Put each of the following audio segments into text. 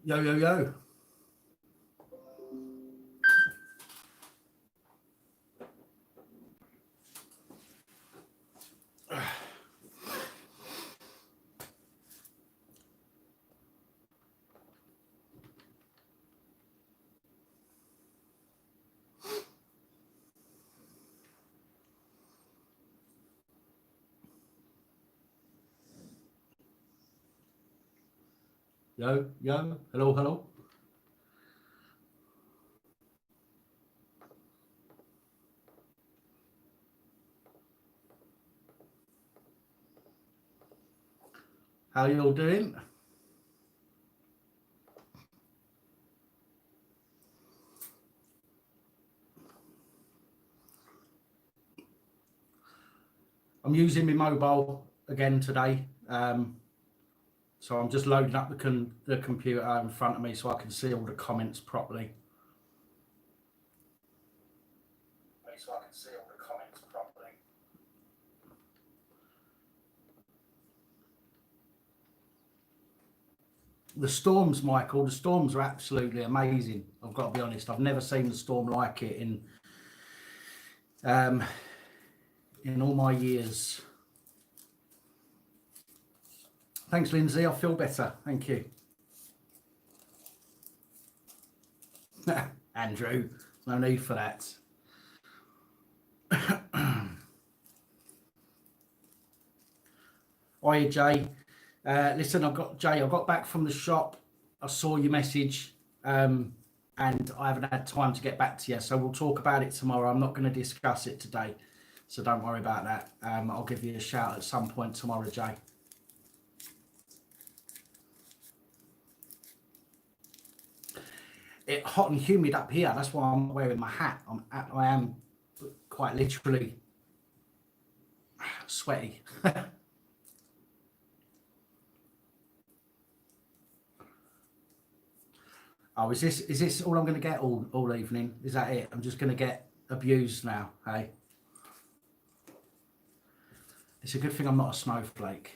Yo, yo, yo. Yo, yo, hello, hello. How you all doing? I'm using my mobile again today, so I'm just loading up the computer in front of me so I can see all the comments properly. The storms, Michael, the storms are absolutely amazing. I've got to be honest. I've never seen a storm like it in all my years. Thanks, Lindsay. I feel better. Thank you. Andrew, no need for that. Hiya, Jay. Listen, I got back from the shop. I saw your message, and I haven't had time to get back to you. So we'll talk about it tomorrow. I'm not going to discuss it today, so don't worry about that. I'll give you a shout at some point tomorrow, Jay. It's hot and humid up here. That's why I'm wearing my hat. I am quite literally sweaty. Oh, is this all I'm going to get all evening? Is that it? I'm just going to get abused now, hey? It's a good thing I'm not a snowflake.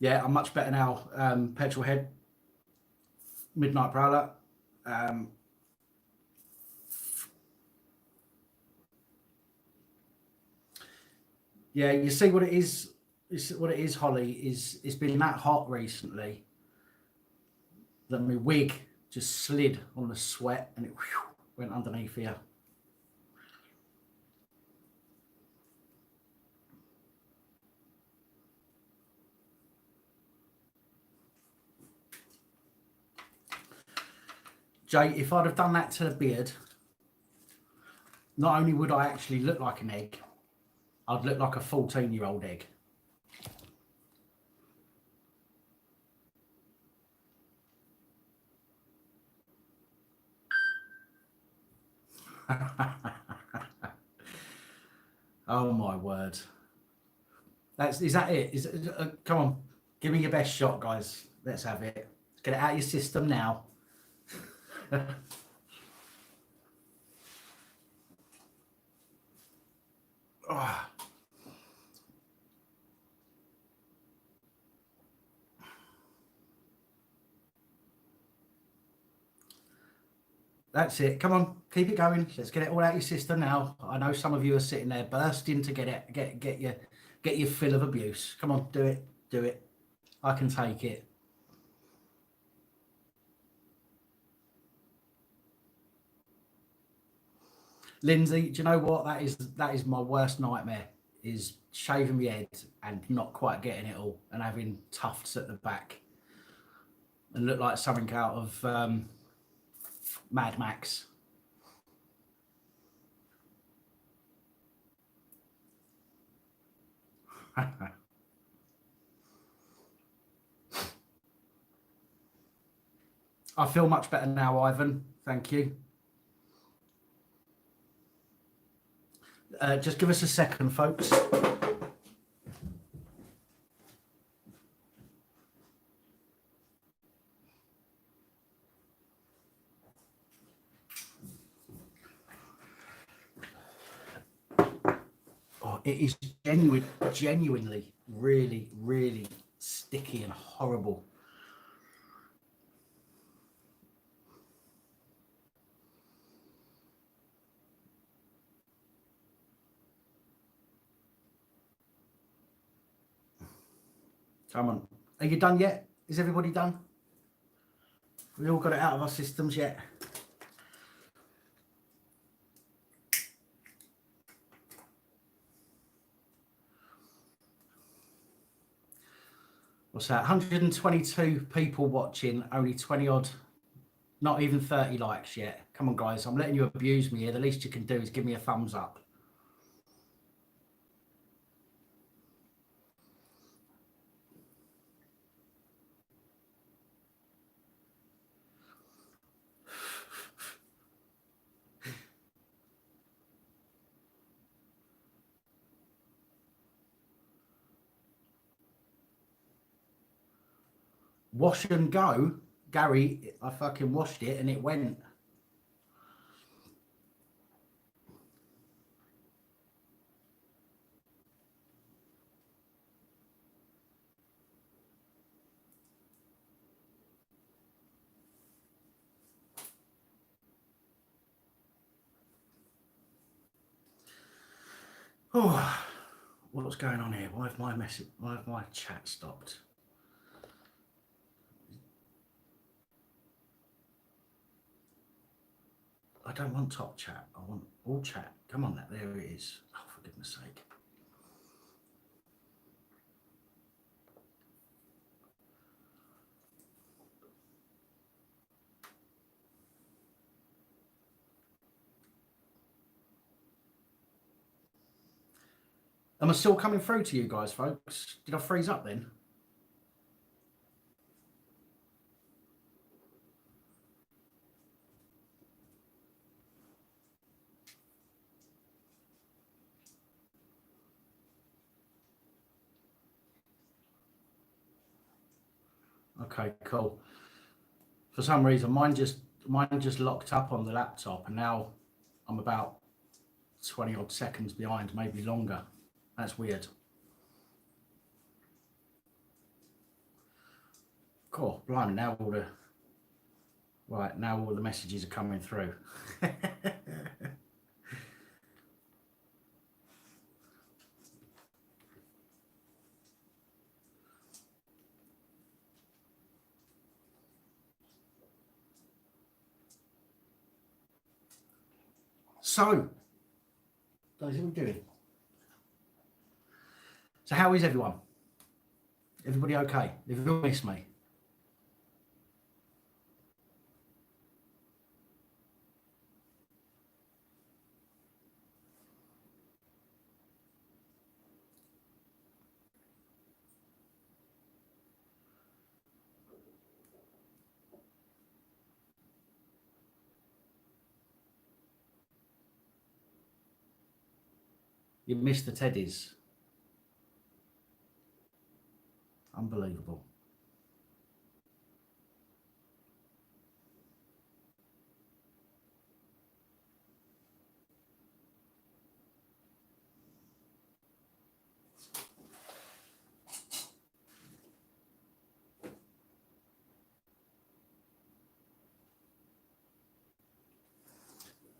Yeah, I'm much better now. Petrolhead, Midnight Prowler. Yeah, you see what it is. What it is, Holly, is it's been that hot recently that my wig just slid on the sweat and it went underneath here. Jay, if I'd have done that to the beard, not only would I actually look like an egg, I'd look like a 14-year-old egg. Oh my word. Is that it? Come on, give me your best shot, guys. Let's have it. Let's get it out of your system now. Oh. That's it. Come on, keep it going. Let's get it all out of your system now. I know some of you are sitting there bursting to get your fill of abuse. Come on, do it. Do it. I can take it. Lindsay, do you know what? That is my worst nightmare, is shaving my head and not quite getting it all and having tufts at the back and look like something out of Mad Max. I feel much better now, Ivan. Thank you. Just give us a second, folks. Oh, it is genuinely, really, really sticky and horrible. Come on. Are you done yet? Is everybody done? We all got it out of our systems yet? What's that? 122 people watching, only 20 odd, not even 30 likes yet. Come on, guys. I'm letting you abuse me here. The least you can do is give me a thumbs up. Wash and go. Gary, I fucking washed it and it went. Oh, what's going on here? Why have my chat stopped? I don't want top chat. I want all chat. Come on, there it is. Oh, for goodness sake. Am I still coming through to you guys, folks? Did I freeze up then? Okay, cool. For some reason, mine just locked up on the laptop, and now I'm about 20 odd seconds behind, maybe longer. That's weird. Cool, blimey, now all the messages are coming through. So, guys, what are we doing? So how is everyone? Everybody okay? If you miss me? You missed the teddies. Unbelievable.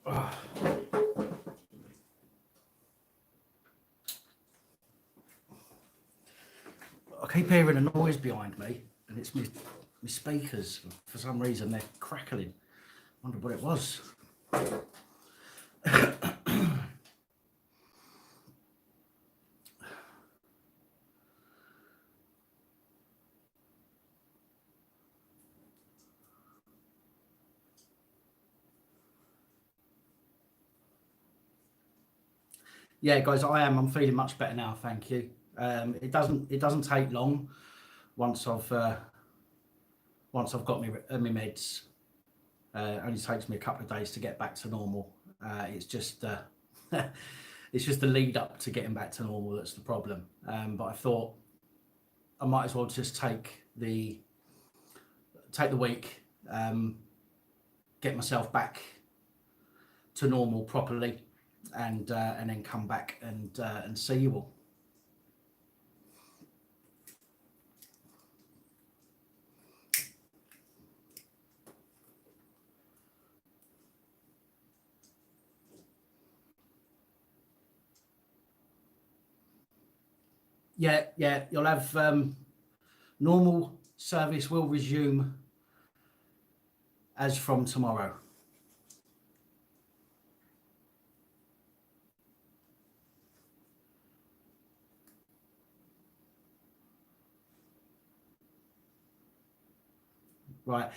Oh. I keep hearing a noise behind me, and it's my speakers. For some reason, they're crackling. I wonder what it was. Yeah, guys, I'm feeling much better now. Thank you. It doesn't take long once I've got my meds. It only takes me a couple of days to get back to normal. It's just it's just the lead up to getting back to normal that's the problem. But I thought I might as well just take the week, get myself back to normal properly, and then come back and see you all. Yeah, you'll have normal service will resume as from tomorrow. Right.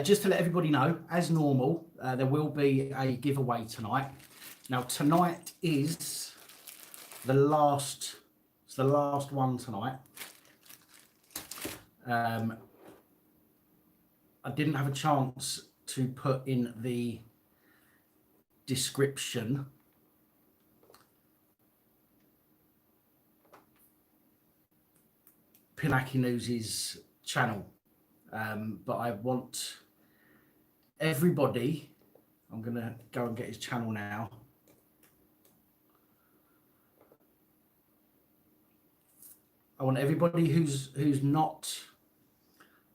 Just to let everybody know, as normal, there will be a giveaway tonight. Now, tonight is the last. It's the last one tonight. I didn't have a chance to put in the description Pinaki News's channel, but I want everybody. I'm gonna go and get his channel now. I want everybody who's not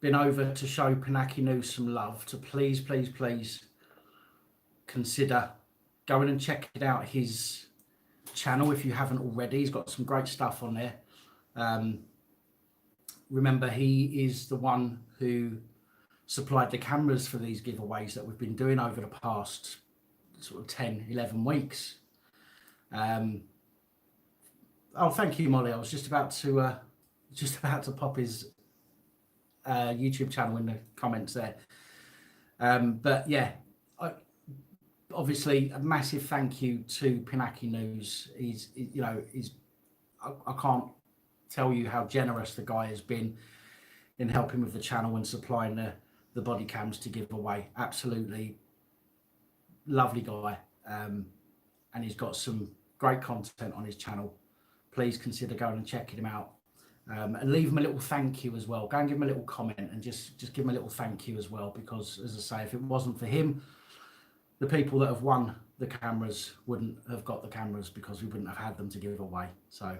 been over to show Pinaki News some love to please consider going and checking out his channel if you haven't already. He's got some great stuff on there. Remember, he is the one who supplied the cameras for these giveaways that we've been doing over the past sort of 10-11 weeks. Oh, thank you, Molly. I was just about to pop his YouTube channel in the comments there. But yeah, obviously a massive thank you to Pinaki News. I can't tell you how generous the guy has been in helping with the channel and supplying the body cams to give away. Absolutely lovely guy, and he's got some great content on his channel. Please consider going and checking him out, and leave him a little thank you as well. Go and give him a little comment and just give him a little thank you as well, because as I say, if it wasn't for him, the people that have won the cameras wouldn't have got the cameras, because we wouldn't have had them to give away. So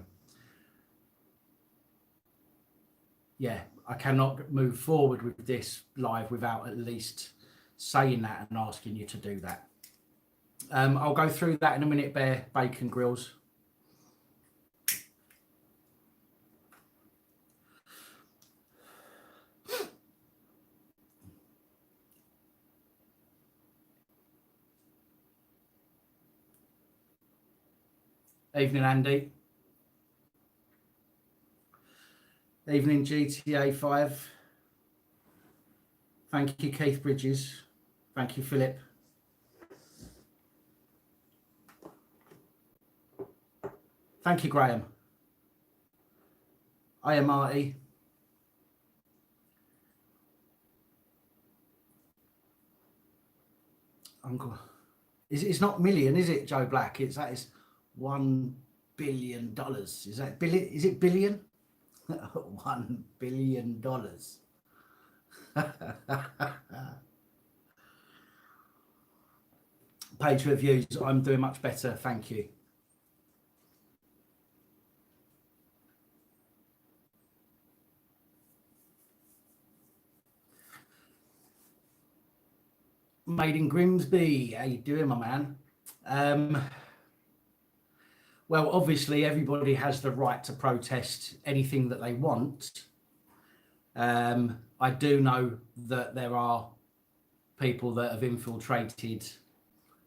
yeah, I cannot move forward with this live without at least saying that and asking you to do that. I'll go through that in a minute, Bear Bacon Grills. Evening, Andy. Evening, GTA 5. Thank you, Keith Bridges. Thank you, Philip. Thank you, Graham. I am Marty. Uncle. It's not million, is it, Joe Black? That is $1 billion. Is that billion? Is it billion? $1 billion. Page reviews. I'm doing much better. Thank you. Made in Grimsby. How you doing, my man? Well, obviously, everybody has the right to protest anything that they want. I do know that there are people that have infiltrated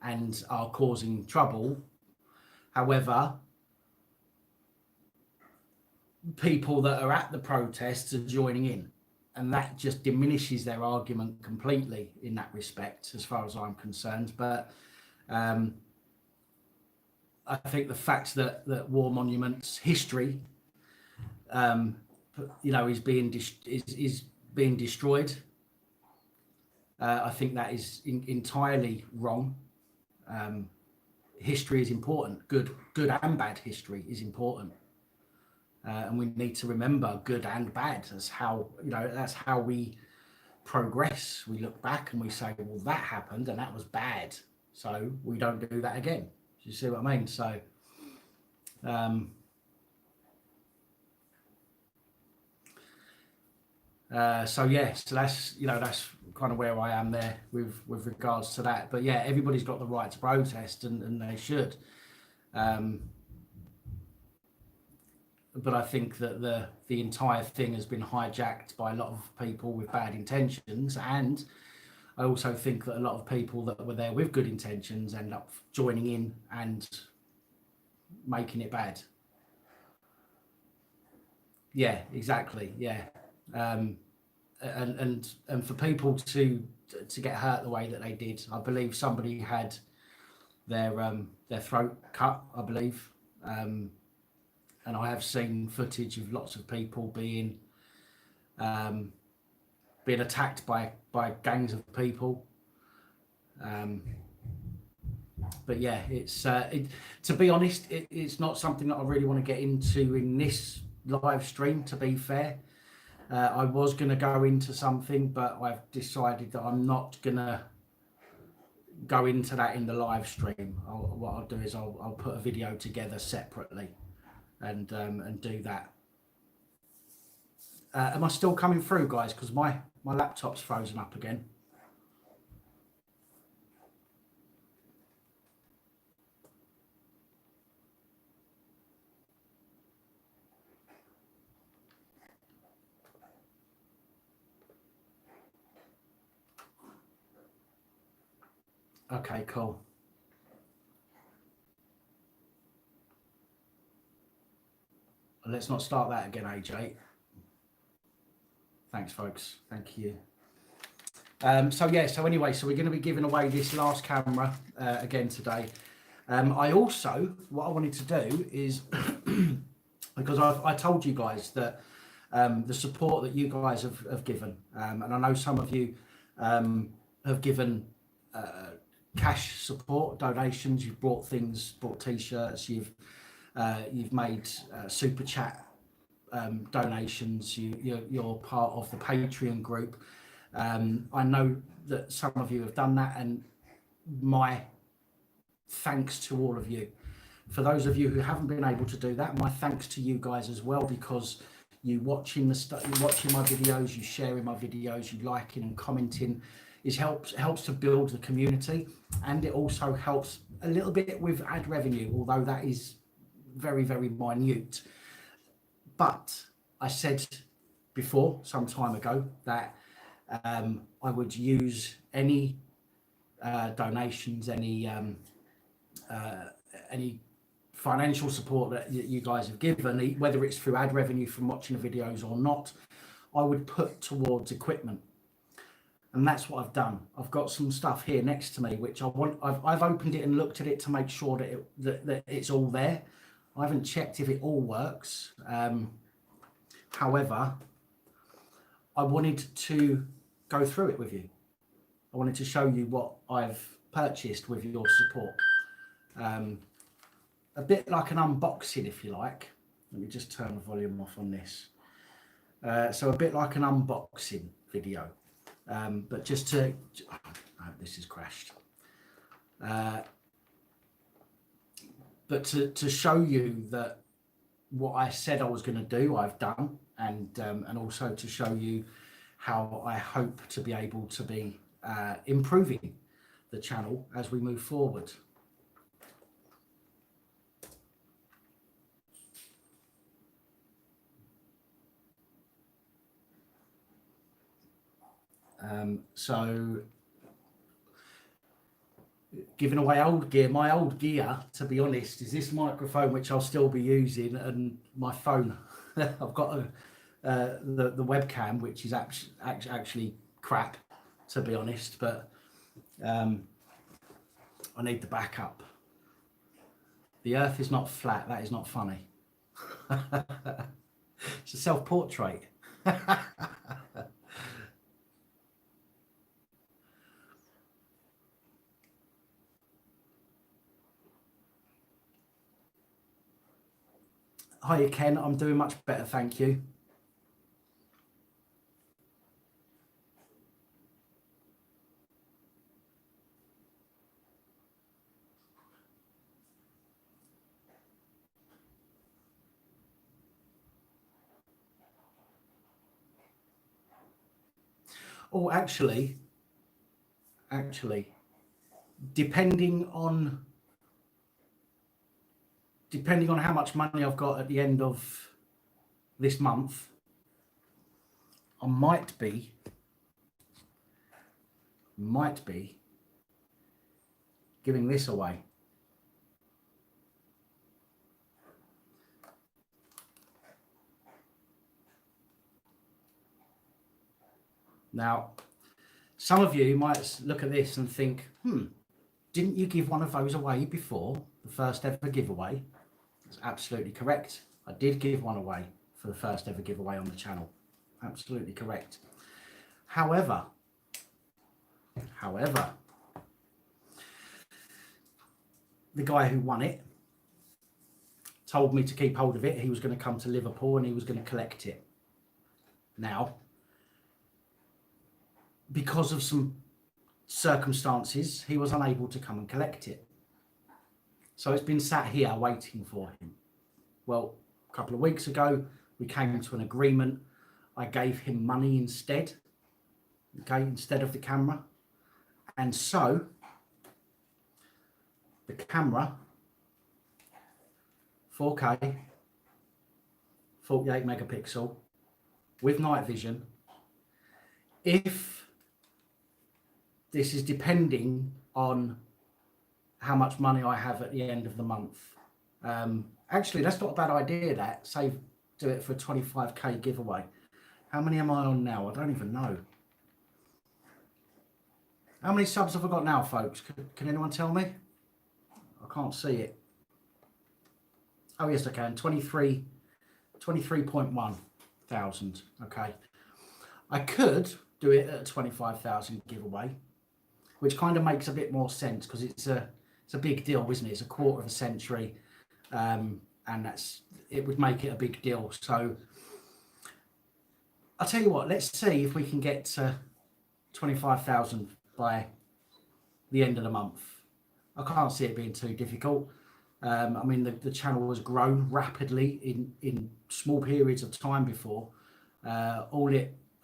and are causing trouble. However, people that are at the protests are joining in, and that just diminishes their argument completely in that respect, as far as I'm concerned. But I think the fact that war monuments history, is being destroyed. I think that is entirely wrong. History is important. Good and bad history is important, and we need to remember good and bad. That's how we progress. We look back and we say, well, that happened and that was bad, so we don't do that again. you see what I mean? So, so yeah, so that's, you know, that's kind of where I am there with regards to that. But yeah, everybody's got the right to protest, and they should. But I think that the entire thing has been hijacked by a lot of people with bad intentions, and I also think that a lot of people that were there with good intentions end up joining in and making it bad. Yeah, exactly. Yeah, and for people to get hurt the way that they did, I believe somebody had their throat cut, I believe, and I have seen footage of lots of people being attacked by gangs of people. But yeah, it's to be honest, it's not something that I really want to get into in this live stream, to be fair. I was going to go into something, but I've decided that I'm not going to go into that in the live stream. What I'll do is I'll put a video together separately and do that. Am I still coming through, guys? Because my laptop's frozen up again. Okay, cool. Let's not start that again, AJ. Thanks, folks. Thank you. So yeah, so anyway, so we're going to be giving away this last camera again today. I also, what I wanted to do is, because I told you guys that the support that you guys have given, and I know some of you have given cash support, donations, you've bought things, bought t-shirts, you've made super chat donations, you're part of the Patreon group. I know that some of you have done that, and my thanks to all of you. For those of you who haven't been able to do that, my thanks to you guys as well, because you watching my videos, you sharing my videos, you liking and commenting, helps to build the community, and it also helps a little bit with ad revenue, although that is very, very minute. But I said before, some time ago, that I would use any donations, any financial support that you guys have given, whether it's through ad revenue from watching the videos or not, I would put towards equipment. And that's what I've done. I've got some stuff here next to me, which I've opened it and looked at it to make sure that it's all there. I haven't checked if it all works. However, I wanted to go through it with you. I wanted to show you what I've purchased with your support. A bit like an unboxing, if you like. Let me just turn the volume off on this. So a bit like an unboxing video. But just to, oh, this has crashed. But to show you that what I said I was going to do, I've done, and also to show you how I hope to be able to be improving the channel as we move forward. So giving away old gear. My old gear, to be honest, is this microphone, which I'll still be using, and my phone. I've got the webcam, which is actually crap, to be honest, but I need the backup. The earth is not flat. That is not funny. It's a self-portrait. Hiya, Ken. I'm doing much better, thank you. Oh, actually, depending on how much money I've got at the end of this month, I might be giving this away. Now, some of you might look at this and think, didn't you give one of those away before, the first ever giveaway? That's absolutely correct. I did give one away for the first ever giveaway on the channel. Absolutely correct. However, the guy who won it told me to keep hold of it. He was going to come to Liverpool and he was going to collect it. Now, because of some circumstances, he was unable to come and collect it. So it's been sat here waiting for him. Well, a couple of weeks ago, we came to an agreement. I gave him money instead, okay, instead of the camera. And so the camera, 4K, 48 megapixel with night vision, if this is depending on how much money I have at the end of the month. Actually, that's not a bad idea, that. Say, do it for a 25k giveaway. How many am I on now? I don't even know. How many subs have I got now, folks? Can anyone tell me? I can't see it. Oh, yes, I can. 23.1 thousand. Okay. I could do it at a 25,000 giveaway, which kind of makes a bit more sense because it's a big deal, isn't it? It's a quarter of a century, and it would make it a big deal. So I'll tell you what, let's see if we can get to 25,000 by the end of the month. I can't see it being too difficult. I mean, the channel has grown rapidly in small periods of time before. I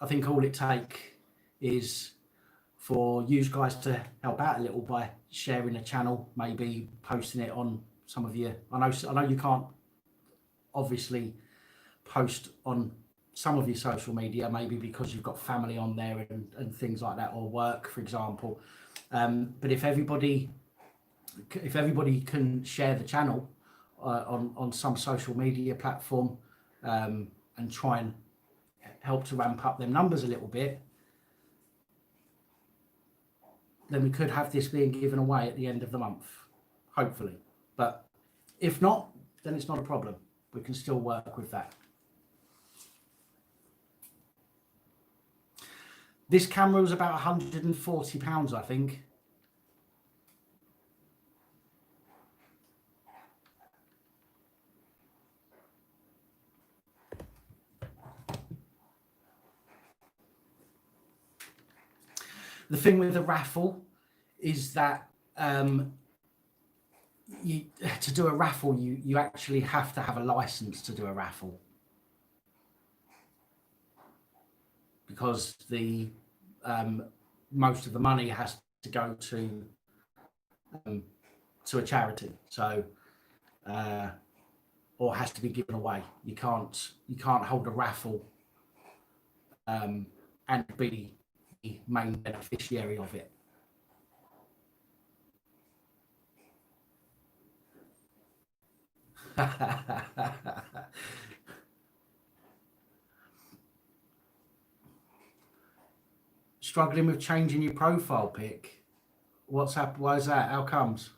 think all it takes is for you guys to help out a little by sharing the channel, maybe posting it on some of your. I know you can't obviously post on some of your social media, maybe because you've got family on there and things like that, or work, for example. But if everybody can share the channel on some social media platform and try and help to ramp up them numbers a little bit, then we could have this being given away at the end of the month, hopefully. But if not, then it's not a problem. We can still work with that. This camera was about £140, I think. The thing with the raffle is that to do a raffle, you actually have to have a license to do a raffle, because the most of the money has to go to a charity, so or has to be given away. You can't hold a raffle and be the main beneficiary of it. Struggling with changing your profile pic? What's happened? Why is that? How comes?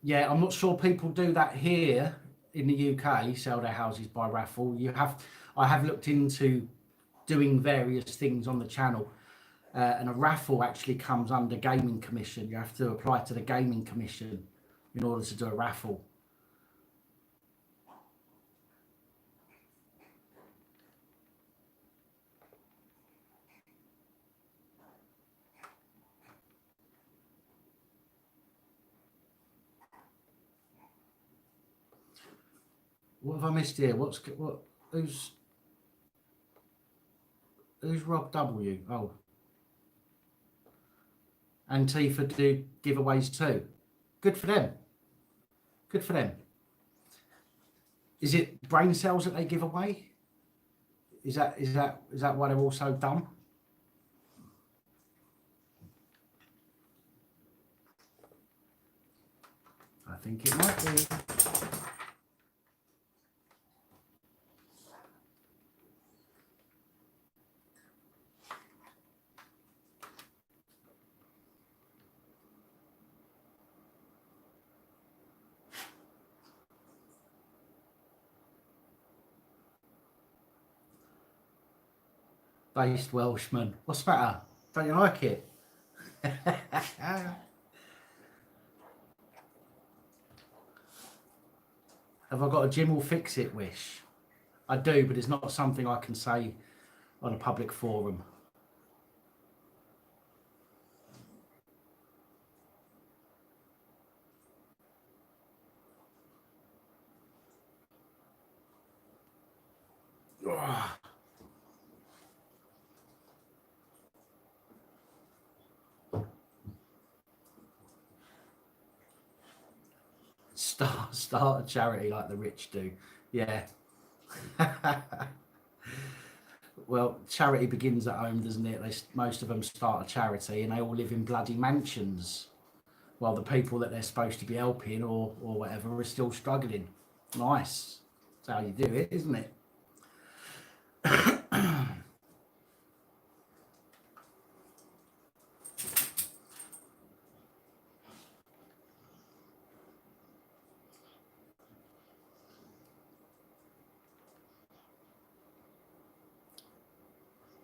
Yeah, I'm not sure people do that here in the UK, sell their houses by raffle. I have looked into doing various things on the channel. and a raffle actually comes under Gaming Commission. You have to apply to the Gaming Commission in order to do a raffle. What have I missed here? Who's Rob W? Oh, Antifa do giveaways too. Good for them. Good for them. Is it brain cells that they give away? Is that why they're all so dumb? I think it might be. Based Welshman. What's better? Don't you like it? Have I got a Jim will fix it wish? I do, but it's not something I can say on a public forum. Start a charity like the rich do. Yeah. Well, charity begins at home, doesn't it? Most of them start a charity and they all live in bloody mansions while the people that they're supposed to be helping or whatever are still struggling. Nice. That's how you do it, isn't it?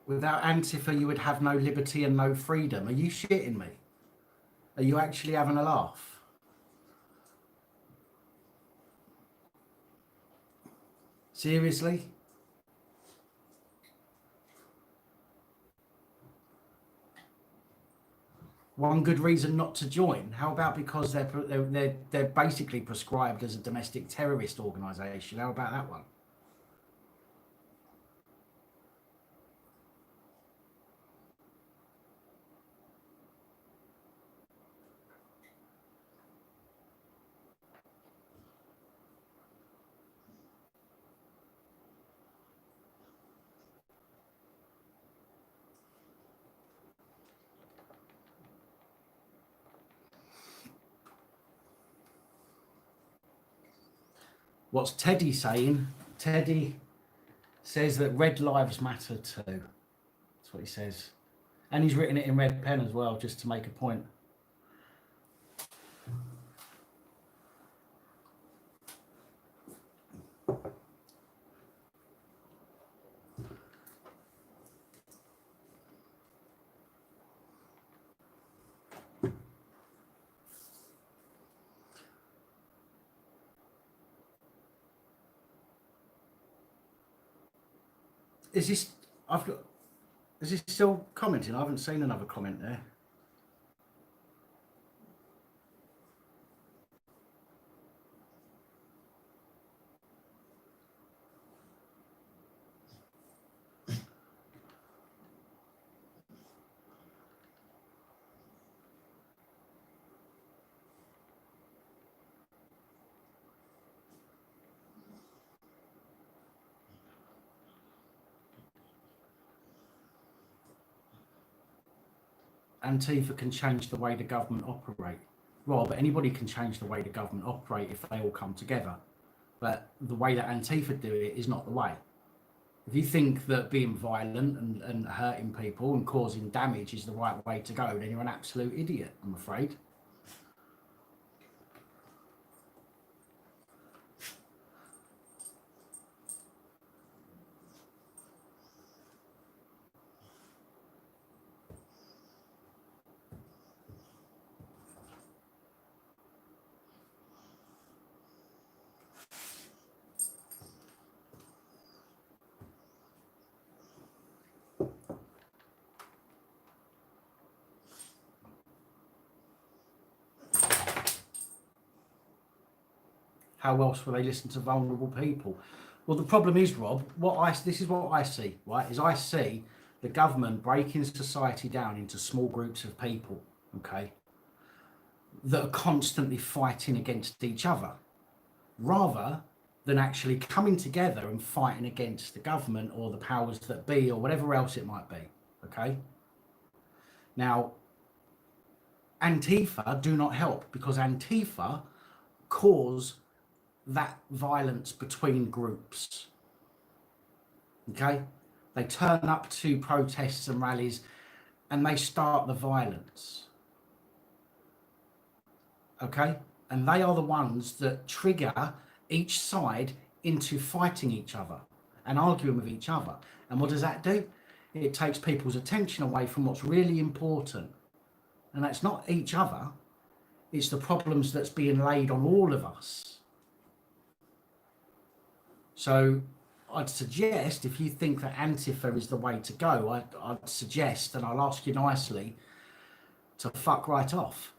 Without Antifa, you would have no liberty and no freedom. Are you shitting me? Are you actually having a laugh? Seriously? One good reason not to join. How about because they're basically prescribed as a domestic terrorist organisation? How about that one? What's Teddy saying? Teddy says that red lives matter too. That's what he says. And he's written it in red pen as well, just to make a point. Is this? Is he still commenting? I haven't seen another comment there. Antifa can change the way the government operate. Well, but anybody can change the way the government operate if they all come together. But the way that Antifa do it is not the way. If you think that being violent and hurting people and causing damage is the right way to go, then you're an absolute idiot, I'm afraid. how else will they listen to vulnerable people? Well, the problem is, Rob, this is what I see, right? Is I see the government breaking society down into small groups of people, okay, that are constantly fighting against each other, rather than actually coming together and fighting against the government or the powers that be or whatever else it might be, okay? Now, Antifa do not help, because Antifa cause that violence between groups, okay? They turn up to protests and rallies and they start the violence, okay? And they are the ones that trigger each side into fighting each other and arguing with each other. And what does that do? It takes people's attention away from what's really important. And that's not each other, it's the problems that's being laid on all of us. So I'd suggest, if you think that Antifa is the way to go, I'd suggest, and I'll ask you nicely, to fuck right off.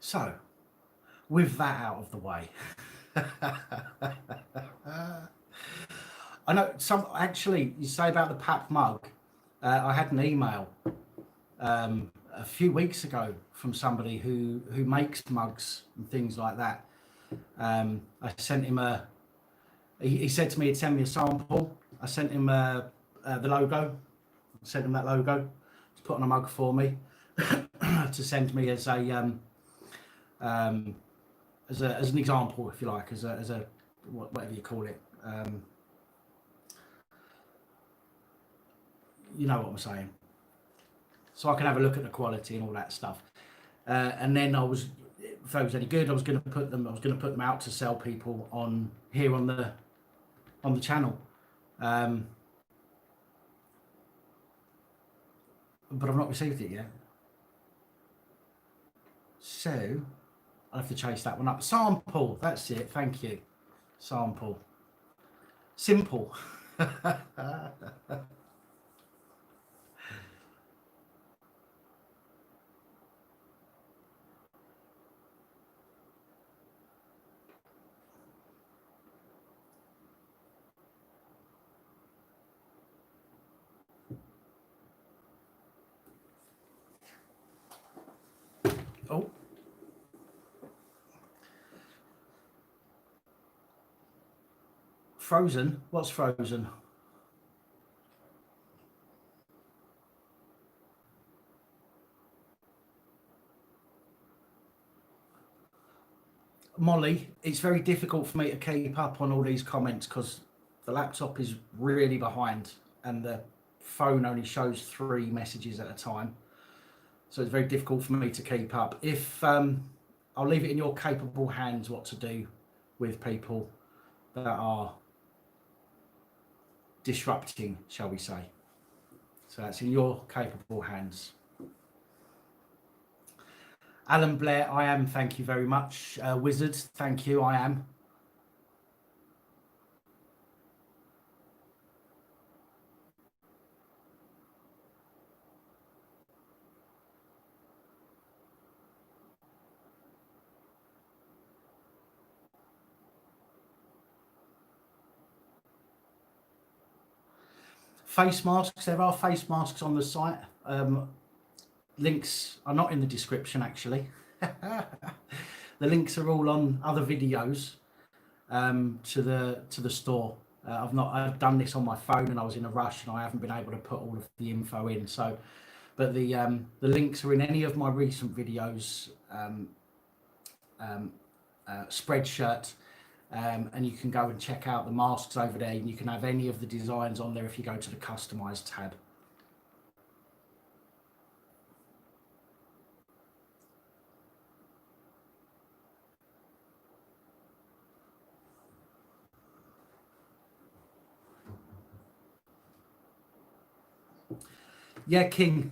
So, with that out of the way, I know actually, you say about the pap mug, I had an email a few weeks ago from somebody who makes mugs and things like that. I sent him he said to me he'd send me a sample. I sent him the logo, sent him that logo to put on a mug for me to send me as a as an example, if you like, as a whatever you call it. You know what I'm saying. So I can have a look at the quality and all that stuff. And then if I was any good, I was going to put them out to sell people on the channel. But I've not received it yet. So I'll have to chase that one up. Sample, that's it. Thank you. Sample. Simple. Oh. Frozen? What's frozen? Molly, it's very difficult for me to keep up on all these comments because the laptop is really behind and the phone only shows 3 messages at a time. So it's very difficult for me to keep up. If I'll leave it in your capable hands what to do with people that are disrupting, shall we say. So that's in your capable hands. Alan Blair, I am, thank you very much. Wizard, thank you, I am. Face masks, there are face masks on the site. Links are not in the description, actually. The links are all on other videos to the store. I've done this on my phone and I was in a rush and I haven't been able to put all of the info in. So But the links are in any of my recent videos, Spreadshirt, and you can go and check out the masks over there, and you can have any of the designs on there if you go to the customize tab. Yeah, King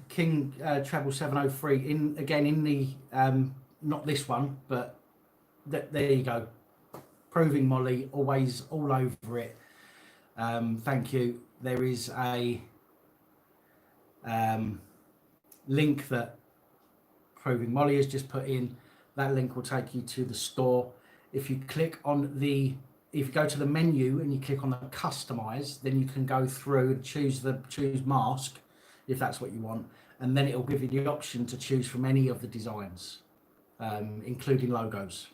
Treble 703 in again in the not this one, but there you go. Proving Molly, always all over it. Thank you. There is a link that Proving Molly has just put in. That link will take you to the store. If you click on if you go to the menu and you click on the customize, then you can go through and choose mask if that's what you want, and then it'll give you the option to choose from any of the designs, including logos.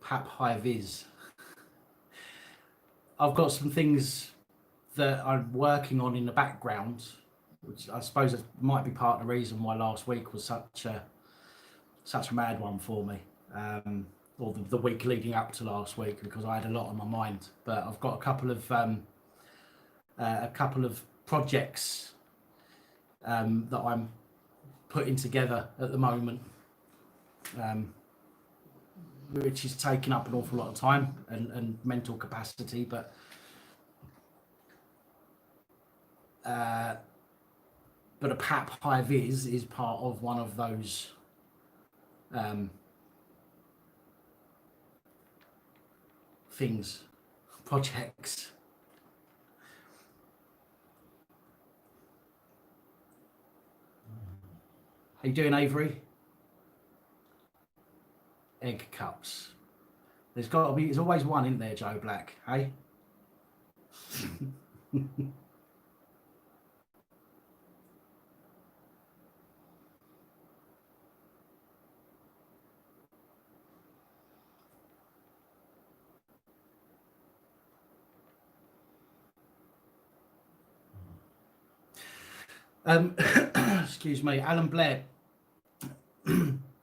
Pap High Vis. I've got some things that I'm working on in the background, which I suppose might be part of the reason why last week was such a mad one for me, or the week leading up to last week, because I had a lot on my mind. But I've got a couple of projects that I'm putting together at the moment, which is taking up an awful lot of time and mental capacity, but a PAP High Vis is part of one of those projects. How you doing, Avery? Egg cups. There's always one in there, Joe Black, hey? Excuse me, Alan Blair.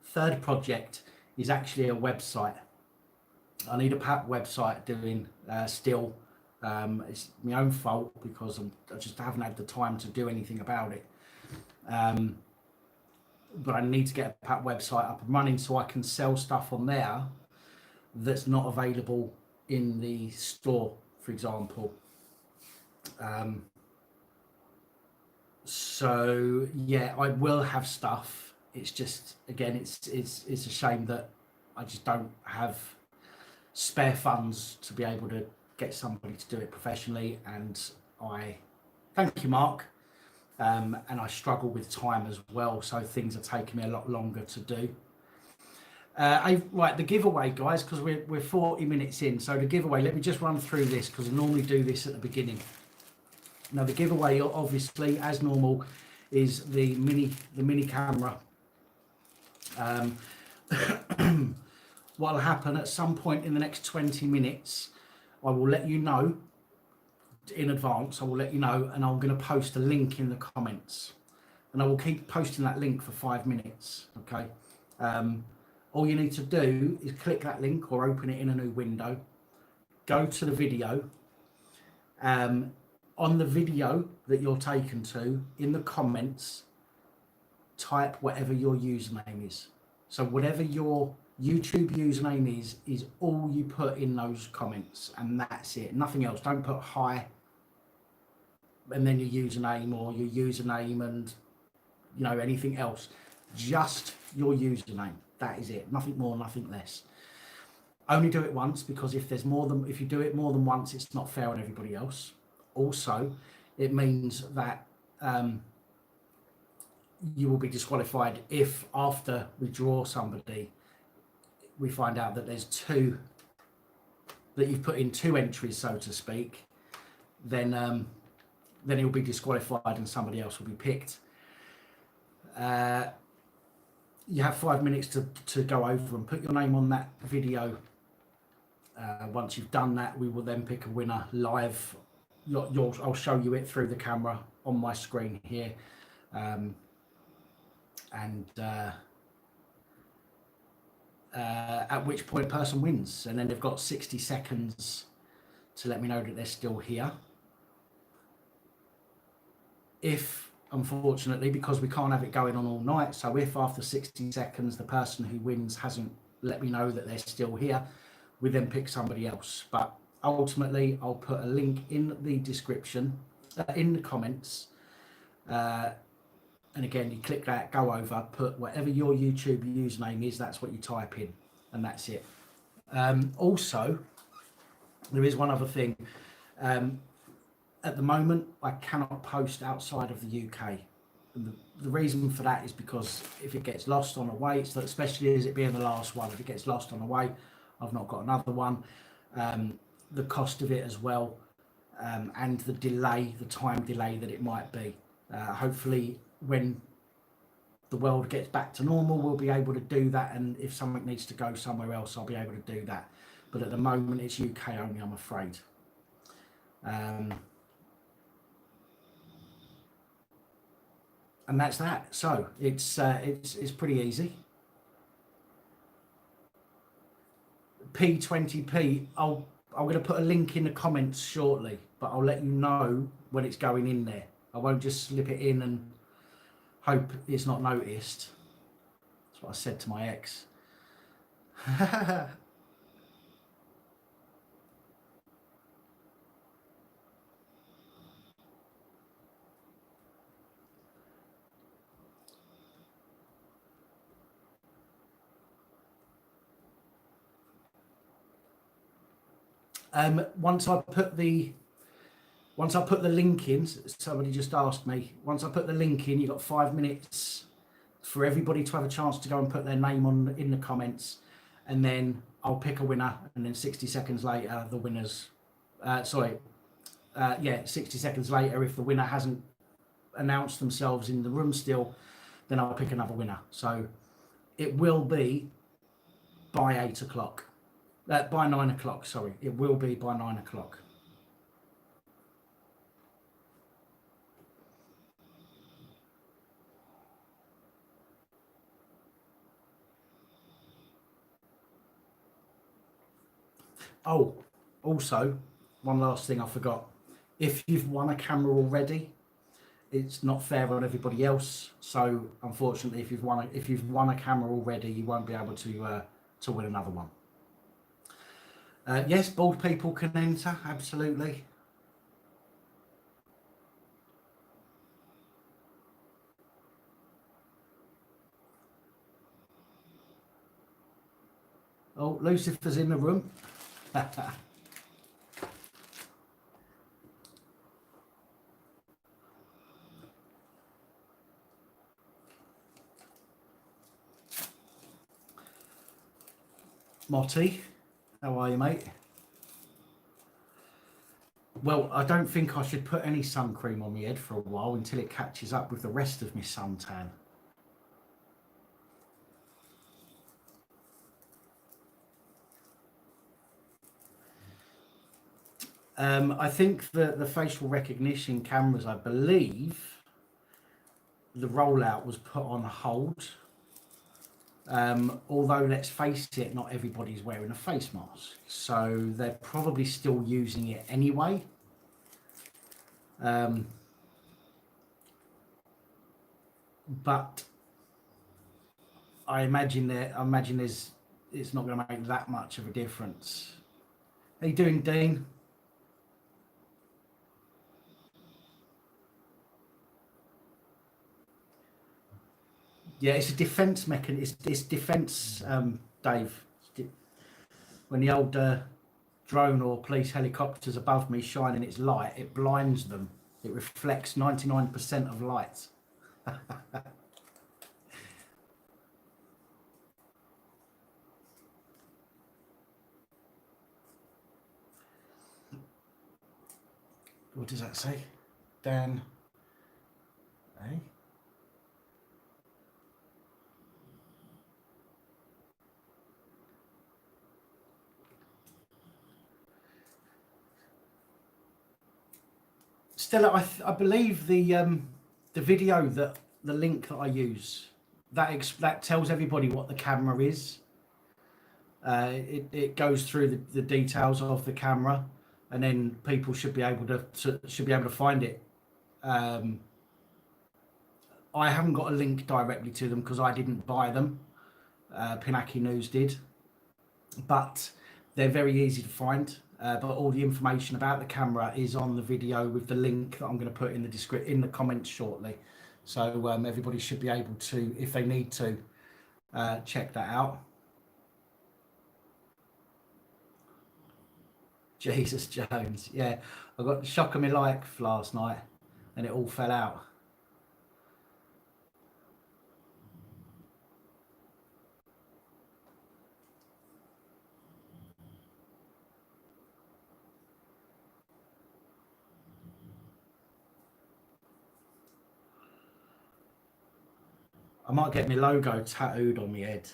Third project is actually a website. I need a PAP website doing still. It's my own fault because I just haven't had the time to do anything about it. But I need to get a PAP website up and running so I can sell stuff on there that's not available in the store, for example. So yeah, I will have stuff. It's just, again, it's a shame that I just don't have spare funds to be able to get somebody to do it professionally, and thank you, Mark, and I struggle with time as well, so things are taking me a lot longer to do. Right, the giveaway, guys, because we're 40 minutes in, so the giveaway, let me just run through this because I normally do this at the beginning. Now the giveaway, obviously, as normal, is the mini camera. What will happen at some point in the next 20 minutes, I will let you know in advance. I will let you know, and I'm going to post a link in the comments, and I will keep posting that link for 5 minutes. Okay. All you need to do is click that link or open it in a new window, go to the video. On the video that you're taken to, in the comments, type whatever your username is. So whatever your YouTube username is all you put in those comments, and that's it. Nothing else. Don't put hi and then your username, or your username and anything else. Just your username. That is it. Nothing more, nothing less. Only do it once, because if you do it more than once, it's not fair on everybody else. Also, it means that you will be disqualified if after we draw somebody, we find out that there's two, that you've put in two entries, so to speak, then he'll be disqualified and somebody else will be picked. You have 5 minutes to go over and put your name on that video. Once you've done that, we will then pick a winner live. I'll show you it through the camera on my screen here. At which point person wins, and then they've got 60 seconds to let me know that they're still here. If, unfortunately, because we can't have it going on all night, so if after 60 seconds the person who wins hasn't let me know that they're still here, we then pick somebody else. But ultimately I'll put a link in the description, in the comments, and again, you click that, go over, put whatever your YouTube username is, that's what you type in, and that's it. Also, there is one other thing. At the moment, I cannot post outside of the UK. And the reason for that is because if it gets lost on the way, so especially as it being the last one, if it gets lost on the way, I've not got another one. The cost of it as well, and the delay, the time delay that it might be. Hopefully, when the world gets back to normal, we'll be able to do that, and if something needs to go somewhere else, I'll be able to do that. But at the moment, it's UK only, I'm afraid. And that's that. So it's pretty easy. P20p. I'm going to put a link in the comments shortly, but I'll let you know when it's going in there. I won't just slip it in and hope it's not noticed. That's what I said to my ex. Once I put the link in, somebody just asked me, once I put the link in, you've got 5 minutes for everybody to have a chance to go and put their name on in the comments, and then I'll pick a winner, and then 60 seconds later, the winners, 60 seconds later, if the winner hasn't announced themselves in the room still, then I'll pick another winner. So it will be by 8 o'clock. By 9 o'clock, sorry. It will be by 9 o'clock. Oh, also, one last thing I forgot. If you've won a camera already, it's not fair on everybody else. So, unfortunately, if you've won a camera already, you won't be able to win another one. Yes, bald people can enter, absolutely. Oh, Lucifer's in the room. Motty, how are you, mate? Well, I don't think I should put any sun cream on my head for a while until it catches up with the rest of my suntan. I think the facial recognition cameras, I believe, the rollout was put on hold. Although, let's face it, not everybody's wearing a face mask, so they're probably still using it anyway. But I imagine it's not going to make that much of a difference. How you doing, Dean? Yeah, it's a defence mechanism. It's defence, Dave. When the old drone or police helicopter's above me shining its light, it blinds them. It reflects 99% of light. What does that say? Dan. Eh? Stella, I believe the video, that the link that I use, that tells everybody what the camera is. It goes through the details of the camera, and then people should be able to find it. I haven't got a link directly to them because I didn't buy them. Pinaki News did, but they're very easy to find. But all the information about the camera is on the video with the link that I'm going to put in the comments shortly. So everybody should be able to, if they need to, check that out. Jesus Jones, yeah, I got the shock of my life last night, and it all fell out. I might get my logo tattooed on my head.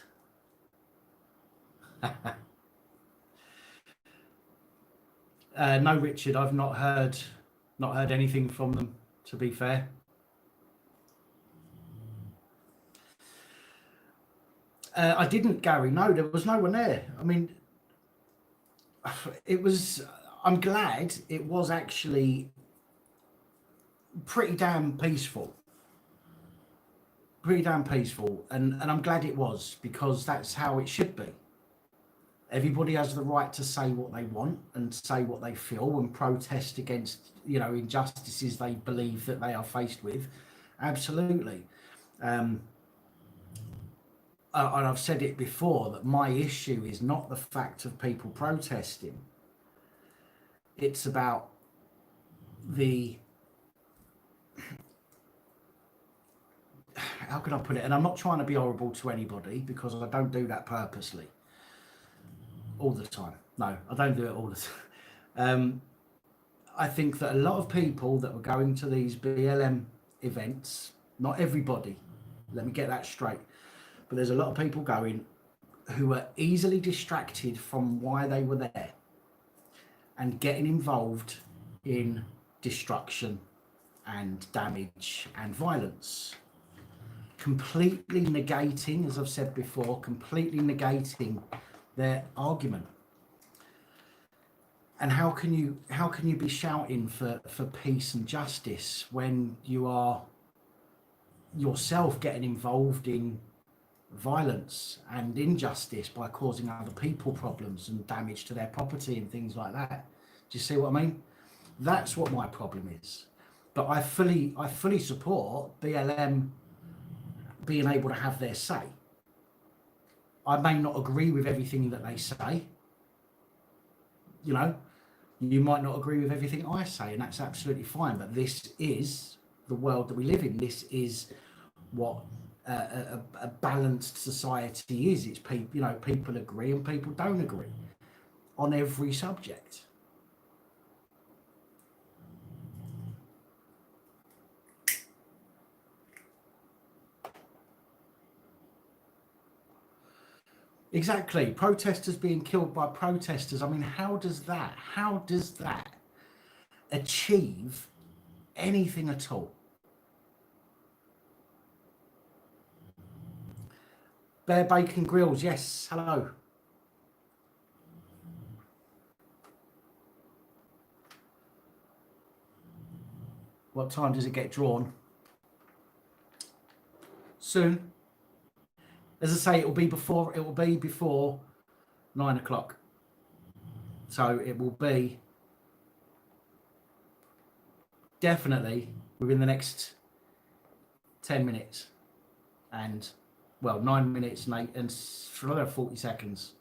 No, Richard, I've not heard anything from them, to be fair. I didn't, Gary. No, there was no one there. I mean, it was. I'm glad it was actually pretty damn peaceful. Pretty damn peaceful, and I'm glad it was, because that's how it should be. Everybody has the right to say what they want and say what they feel and protest against, injustices they believe that they are faced with. Absolutely. And I've said it before, that my issue is not the fact of people protesting. It's about how can I put it? And I'm not trying to be horrible to anybody, because I don't do that purposely all the time. No, I don't do it all the time. I think that a lot of people that were going to these BLM events, not everybody, let me get that straight, but there's a lot of people going who are easily distracted from why they were there and getting involved in destruction and damage and violence, completely negating, as I've said before, completely negating their argument. And how can you be shouting for peace and justice when you are yourself getting involved in violence and injustice by causing other people problems and damage to their property and things like that? Do you see what I mean? That's what my problem is. But I fully support BLM being able to have their say. I may not agree with everything that they say. You might not agree with everything I say, and that's absolutely fine. But this is the world that we live in. This is what a balanced society is. It's people, people agree and people don't agree on every subject. Exactly. Protesters being killed by protesters. I mean, how does that achieve anything at all? Bear Bacon Grills, yes, hello. What time does it get drawn? Soon. As I say, it will be before 9 o'clock. So it will be definitely within the next 10 minutes. And, 9 minutes and 40 seconds.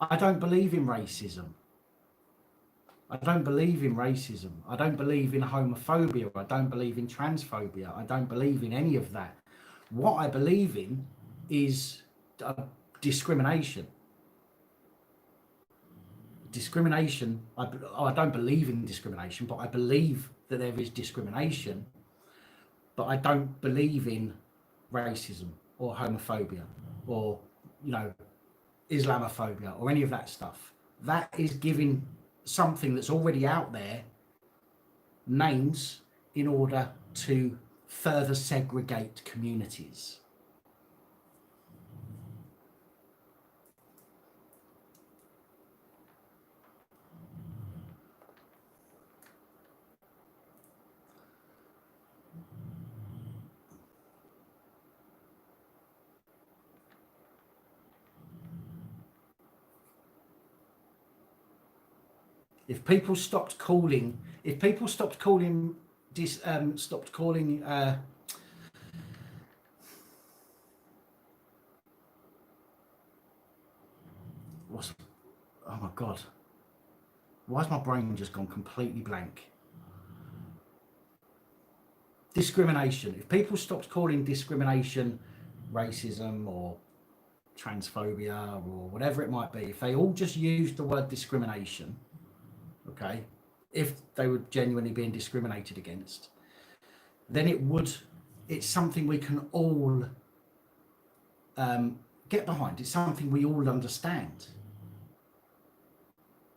I don't believe in racism. I don't believe in racism. I don't believe in homophobia. I don't believe in transphobia. I don't believe in any of that. What I believe in is discrimination. Discrimination, I don't believe in discrimination, but I believe that there is discrimination, but I don't believe in racism or homophobia or, you know, Islamophobia or any of that stuff. That is giving something that's already out there names in order to further segregate communities. If people stopped calling, stopped calling what's, oh my God, why's my brain just gone completely blank? Discrimination. If people stopped calling discrimination racism or transphobia or whatever it might be, if they all just used the word discrimination, okay, if they were genuinely being discriminated against, then it's something we can all get behind. It's something we all understand.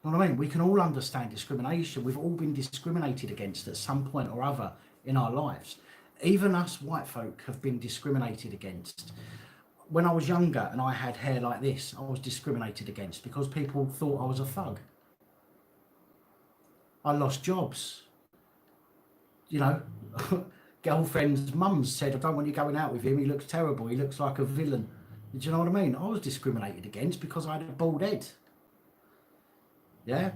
You know what I mean? We can all understand discrimination. We've all been discriminated against at some point or other in our lives. Even us white folk have been discriminated against. When I was younger and I had hair like this, I was discriminated against because people thought I was a thug. I lost jobs. You know, girlfriends' mums said, I don't want you going out with him. He looks terrible. He looks like a villain. Do you know what I mean? I was discriminated against because I had a bald head. Yeah.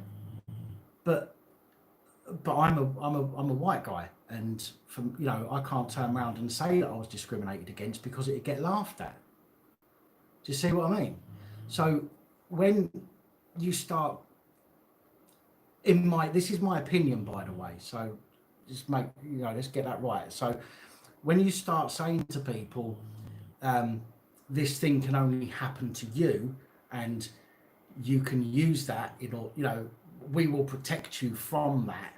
But I'm a white guy, and from, you know, I can't turn around and say that I was discriminated against because it'd get laughed at. Do you see what I mean? So when you start, this is my opinion, by the way, so just let's get that right. So when you start saying to people, this thing can only happen to you, and you can use that, we will protect you from that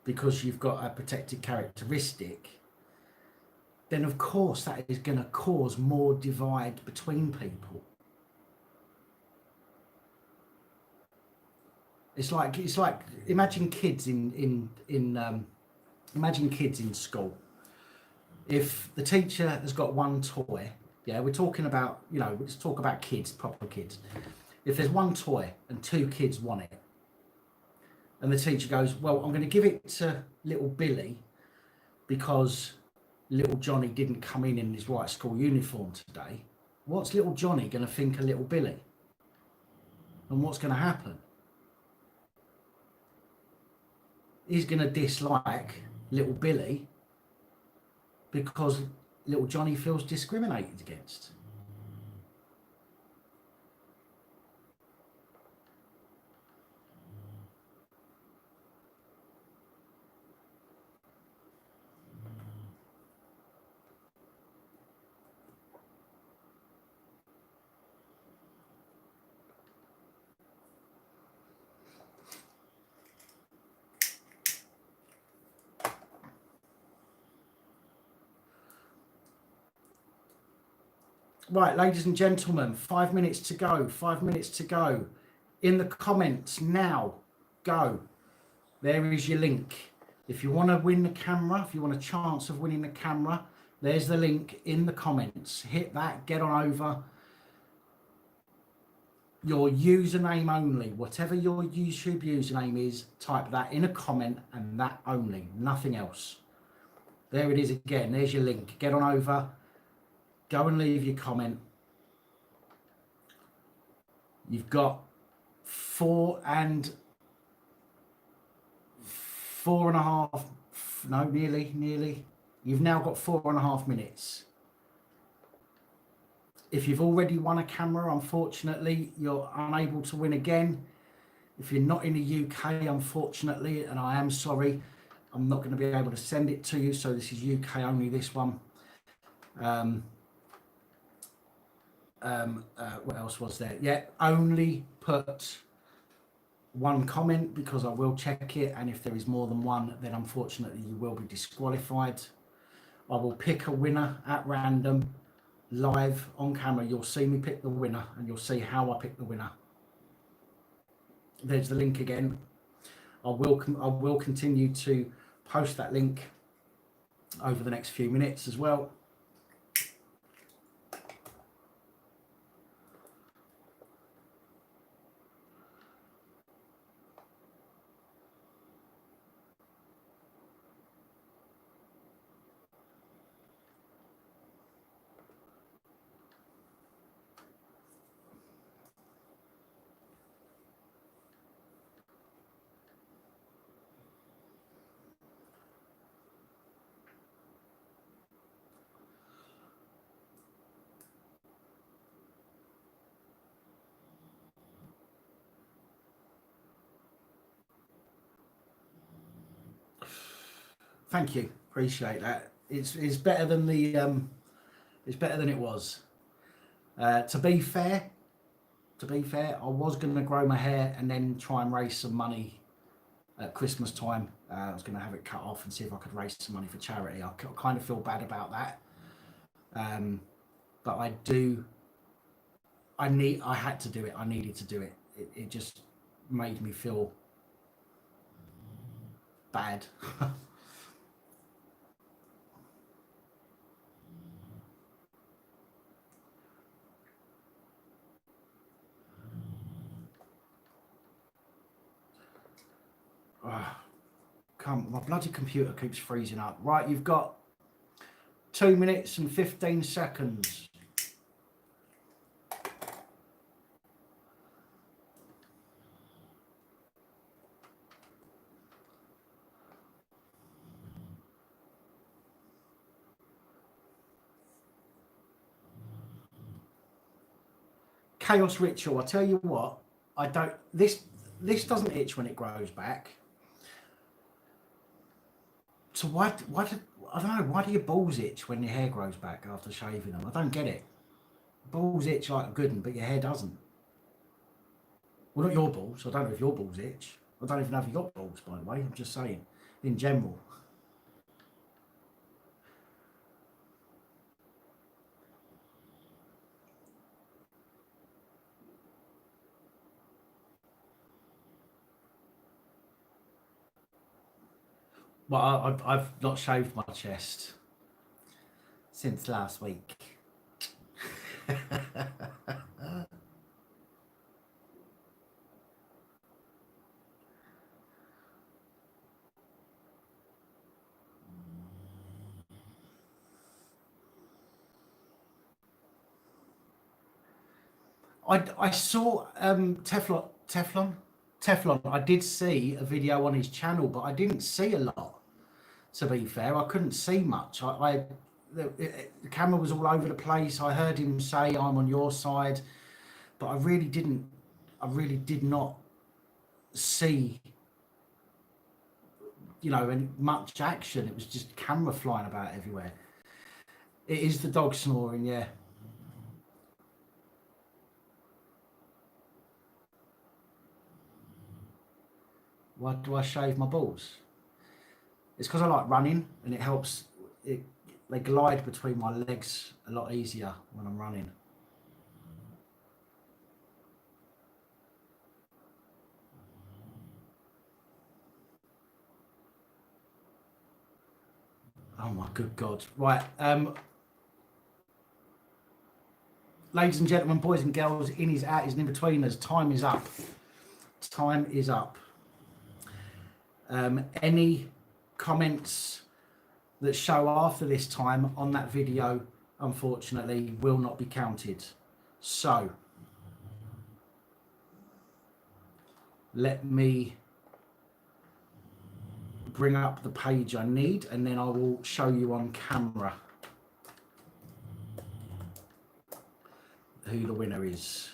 because you've got a protected characteristic, then of course that is going to cause more divide between people. It's like imagine kids imagine kids in school. If the teacher has got one toy, yeah, we're talking about, let's talk about kids, proper kids. If there's one toy and two kids want it, and the teacher goes, well, I'm going to give it to little Billy because little Johnny didn't come in his white school uniform today, what's little Johnny going to think of little Billy? And what's going to happen? He's going to dislike little Billy because little Johnny feels discriminated against. Right, ladies and gentlemen, 5 minutes to go. 5 minutes to go. In the comments now, go. There is your link. If you want to win the camera, if you want a chance of winning the camera, there's the link in the comments. Hit that, get on over. Your username only, whatever your YouTube username is, type that in a comment and that only, nothing else. There it is again. There's your link. Get on over. Go and leave your comment. You've got nearly. You've now got 4.5 minutes. If you've already won a camera, unfortunately, you're unable to win again. If you're not in the UK, unfortunately, and I am sorry, I'm not going to be able to send it to you. So this is UK only, this one. What else was there? Yeah, only put one comment because I will check it. And if there is more than one, then unfortunately you will be disqualified. I will pick a winner at random, live on camera. You'll see me pick the winner and you'll see how I pick the winner. There's the link again. I will continue to post that link over the next few minutes as well. Thank you, appreciate that. It's better than the it's better than it was. To be fair, I was going to grow my hair and then try and raise some money at Christmas time. I was going to have it cut off and see if I could raise some money for charity. I kind of feel bad about that, but I had to do it. I needed to do it. It just made me feel bad. Come, my bloody computer keeps freezing up. Right, you've got 2 minutes and 15 seconds. Chaos ritual. I tell you what, I don't. This doesn't itch when it grows back. So why I don't know, why do your balls itch when your hair grows back after shaving them? I don't get it. Balls itch like a good one, but your hair doesn't. Well, not your balls. I don't know if your balls itch. I don't even know if you got balls, by the way. I'm just saying, in general. Well, I've not shaved my chest since last week. I saw Teflon. I did see a video on his channel, but I didn't see a lot. To be fair, I couldn't see much. The camera was all over the place. I heard him say, "I'm on your side," but I really didn't. I really did not see, any much action. It was just camera flying about everywhere. It is the dog snoring, yeah. Why do I shave my balls? It's because I like running, and it helps. They glide between my legs a lot easier when I'm running. Oh my good God. Right. Ladies and gentlemen, boys and girls, in is out, is in between us. Time is up. Time is up. Any comments that show after this time on that video, unfortunately, will not be counted. So, let me bring up the page I need, and then I will show you on camera who the winner is.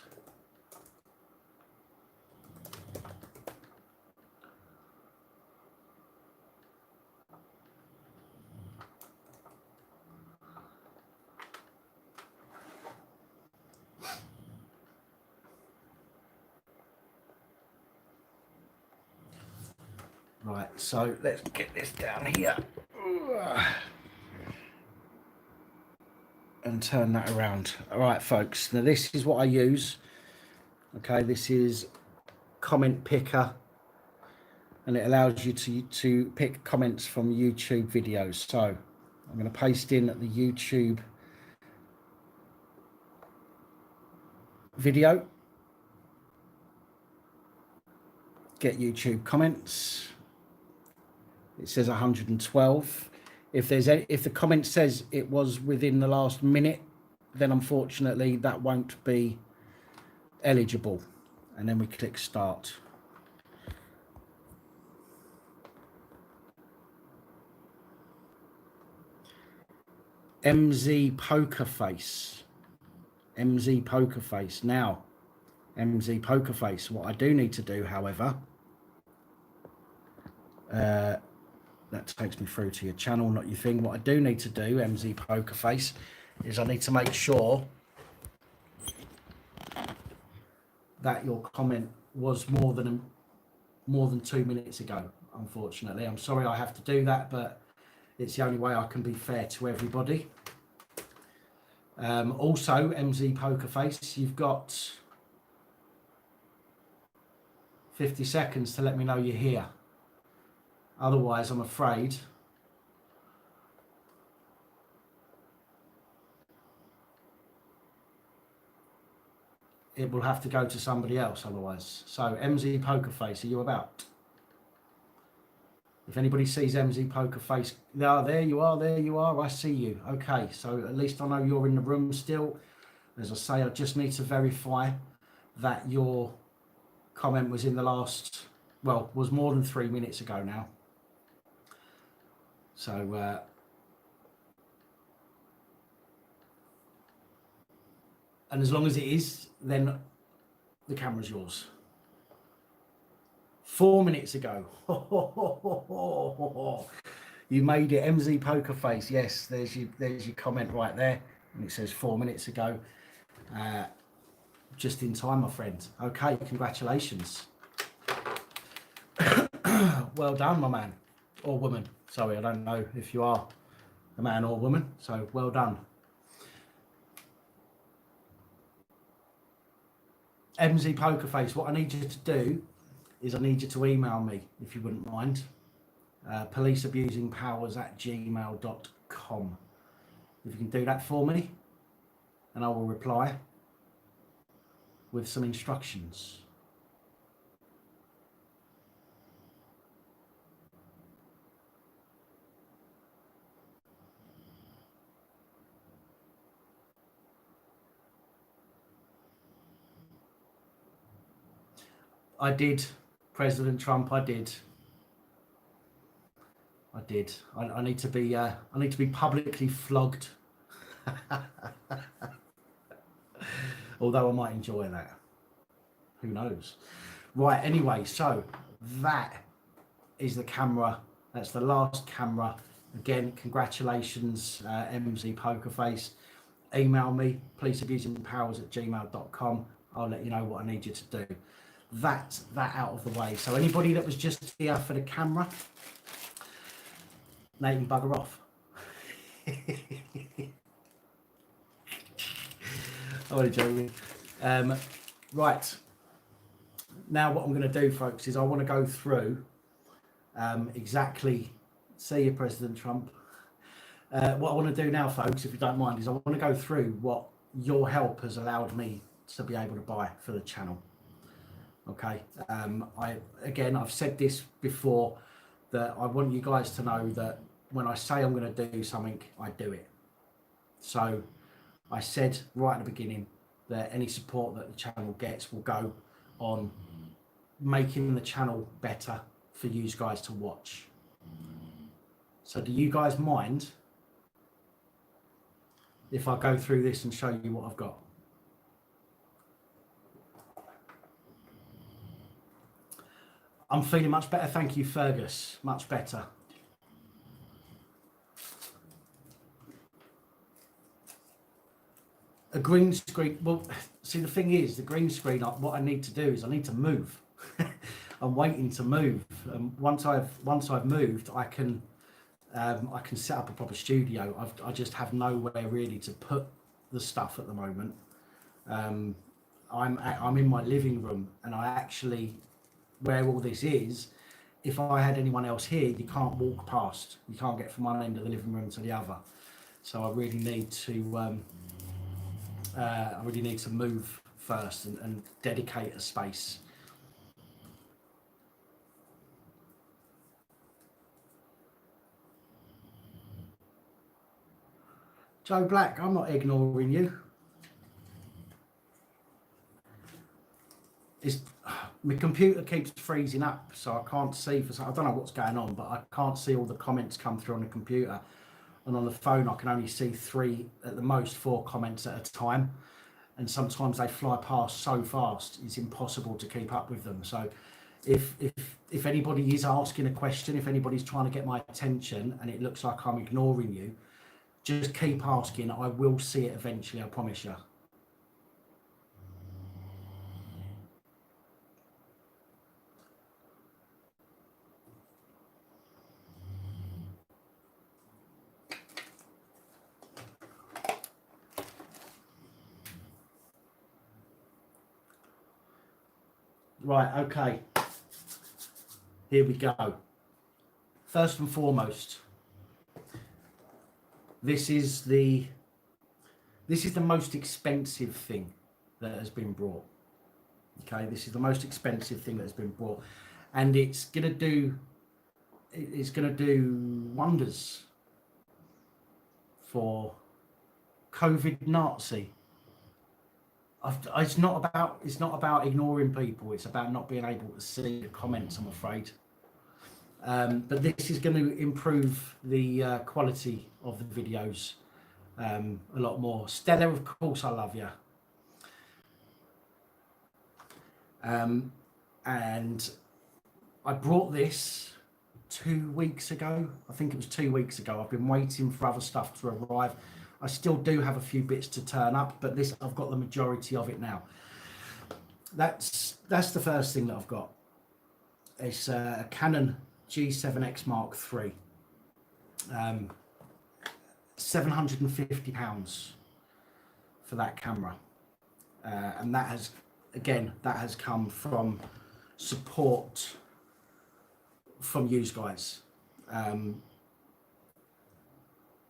Right, so let's get this down here and turn that around. All right, folks, now this is what I use. Okay, this is comment picker, and it allows you to pick comments from YouTube videos. So I'm going to paste in the YouTube video, get YouTube comments. It says 112. If the comment says it was within the last minute, then unfortunately that won't be eligible. And then we click start. MZ Poker Face. MZ Poker Face. Now, MZ Poker Face. What I do need to do, however, that takes me through to your channel, not your thing. What I do need to do, MZ Poker Face, is I need to make sure that your comment was more than 2 minutes ago. Unfortunately, I'm sorry I have to do that, but it's the only way I can be fair to everybody. Also, MZ Poker Face, you've got 50 seconds to let me know you're here. Otherwise, I'm afraid it will have to go to somebody else otherwise. So, MZ Poker Face, are you about? If anybody sees MZ Poker Face, there you are, I see you. Okay, so at least I know you're in the room still. As I say, I just need to verify that your comment was in the last, well, was more than 3 minutes ago now. So, and as long as it is, then the camera's yours. 4 minutes ago. You made it, MZ Poker Face. Yes, there's your comment right there, and it says 4 minutes ago. Just in time, my friend. Okay, congratulations. Well done, my man or woman. Sorry, I don't know if you are a man or woman, so well done. MZ Poker Face, what I need you to do is I need you to email me, if you wouldn't mind. policeabusingpowers@gmail.com. If you can do that for me, and I will reply with some instructions. I did, President Trump. I did. I need to be publicly flogged. Although I might enjoy that. Who knows? Right. Anyway, so that is the camera. That's the last camera. Again, congratulations, MZ Poker Face. Email me, policeabusingpowers@gmail.com. I'll let you know what I need you to do. That's that out of the way. So anybody that was just here for the camera, now you can bugger off. I'm only joking. Right. Now what I'm going to do, folks, is I want to go through exactly, see you, President Trump. What I want to do now, folks, if you don't mind, is I want to go through what your help has allowed me to be able to buy for the channel. Okay, I've said this before, that I want you guys to know that when I say I'm going to do something, I do it. So I said right at the beginning that any support that the channel gets will go on making the channel better for you guys to watch. So do you guys mind if I go through this and show you what I've got? I'm feeling much better, thank you, Fergus. Much better. A green screen. Well, see, the thing is, the green screen, what I need to do is I need to move. I'm waiting to move. Once I've moved, I can set up a proper studio. I just have nowhere really to put the stuff at the moment. I'm in my living room, and I actually, where all this is, if I had anyone else here, you can't walk past. You can't get from one end of the living room to the other. So I really need to move first and dedicate a space. Joe Black, I'm not ignoring you. My computer keeps freezing up, so I can't see I don't know what's going on, but I can't see all the comments come through on the computer. And on the phone, I can only see 3, at the most 4 comments at a time. And sometimes they fly past so fast, it's impossible to keep up with them. So if anybody is asking a question, if anybody's trying to get my attention and it looks like I'm ignoring you, just keep asking. I will see it eventually, I promise you. Right, okay. Here we go. First and foremost, this is the most expensive thing that has been brought. Okay, this is the most expensive thing that has been brought, and it's gonna do wonders for COVID Nazi. It's not about ignoring people. It's about not being able to see the comments, I'm afraid. But this is going to improve the quality of the videos a lot more. Stella, of course, I love you. And I brought this 2 weeks ago. I think it was 2 weeks ago. I've been waiting for other stuff to arrive. I still do have a few bits to turn up, but this, I've got the majority of it now. That's the first thing that I've got. It's a Canon G7X Mark III. £750 for that camera. And that has come from support from you guys.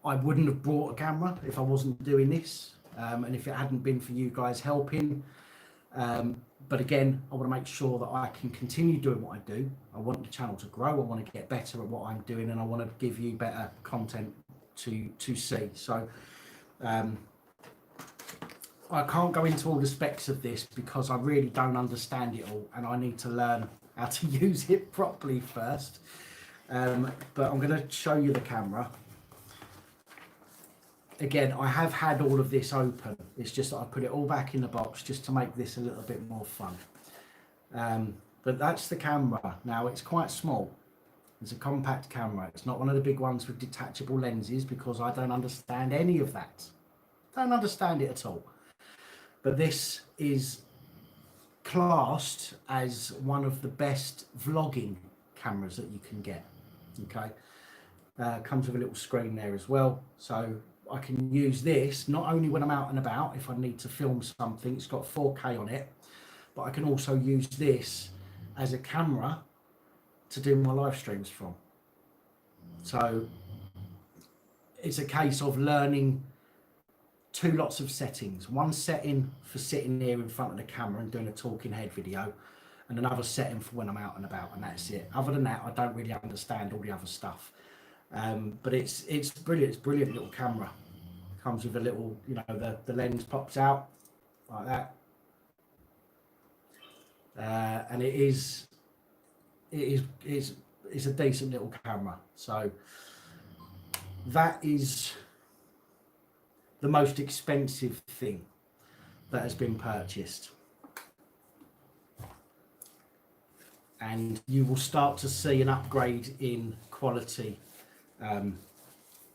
I wouldn't have brought a camera if I wasn't doing this, and if it hadn't been for you guys helping. But again, I want to make sure that I can continue doing what I do. I want the channel to grow. I want to get better at what I'm doing, and I want to give you better content to see. So I can't go into all the specs of this because I really don't understand it all, and I need to learn how to use it properly first. But I'm going to show you the camera. Again, I have had all of this open. It's just that I put it all back in the box just to make this a little bit more fun. But that's the camera. Now, it's quite small. It's a compact camera. It's not one of the big ones with detachable lenses because I don't understand any of that. Don't understand it at all. But this is classed as one of the best vlogging cameras that you can get. Okay. Comes with a little screen there as well. So I can use this not only when I'm out and about, if I need to film something. It's got 4K on it, but I can also use this as a camera to do my live streams from. So it's a case of learning 2 lots of settings. One setting for sitting here in front of the camera and doing a talking head video, and another setting for when I'm out and about, and that's it. Other than that, I don't really understand all the other stuff. But it's brilliant. It's a brilliant little camera. Comes with a little, you know, the lens pops out like that, and it's a decent little camera. So that is the most expensive thing that has been purchased, and you will start to see an upgrade in quality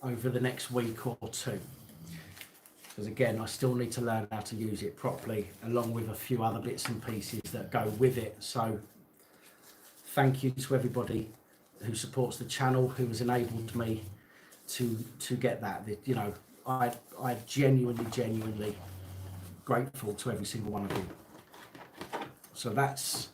over the next week or 2, because again, I still need to learn how to use it properly, along with a few other bits and pieces that go with it. So thank you to everybody who supports the channel, who has enabled me to get that. You know, I genuinely grateful to every single one of you. So that's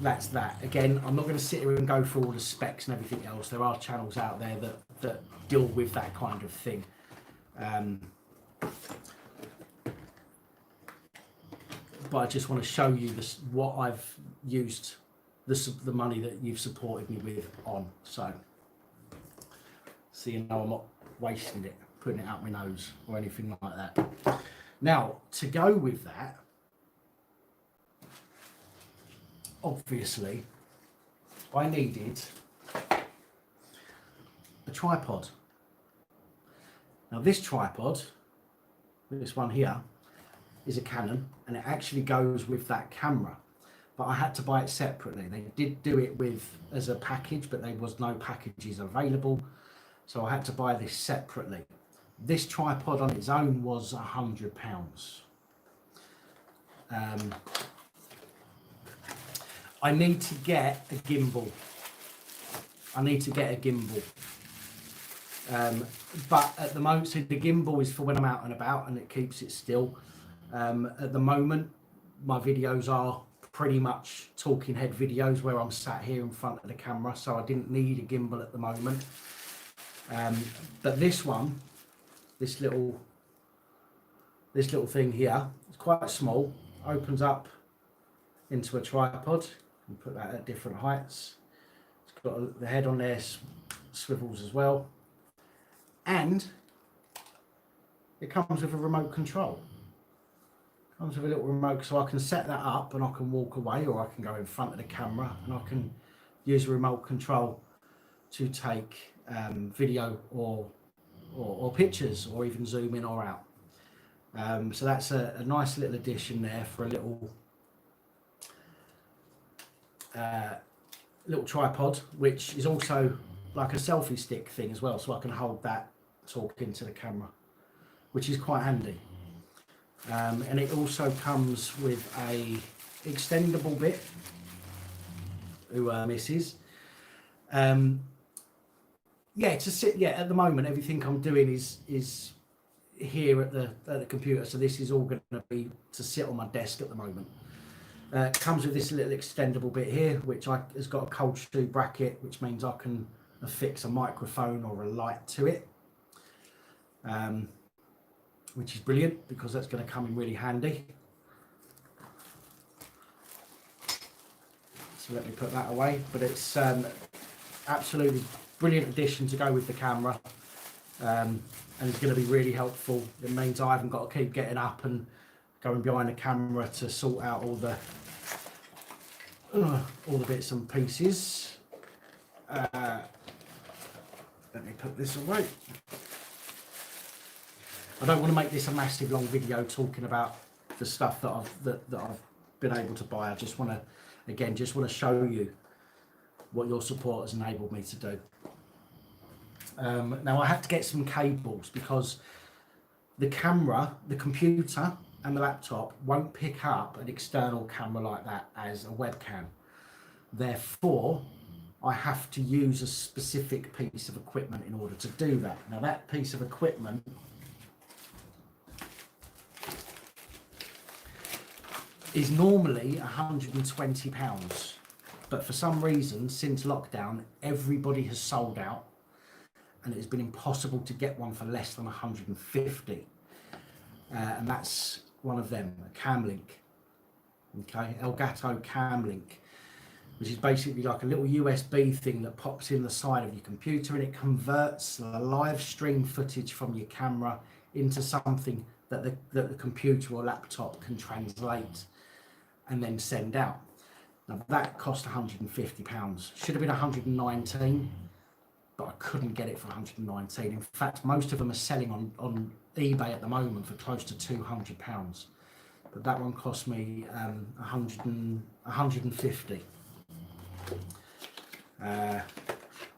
that. Again, I'm not going to sit here and go through all the specs and everything else. There are channels out there that deal with that kind of thing. But I just want to show you what I've used the money that you've supported me with on. So you know I'm not wasting it, putting it out my nose or anything like that. Now, to go with that, obviously, I needed a tripod. Now this tripod, this one here, is a Canon, and it actually goes with that camera, but I had to buy it separately. They did do it as a package, but there was no packages available, so I had to buy this separately. This tripod on its own was £100. I need to get a gimbal. But at the moment, so the gimbal is for when I'm out and about and it keeps it still. At the moment, my videos are pretty much talking head videos where I'm sat here in front of the camera, so I didn't need a gimbal at the moment. But this one, this little thing here, it's quite small, opens up into a tripod. You put that at different heights. It's got the head on there, swivels as well, and it comes with a remote control. Comes with a little remote, so I can set that up and I can walk away, or I can go in front of the camera and I can use a remote control to take video or pictures, or even zoom in or out. So that's a nice little addition there for a little tripod, which is also like a selfie stick thing as well, so I can hold that talking to the camera, which is quite handy. And it also comes with a extendable bit, misses. Yeah, to sit. Yeah, at the moment everything I'm doing is here at the computer, so this is all going to be to sit on my desk at the moment. It comes with this little extendable bit here, which has got a cold shoe bracket, which means I can affix a microphone or a light to it, which is brilliant because that's going to come in really handy. So let me put that away. But it's absolutely brilliant addition to go with the camera, and it's going to be really helpful. It means I haven't got to keep getting up and going behind the camera to sort out all the bits and pieces. Let me put this away. I don't want to make this a massive long video talking about the stuff that I've been able to buy. I just want to show you what your support has enabled me to do. Now I had to get some cables because the camera, the computer and the laptop won't pick up an external camera like that as a webcam. Therefore, I have to use a specific piece of equipment in order to do that. Now that piece of equipment is normally £120, but for some reason since lockdown everybody has sold out and it has been impossible to get one for less than 150, and that's one of them, a Camlink. Okay, Elgato Camlink, which is basically like a little USB thing that pops in the side of your computer, and it converts the live stream footage from your camera into something that the computer or laptop can translate and then send out. Now that cost £150. Should have been 119, but I couldn't get it for 119. In fact, most of them are selling on eBay at the moment for close to £200. But that one cost me 150.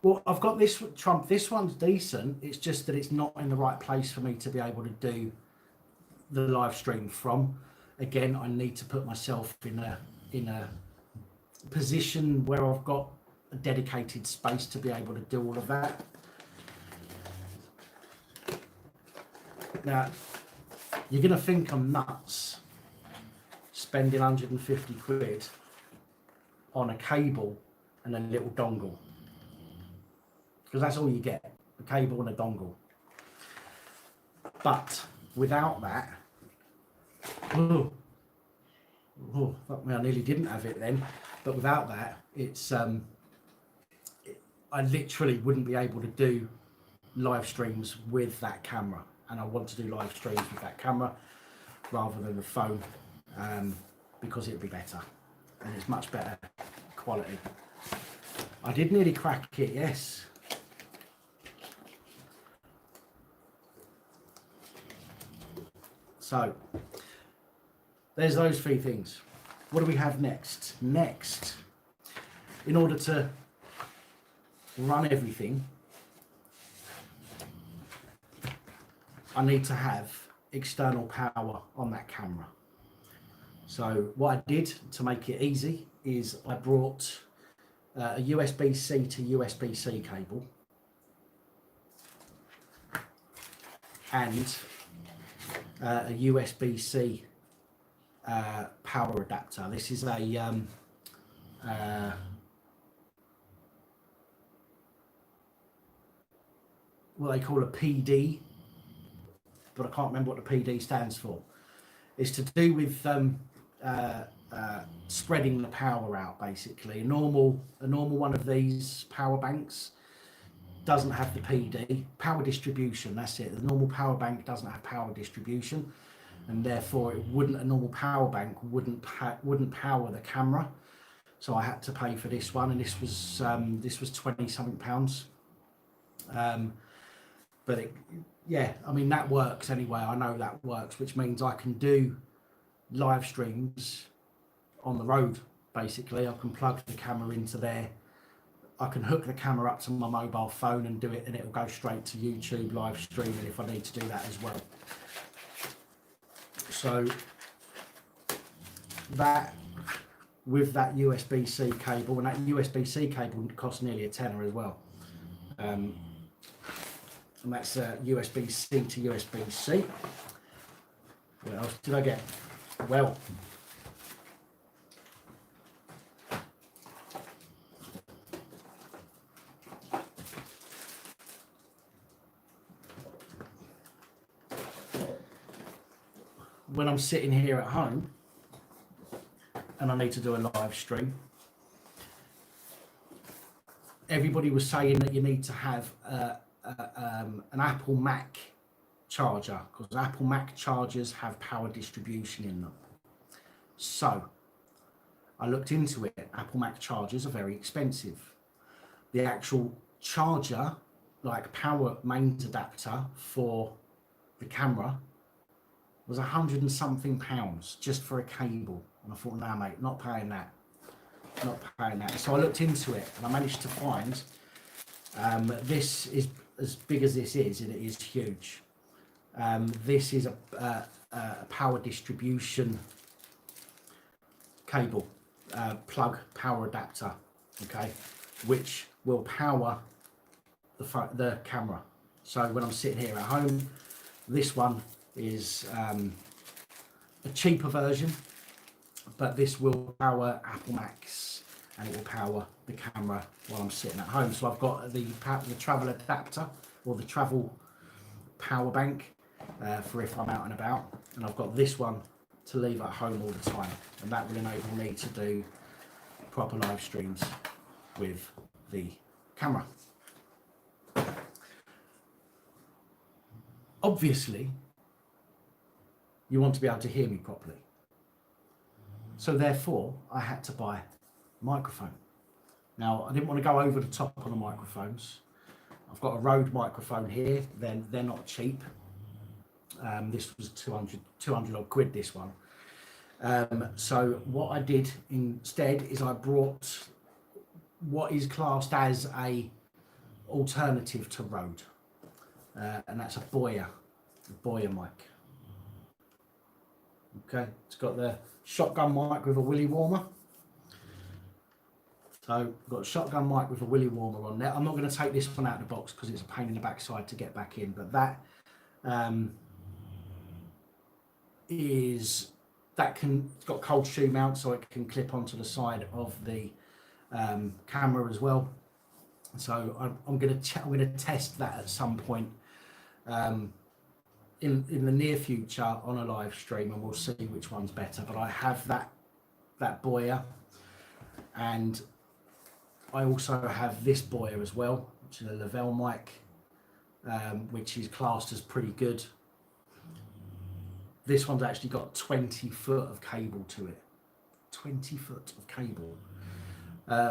Well, I've got this Trump. This one's decent. It's just that it's not in the right place for me to be able to do the live stream from. Again, I need to put myself in a position where I've got a dedicated space to be able to do all of that. Now, you're going to think I'm nuts spending 150 quid on a cable and a little dongle, because that's all you get, a cable and a dongle. But without that, oh, fuck me, I nearly didn't have it then. But without that, it's I literally wouldn't be able to do live streams with that camera, and I want to do live streams with that camera rather than the phone, because it'd be better and it's much better quality. I did nearly crack it, yes. So there's those three things. What do we have next? Next, in order to run everything, I need to have external power on that camera. So what I did to make it easy is I brought a USB-C to USB-C cable and a USB-C power adapter. This is a what they call a PD, but I can't remember what the PD stands for. It's to do with spreading the power out, basically. A normal one of these power banks doesn't have the PD, power distribution, that's it. The normal power bank doesn't have power distribution, and therefore a normal power bank wouldn't power the camera. So I had to pay for this one, and this was 20 something pounds. But yeah, I mean, that works anyway. I know that works, which means I can do live streams on the road. Basically, I can plug the camera into there. I can hook the camera up to my mobile phone and do it, and it'll go straight to YouTube live streaming if I need to do that as well. So that, with that USB-C cable, and that USB-C cable costs nearly a tenner as well. And that's USB-C to USB-C. What else did I get? Well, when I'm sitting here at home and I need to do a live stream, everybody was saying that you need to have an Apple Mac charger, because Apple Mac chargers have power distribution in them. So I looked into it. Apple Mac chargers are very expensive. The actual charger, like power mains adapter for the camera, was £100 and something just for a cable. And I thought, nah mate, not paying that. So I looked into it and I managed to find, this is, as big as this is, and it is huge. This is a power distribution cable, plug power adapter, okay, which will power the camera. So when I'm sitting here at home, this one is a cheaper version, but this will power Apple Macs and it will power the camera while I'm sitting at home. So I've got the travel adapter, or the travel power bank, for if I'm out and about, and I've got this one to leave at home all the time, and that will enable me to do proper live streams with the camera. Obviously, you want to be able to hear me properly. So therefore, I had to buy a microphone. Now, I didn't want to go over the top on the microphones. I've got a Rode microphone here. They're not cheap. This was 200 odd quid, this one. So what I did instead is I brought what is classed as a alternative to Rode. And that's a Boya mic. Okay, it's got the shotgun mic with a willy warmer. So I've got a shotgun mic with a willy warmer on there. I'm not going to take this one out of the box because it's a pain in the backside to get back in, but that it's got cold shoe mount, so it can clip onto the side of the camera as well. So I'm going to test that at some point in the near future on a live stream, and we'll see which one's better. But I have that Boya, and I also have this Boya as well, which is a Lavelle mic, which is classed as pretty good. This one's actually got 20 foot of cable to it. 20 foot of cable,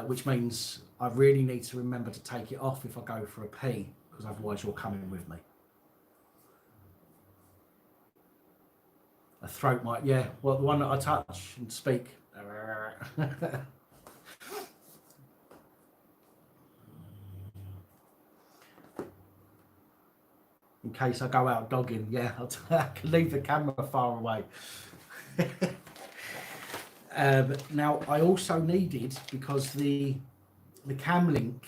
which means I really need to remember to take it off if I go for a pee, because otherwise you're coming with me. A throat mic, yeah. Well, the one that I touch and speak. In case I go out dogging, yeah, I can leave the camera far away. Now, I also needed, because the cam link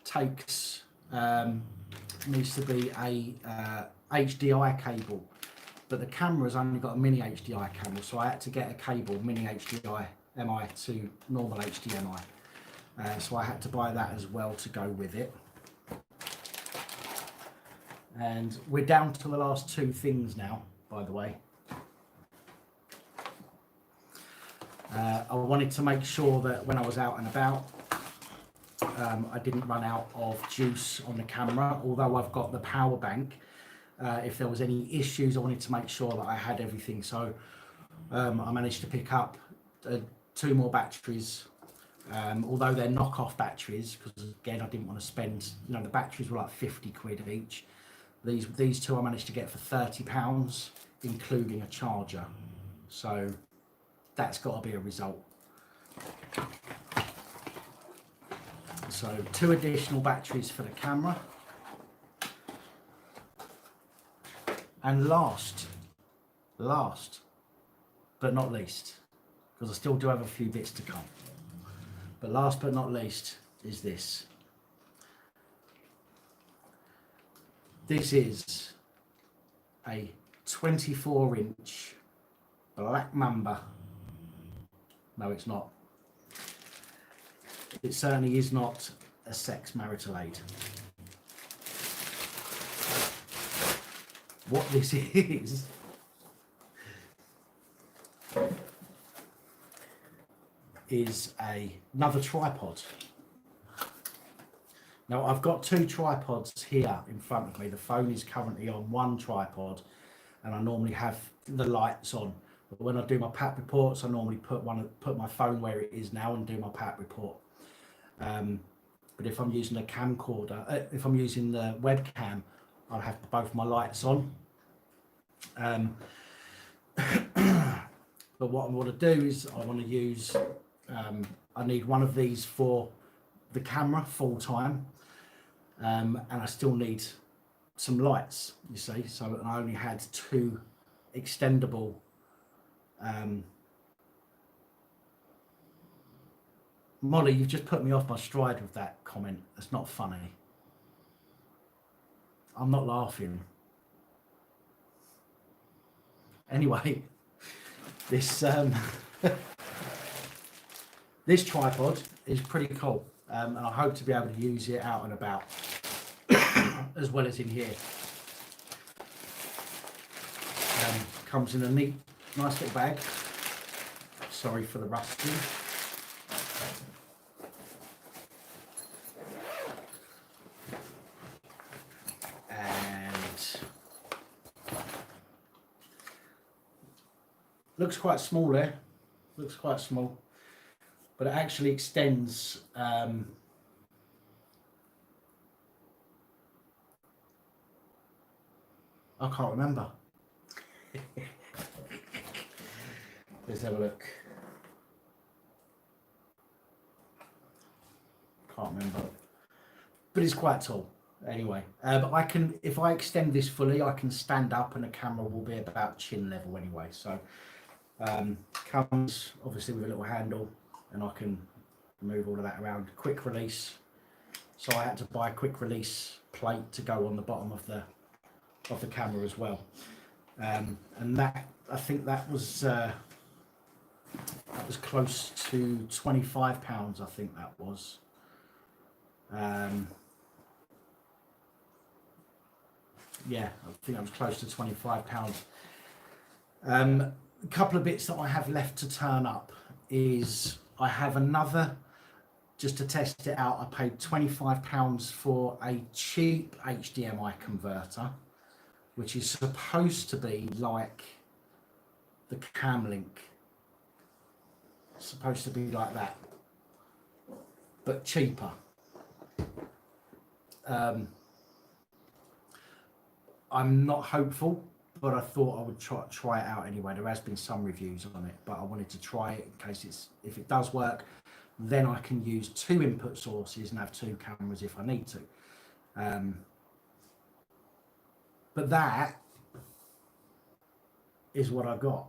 takes needs to be a HDI cable, but the camera's only got a mini HDI camera, so I had to get a cable, mini HDI MI to normal HDMI. So I had to buy that as well to go with it. And we're down to the last two things now, by the way. I wanted to make sure that when I was out and about, I didn't run out of juice on the camera, although I've got the power bank. If there was any issues, I wanted to make sure that I had everything. So I managed to pick up 2 more batteries, although they're knockoff batteries, because again, I didn't want to spend, the batteries were like 50 quid each. These 2 I managed to get for £30, including a charger. So that's got to be a result. So 2 additional batteries for the camera. And last but not least, because I still do have a few bits to come, but last but not least is this. This is a 24-inch Black Mamba. No, it's not. It certainly is not a sex marital aid. What this is another tripod. Now, I've got 2 tripods here in front of me. The phone is currently on one tripod, and I normally have the lights on. But when I do my PAT reports, I normally put my phone where it is now and do my PAT report. But if I'm using a camcorder, if I'm using the webcam, I'll have both my lights on. But what I want to do is I want to use, I need one of these for the camera full time, and I still need some lights, you see. So I only had 2 extendable Molly, you've just put me off my stride with that comment. That's not funny. I'm not laughing. Anyway, this this tripod is pretty cool, and I hope to be able to use it out and about as well as in here. Comes in a nice little bag. Sorry for the rusting. Looks quite small there, looks quite small, but it actually extends I can't remember. Let's have a look. Can't remember, but it's quite tall anyway. But I can, if I extend this fully, I can stand up and the camera will be about chin level anyway. So comes obviously with a little handle, and I can move all of that around. Quick release. So I had to buy a quick release plate to go on the bottom of the camera as well. And that, I think that was close to £25. I think that was. Yeah, I think that was close to £25. A couple of bits that I have left to turn up is I have another, just to test it out, I paid £25 for a cheap HDMI converter, which is supposed to be like the Camlink. It's supposed to be like that, but cheaper. I'm not hopeful, but I thought I would try it out anyway. There has been some reviews on it, but I wanted to try it in case if it does work, then I can use 2 input sources and have 2 cameras if I need to. But that is what I got.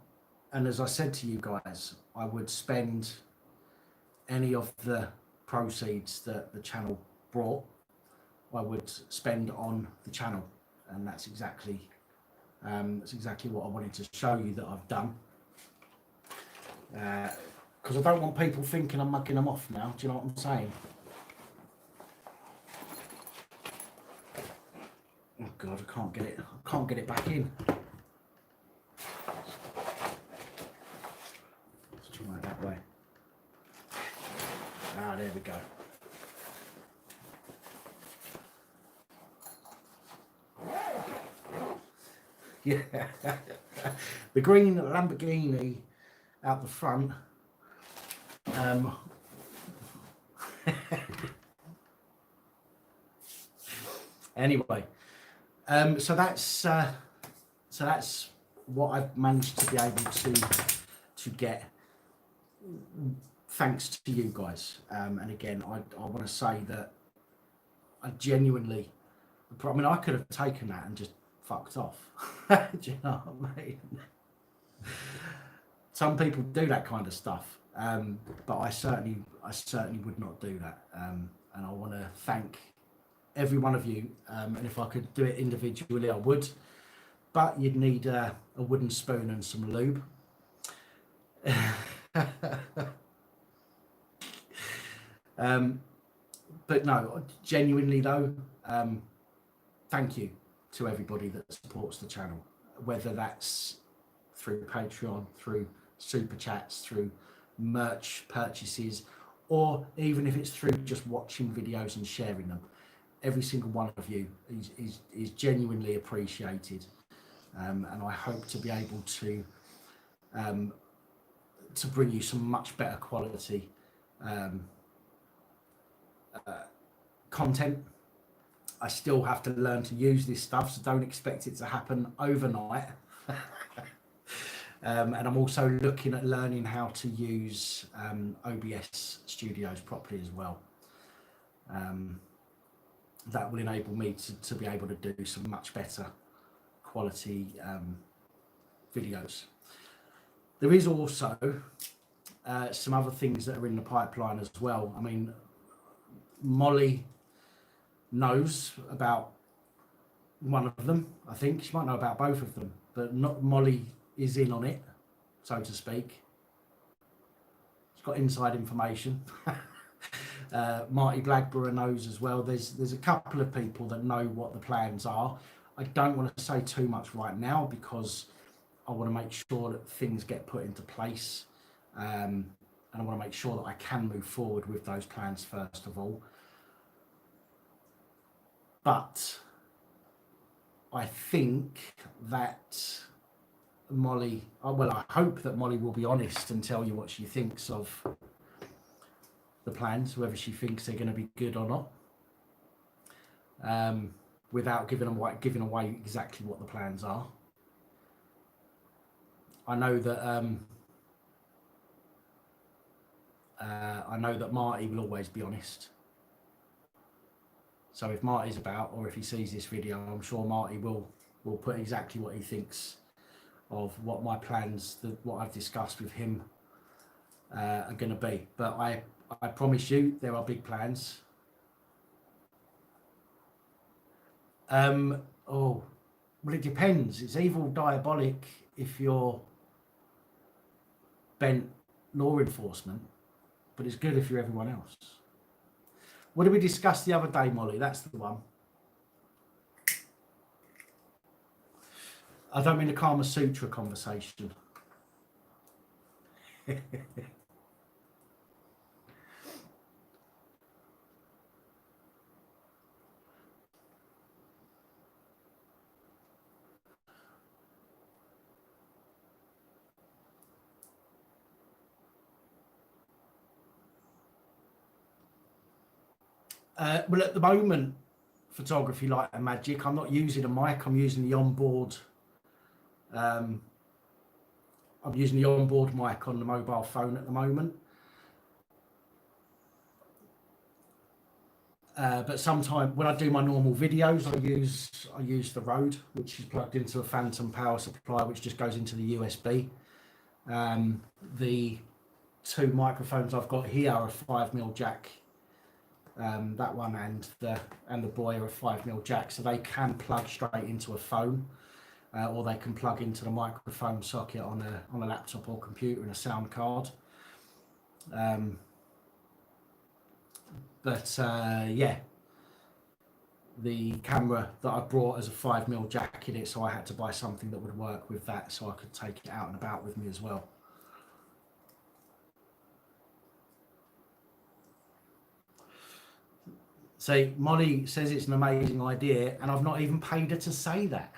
And as I said to you guys, I would spend any of the proceeds that the channel brought, I would spend on the channel. And that's exactly what I wanted to show you that I've done. Because I don't want people thinking I'm mugging them off now. Do you know what I'm saying? Oh God, I can't get it back in. Let's try it that way. Ah, there we go. Yeah, the green Lamborghini out the front. Anyway, so that's what I've managed to be able to get, thanks to you guys. And again, I want to say that I genuinely, I mean, I could have taken that and just fucked off. Do you know what I mean? Some people do that kind of stuff, but I certainly would not do that. And I want to thank every one of you. And if I could do it individually, I would. But you'd need a wooden spoon and some lube. But no, genuinely though, thank you to everybody that supports the channel, whether that's through Patreon, through super chats, through merch purchases, or even if it's through just watching videos and sharing them. Every single one of you is genuinely appreciated, and I hope to be able to bring you some much better quality content. I still have to learn to use this stuff, so don't expect it to happen overnight. And I'm also looking at learning how to use OBS studios properly as well. That will enable me to be able to do some much better quality videos. There is also some other things that are in the pipeline as well. I mean, Molly knows about one of them. I think she might know about both of them, but not Molly is in on it, so to speak. She's got inside information. Marty Blagborough knows as well. There's a couple of people that know what the plans are. I don't want to say too much right now because I want to make sure that things get put into place, and I want to make sure that I can move forward with those plans first of all. But I think that Molly, well, I hope that Molly will be honest and tell you what she thinks of the plans, whether she thinks they're going to be good or not, without giving away exactly what the plans are. I know that Marty will always be honest. So if Marty's about, or if he sees this video, I'm sure Marty will put exactly what he thinks of what my plans, what I've discussed with him, are going to be. But I promise you, there are big plans. Oh, well, it depends. It's evil, diabolic if you're bent law enforcement, but it's good if you're everyone else. What did we discuss the other day, Molly? That's the one. I don't mean the Kama Sutra conversation. Well, at the moment, photography, light and magic, I'm not using a mic. I'm using the onboard. I'm using the onboard mic on the mobile phone at the moment. But sometimes when I do my normal videos, I use the Rode, which is plugged into a phantom power supply, which just goes into the USB. The two microphones I've got here are a 5mm jack. That one and the boy are a 5mm jack, so they can plug straight into a phone, or they can plug into the microphone socket on a laptop or computer and a sound card. Yeah, the camera that I brought as a 5mm jack in it, so I had to buy something that would work with that, so I could take it out and about with me as well. So Molly says it's an amazing idea, and I've not even paid her to say that.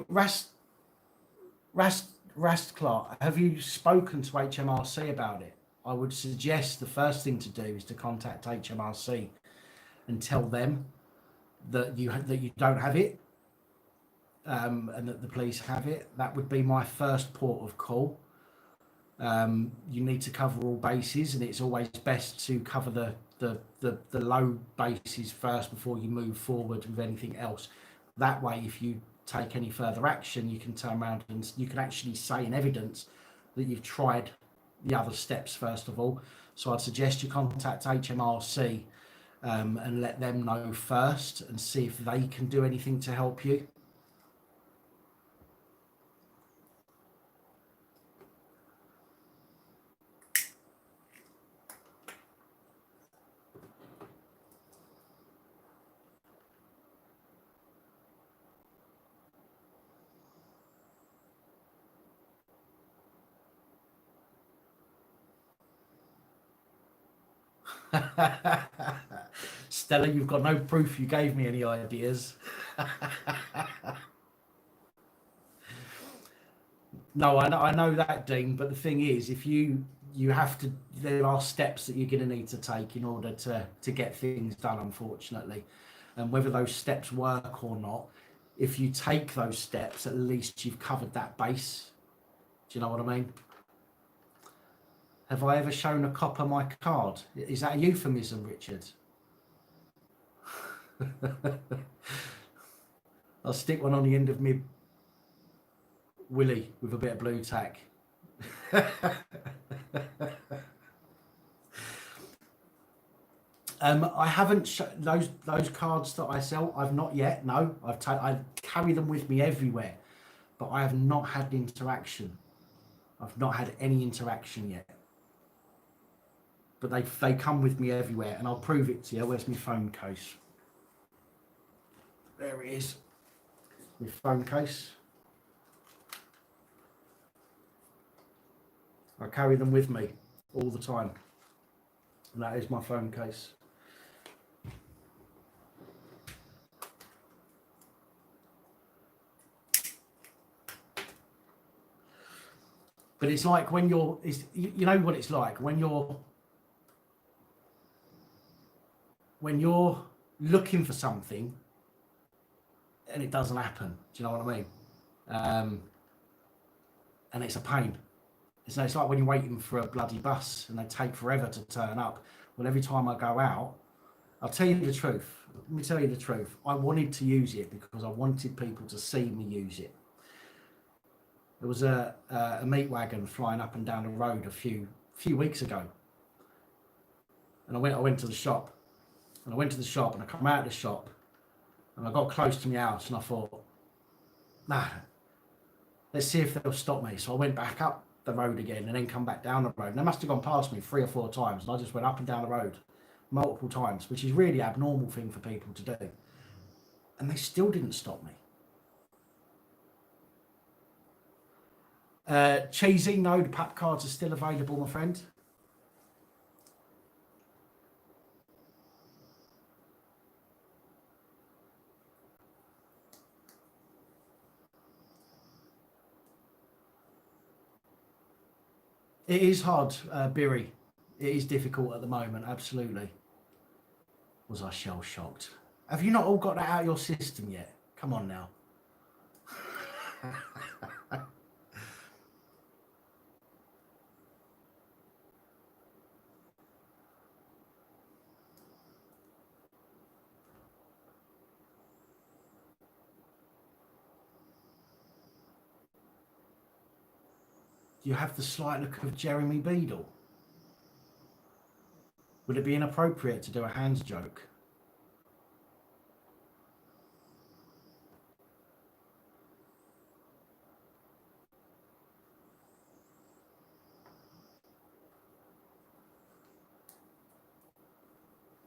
Rast Clark, have you spoken to HMRC about it? I would suggest the first thing to do is to contact HMRC and tell them that you don't have it, and that the police have it. That would be my first port of call. You need to cover all bases, and it's always best to cover the low bases first before you move forward with anything else. That way, if you take any further action, you can turn around and you can actually say in evidence that you've tried the other steps first of all. So I'd suggest you contact HMRC and let them know first and see if they can do anything to help you. Stella, you've got no proof you gave me any ideas. No, I know that, Dean, but the thing is, if you have to, there are steps that you're going to need to take in order to get things done, unfortunately. And whether those steps work or not, if you take those steps, at least you've covered that base. Do you know what I mean? Have I ever shown a copper my card? Is that a euphemism, Richard? I'll stick one on the end of me willy with a bit of blue tack. I haven't those cards that I sell. I've not yet. No, I carry them with me everywhere, but I have not had interaction. I've not had any interaction yet. But they come with me everywhere, and I'll prove it to you. Where's my phone case? There it is. My phone case. I carry them with me all the time, and that is my phone case. But it's like when you're, you know what it's like when you're looking for something and it doesn't happen. Do you know what I mean? And it's a pain. It's like when you're waiting for a bloody bus and they take forever to turn up. Well, every time I go out, I'll tell you the truth. Let me tell you the truth. I wanted to use it because I wanted people to see me use it. There was a meat wagon flying up and down the road a few weeks ago, and I went to the shop, and I come out of the shop, and I got close to my house, and I thought, nah, let's see if they'll stop me. So I went back up the road again, and then come back down the road. And they must have gone past me 3 or 4 times, and I just went up and down the road multiple times, which is really an abnormal thing for people to do, and they still didn't stop me. Cheesy, no, the PAP cards are still available, my friend. It is hard, Biri. It is difficult at the moment, absolutely. Was I shell shocked? Have you not all got that out of your system yet? Come on now. Do you have the slight look of Jeremy Beadle? Would it be inappropriate to do a hands joke?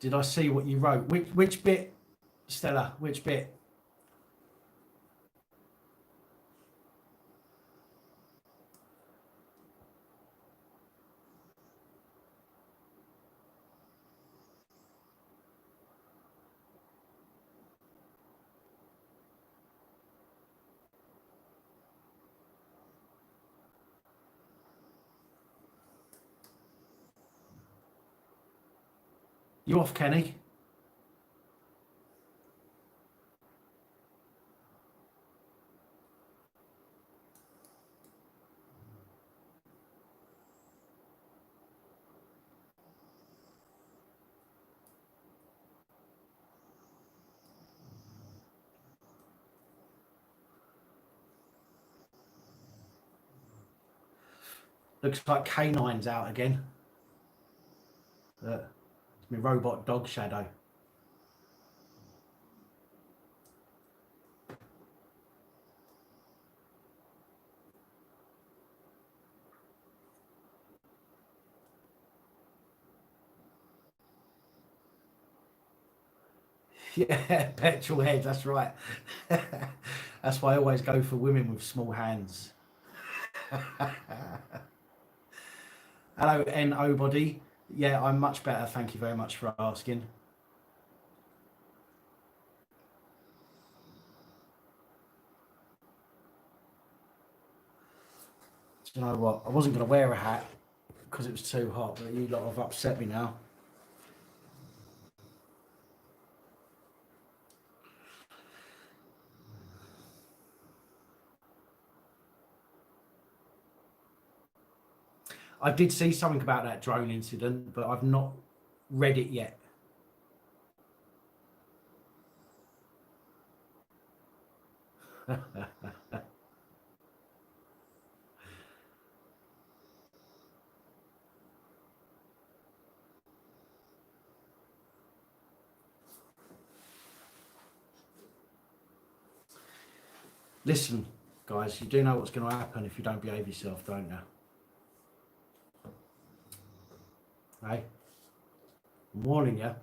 Did I see what you wrote? Which bit, Stella? Which bit? You off, Kenny? Looks like Canine's out again. It's my robot dog shadow. Yeah, petrol head, that's right. That's why I always go for women with small hands. Hello, N.O. body. Yeah, I'm much better. Thank you very much for asking. Do you know what? I wasn't going to wear a hat because it was too hot, but you lot have upset me now. I did see something about that drone incident, but I've not read it yet. Listen, guys, you do know what's going to happen if you don't behave yourself, don't you? Hey, I'm warning you.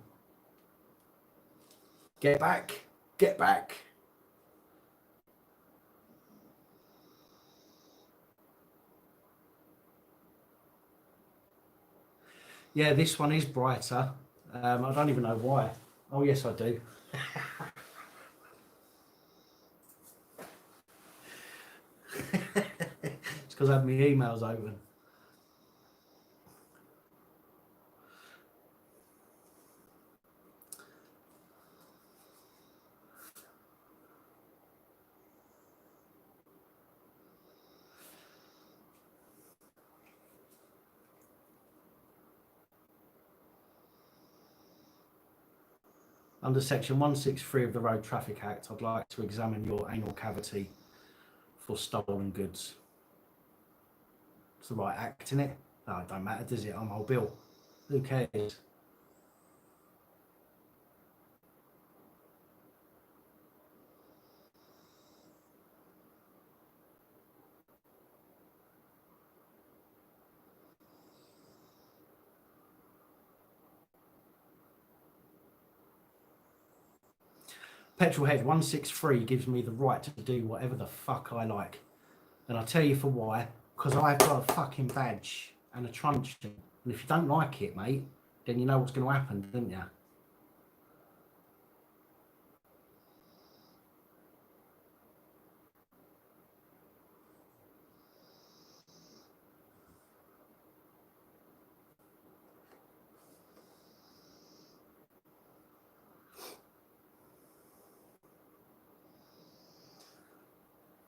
Get back. Get back. Yeah, this one is brighter. I don't even know why. Oh, yes, I do. It's because I have my emails open. Under section 163 of the Road Traffic Act, I'd like to examine your anal cavity for stolen goods. It's the right act, innit? No, it don't matter, does it? I'm old Bill. Who cares? Petrolhead 163 gives me the right to do whatever the fuck I like. And I'll tell you for why. Because I've got a fucking badge and a truncheon. And if you don't like it, mate, then you know what's going to happen, don't you?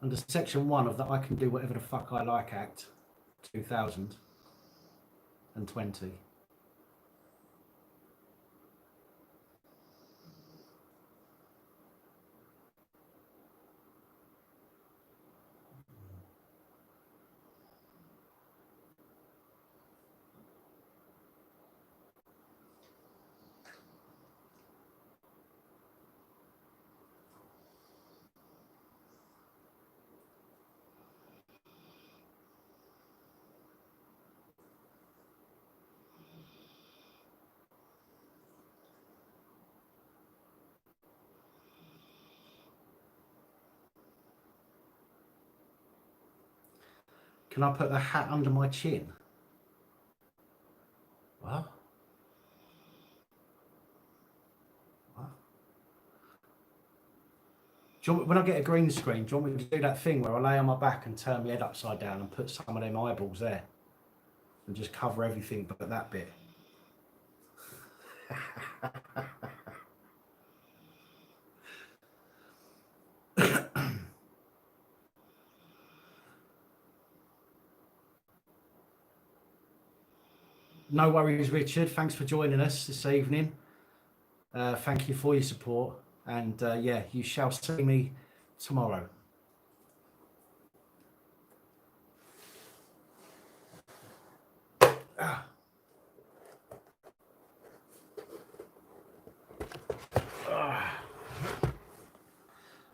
Under section 1 of the I Can Do Whatever the Fuck I Like Act 2020. Can I put the hat under my chin? What? What? Do you want, when I get a green screen, do you want me to do that thing where I lay on my back and turn my head upside down and put some of them eyeballs there? And just cover everything but that bit? No worries, Richard. Thanks for joining us this evening. Thank you for your support. And yeah, you shall see me tomorrow.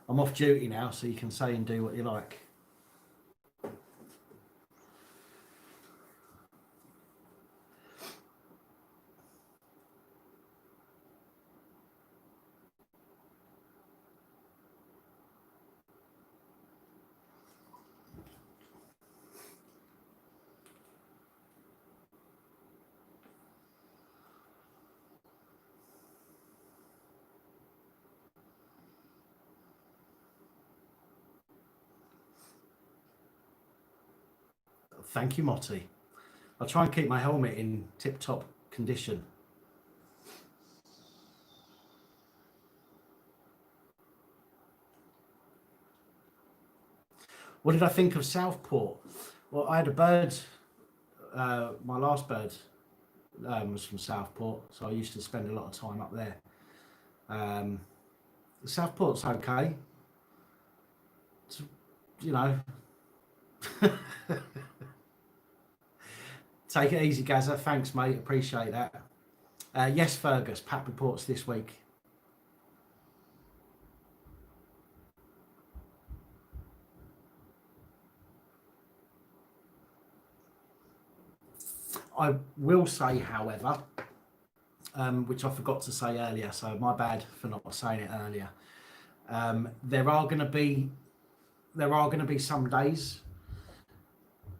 I'm off duty now, so you can say and do what you like. Thank you, Motti. I'll try and keep my helmet in tip-top condition. What did I think of Southport? Well, I had a bird, my last bird was from Southport, so I used to spend a lot of time up there. Southport's okay. It's, you know, take it easy, Gaza. Thanks, mate. Appreciate that. Yes, Fergus. Pat reports this week. I will say, however, which I forgot to say earlier, so my bad for not saying it earlier. There are going to be some days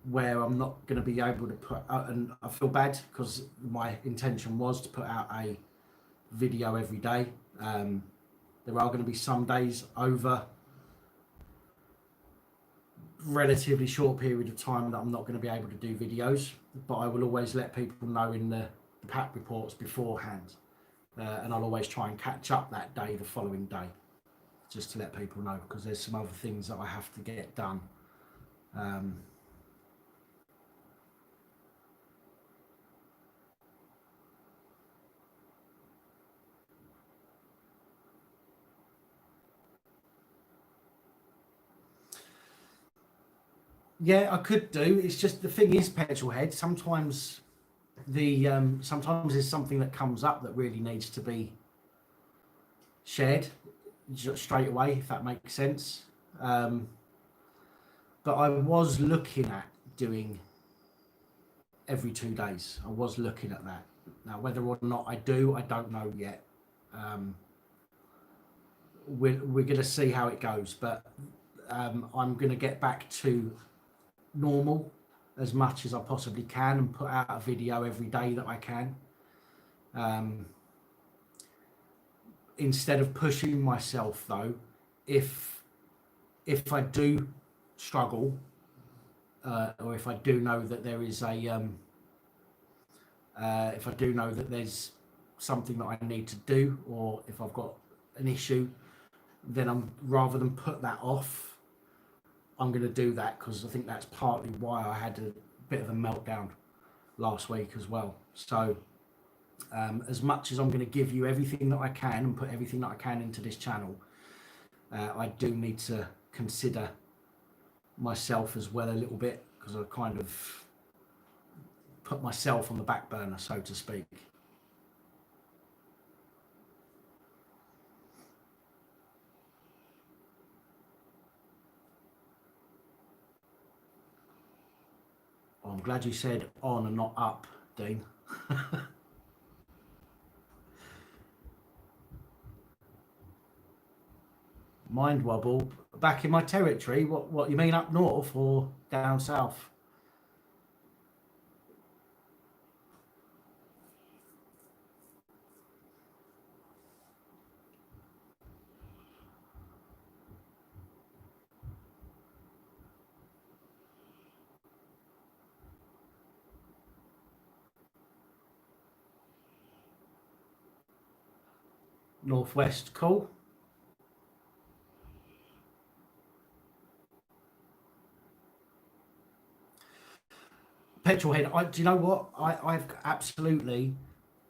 where I'm not going to be able to put out, and I feel bad because my intention was to put out a video every day. There are going to be some days over relatively short period of time that I'm not going to be able to do videos, but I will always let people know in the PAT reports beforehand, and I'll always try and catch up that day the following day, just to let people know, because there's some other things that I have to get done. Yeah, I could do. It's just the thing is, petrol head. Sometimes sometimes there's something that comes up that really needs to be shared straight away, if that makes sense. Um, but I was looking at doing every 2 days. I was looking at that. Now, whether or not I do, I don't know yet. Um, we're going to see how it goes, but I'm going to get back to normal as much as I possibly can and put out a video every day that I can. Instead of pushing myself, though, if I do struggle, or if I do know that there is if I do know that there's something that I need to do, or if I've got an issue, then I'm rather than put that off, I'm going to do that, because I think that's partly why I had a bit of a meltdown last week as well. So as much as I'm going to give you everything that I can and put everything that I can into this channel, I do need to consider myself as well a little bit, because I kind of put myself on the back burner, so to speak. Well, I'm glad you said on and not up, Dean. Mind wobble. Back in my territory? What you mean, up north or down south? Northwest, cool. Petrolhead, do you know what? I've absolutely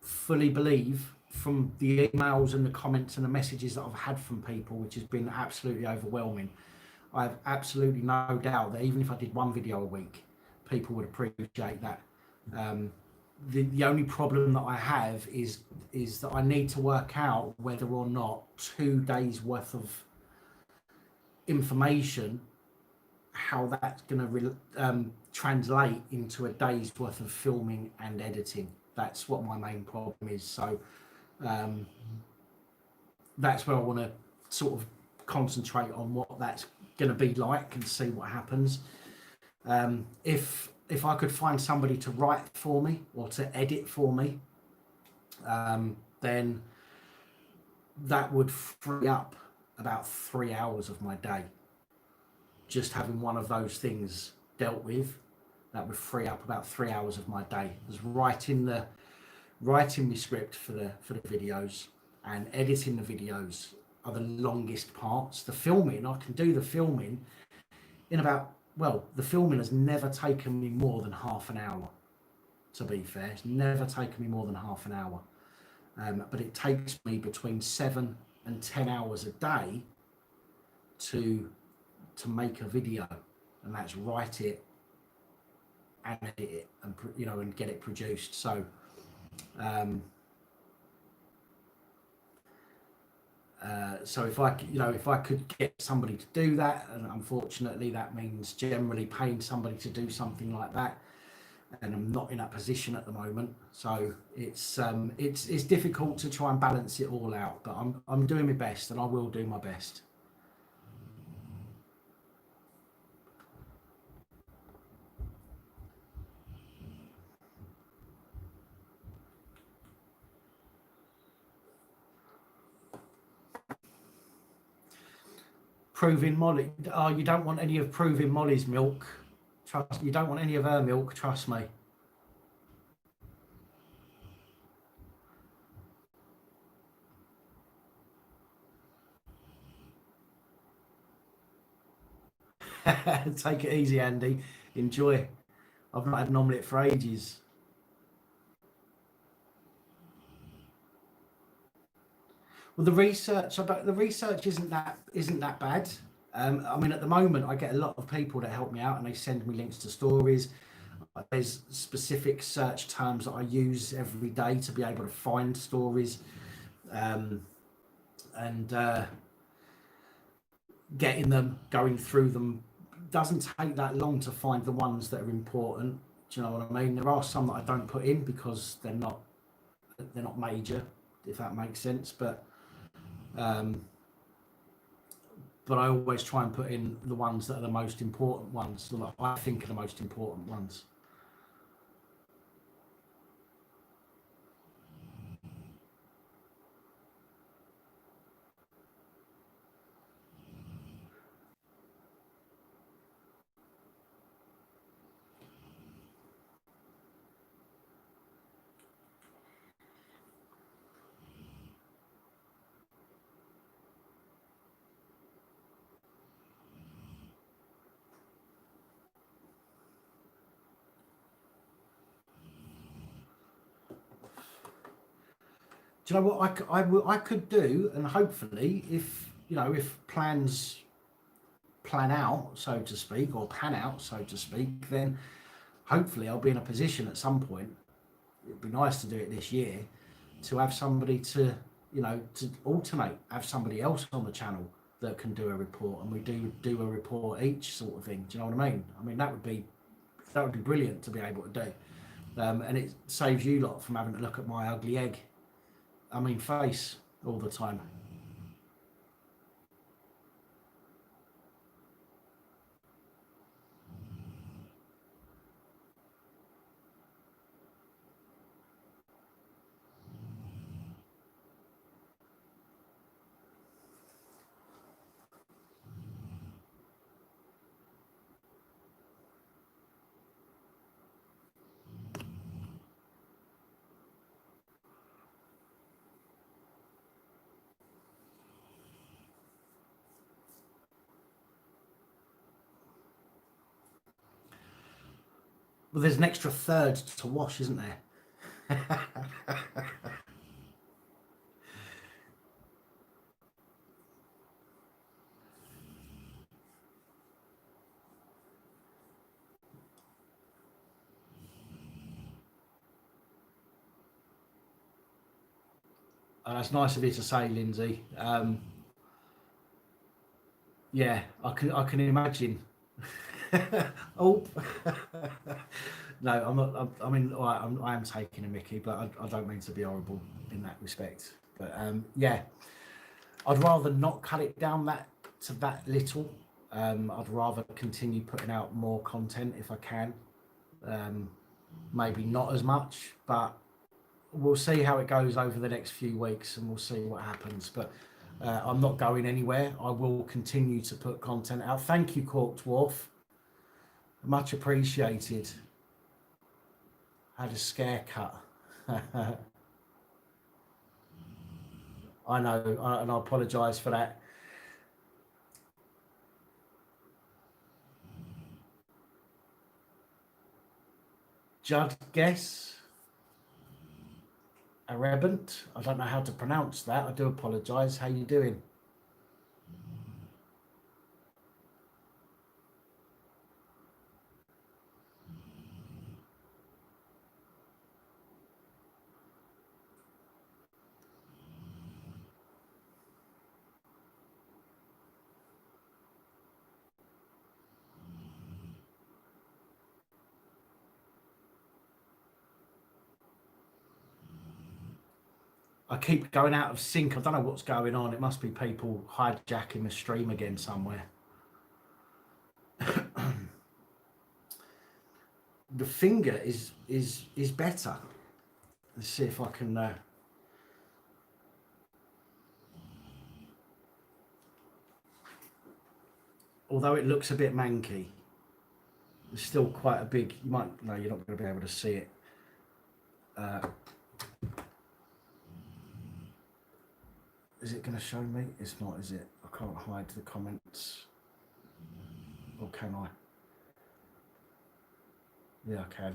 fully believe from the emails and the comments and the messages that I've had from people, which has been absolutely overwhelming. I have absolutely no doubt that even if I did one video a week, people would appreciate that. The only problem that I have is that I need to work out whether or not 2 days worth of information, how that's going to translate into a day's worth of filming and editing. That's what my main problem is. So that's where I want to sort of concentrate on what that's going to be like and see what happens. If I could find somebody to write for me or to edit for me, then that would free up about 3 hours of my day. Just having one of those things dealt with, that would free up about 3 hours of my day. As writing the script for the videos and editing the videos are the longest parts. The filming, I can do the filming in about, well, the filming has never taken me more than half an hour, to be fair. It's never taken me more than half an hour. But it takes me between 7 and 10 hours a day to make a video, and that's write it and edit it and, you know, and get it produced. So so if I could get somebody to do that, and unfortunately that means generally paying somebody to do something like that, and I'm not in that position at the moment. So it's difficult to try and balance it all out, but I'm doing my best, and I will do my best. Proving Molly. Oh, you don't want any of Proving Molly's milk. Trust you don't want any of her milk. Trust me. Take it easy, Andy. Enjoy. I've not had an omelette for ages. Well, the research isn't that bad. I mean, at the moment, I get a lot of people that help me out and they send me links to stories. There's specific search terms that I use every day to be able to find stories, and getting them, going through them, doesn't take that long to find the ones that are important. Do you know what I mean? There are some that I don't put in because they're not major, if that makes sense. But I always try and put in the ones that are the most important ones, that I think are the most important ones. Do you know what I could do? And hopefully, if plans plan out, so to speak, or pan out, so to speak, then hopefully I'll be in a position at some point. It'd be nice to do it this year, to have somebody to to alternate, have somebody else on the channel that can do a report, and we do a report each, sort of thing. Do you know what I mean? I mean, that would be brilliant to be able to do, and it saves you lot from having to look at my ugly egg, I mean face, all the time. Well, there's an extra third to wash, isn't there? That's nice of you to say, Lindsay. Yeah, I can imagine. Oh, no, I'm not. I mean, I am taking a mickey, but I don't mean to be horrible in that respect. But yeah, I'd rather not cut it down to that little. I'd rather continue putting out more content if I can. Maybe not as much, but we'll see how it goes over the next few weeks, and we'll see what happens. But I'm not going anywhere. I will continue to put content out. Thank you, Cork Dwarf. Much appreciated. Had a scare cut. I know, and I apologise for that. Judd Guess, Arebant. I don't know how to pronounce that. I do apologise. How you doing? I keep going out of sync. I don't know what's going on. It must be people hijacking the stream again somewhere. The finger is better. Let's see if I can. Although it looks a bit manky, it's still quite a big. You might no, you're not going to be able to see it. Is it going to show me? It's not, is it? I can't hide the comments. Or can I? Yeah, I can.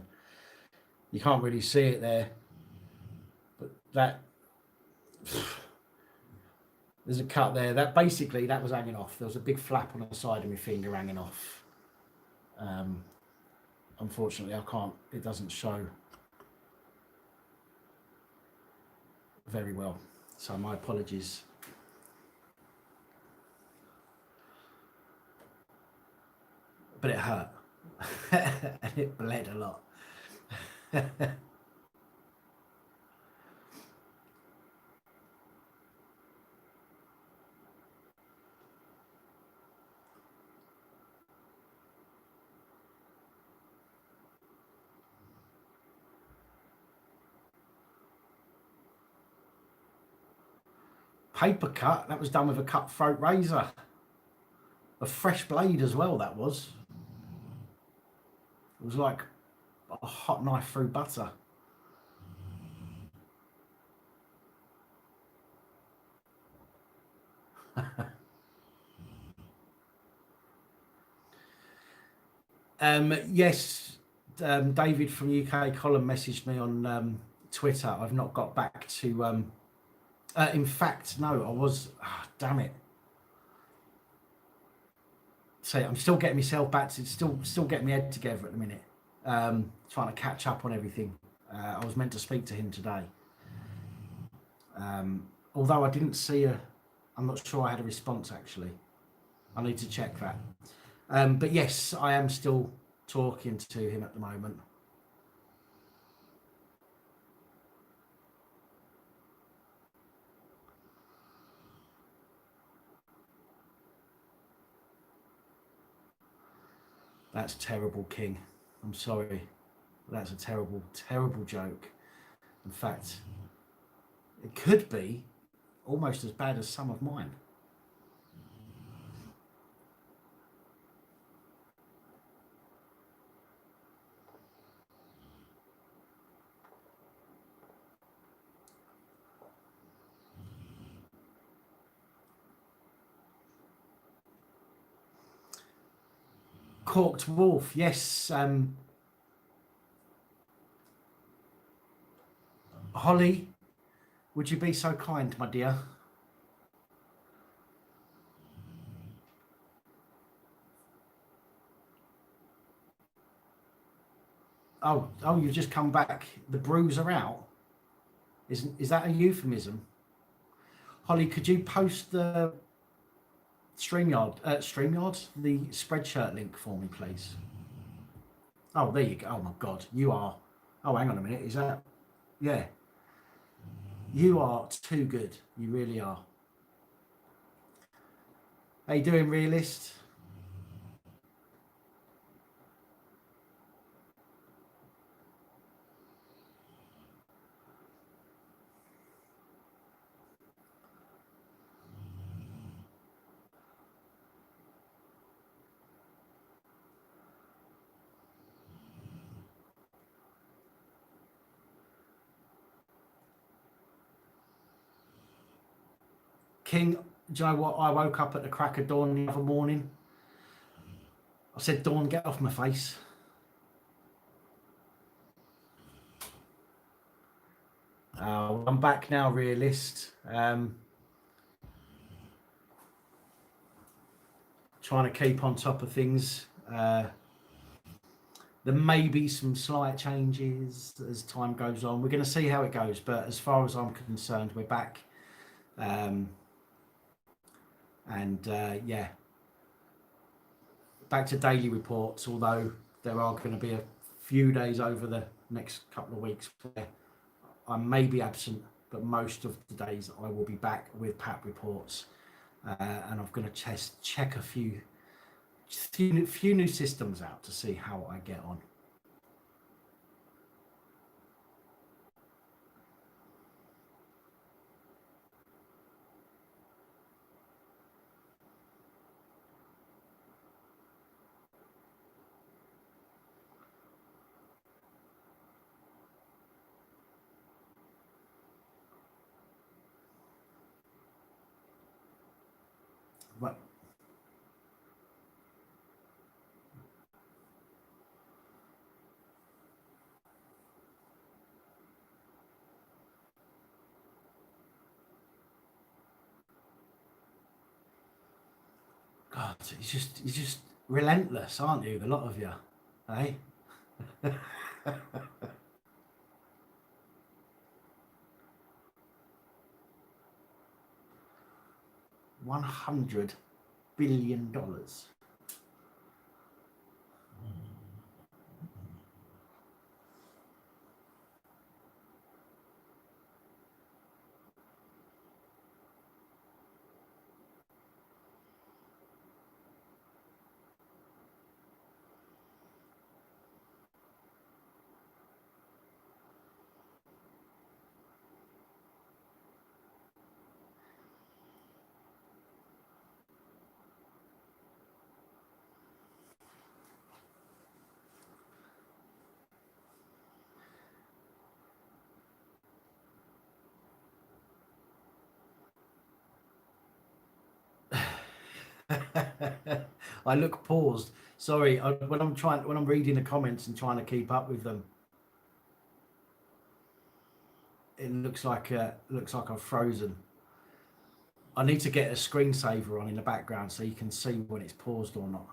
You can't really see it there. But that... There's a cut there. That basically that was hanging off. There was a big flap on the side of my finger hanging off. Unfortunately, I can't. It doesn't show very well. So my apologies. But it hurt. And it bled a lot. Paper cut, that was done with a cutthroat razor. A fresh blade as well, that was. It was like a hot knife through butter. Yes, David from UK Column messaged me on Twitter. I've not got back to... in fact, no, I was... Oh, damn it. So I'm still getting myself back to... Still getting my head together at the minute. Trying to catch up on everything. I was meant to speak to him today. Although I didn't see I'm not sure I had a response, actually. I need to check that. But yes, I am still talking to him at the moment. That's terrible, King. I'm sorry. That's a terrible, terrible joke. In fact, it could be almost as bad as some of mine. Corked Wolf, yes. Holly, would you be so kind, my dear? Oh, you've just come back. The brews are out. Is that a euphemism? Holly, could you post the StreamYard, the Spreadshirt link for me, please? Oh, there you go. Oh my God, you are. Oh, hang on a minute. Is that? Yeah. You are too good. You really are. How you doing, Realist? King, do you know what? I woke up at the crack of dawn the other morning. I said, Dawn, get off my face. I'm back now, Realist. Trying to keep on top of things. There may be some slight changes as time goes on. We're going to see how it goes, but as far as I'm concerned, we're back. Yeah, back to daily reports, although there are going to be a few days over the next couple of weeks where I may be absent, but most of the days I will be back with PAT reports, and I'm going to check a few new systems out to see how I get on. But God, you're just relentless, aren't you? A lot of you, eh? 100 billion dollars. I look paused. Sorry, when I'm reading the comments and trying to keep up with them, it looks like I've frozen. I need to get a screensaver on in the background so you can see when it's paused or not.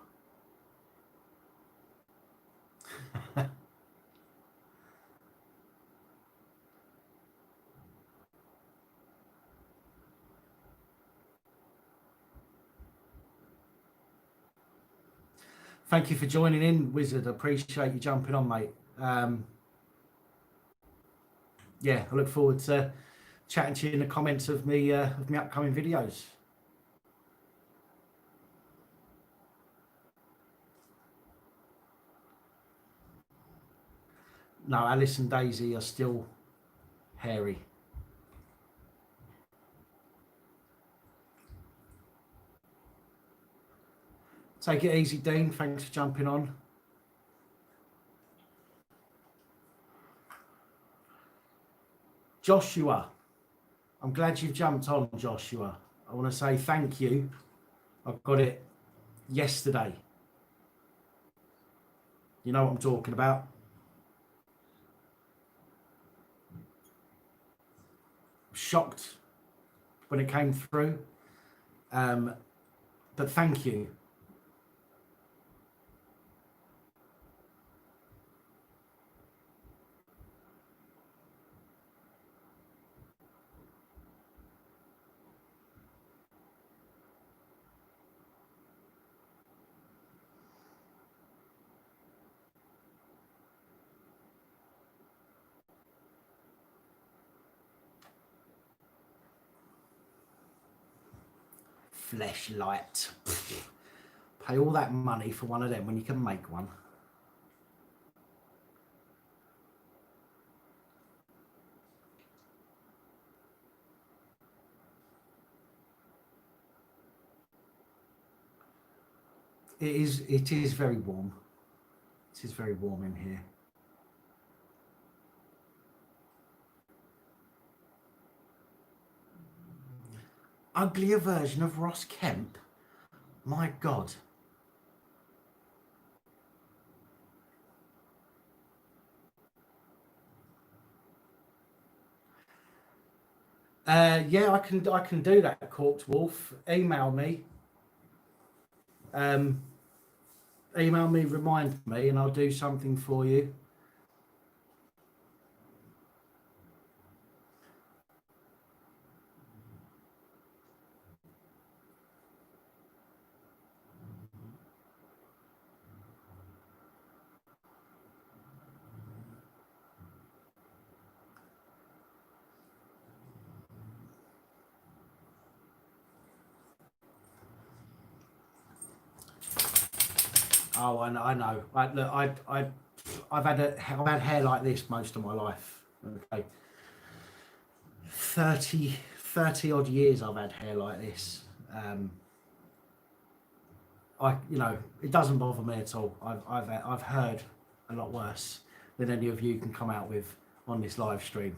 Thank you for joining in, Wizard. I appreciate you jumping on, mate. Yeah, I look forward to chatting to you in the comments of me upcoming videos. No, Alice and Daisy are still hairy. Take it easy, Dean. Thanks for jumping on. Joshua, I'm glad you've jumped on, Joshua. I want to say thank you. I got it yesterday. You know what I'm talking about. Shocked when it came through. But thank you. Fleshlight. Pay all that money for one of them when you can make one. It is very warm. It is very warm in here. Uglier version of Ross Kemp. My God. Yeah, I can do that, Corked Wolf. Email me. Email me, remind me, and I'll do something for you. Oh, I know. I've had hair like this most of my life. Okay, 30 odd years I've had hair like this. It doesn't bother me at all. I've heard a lot worse than any of you can come out with on this live stream.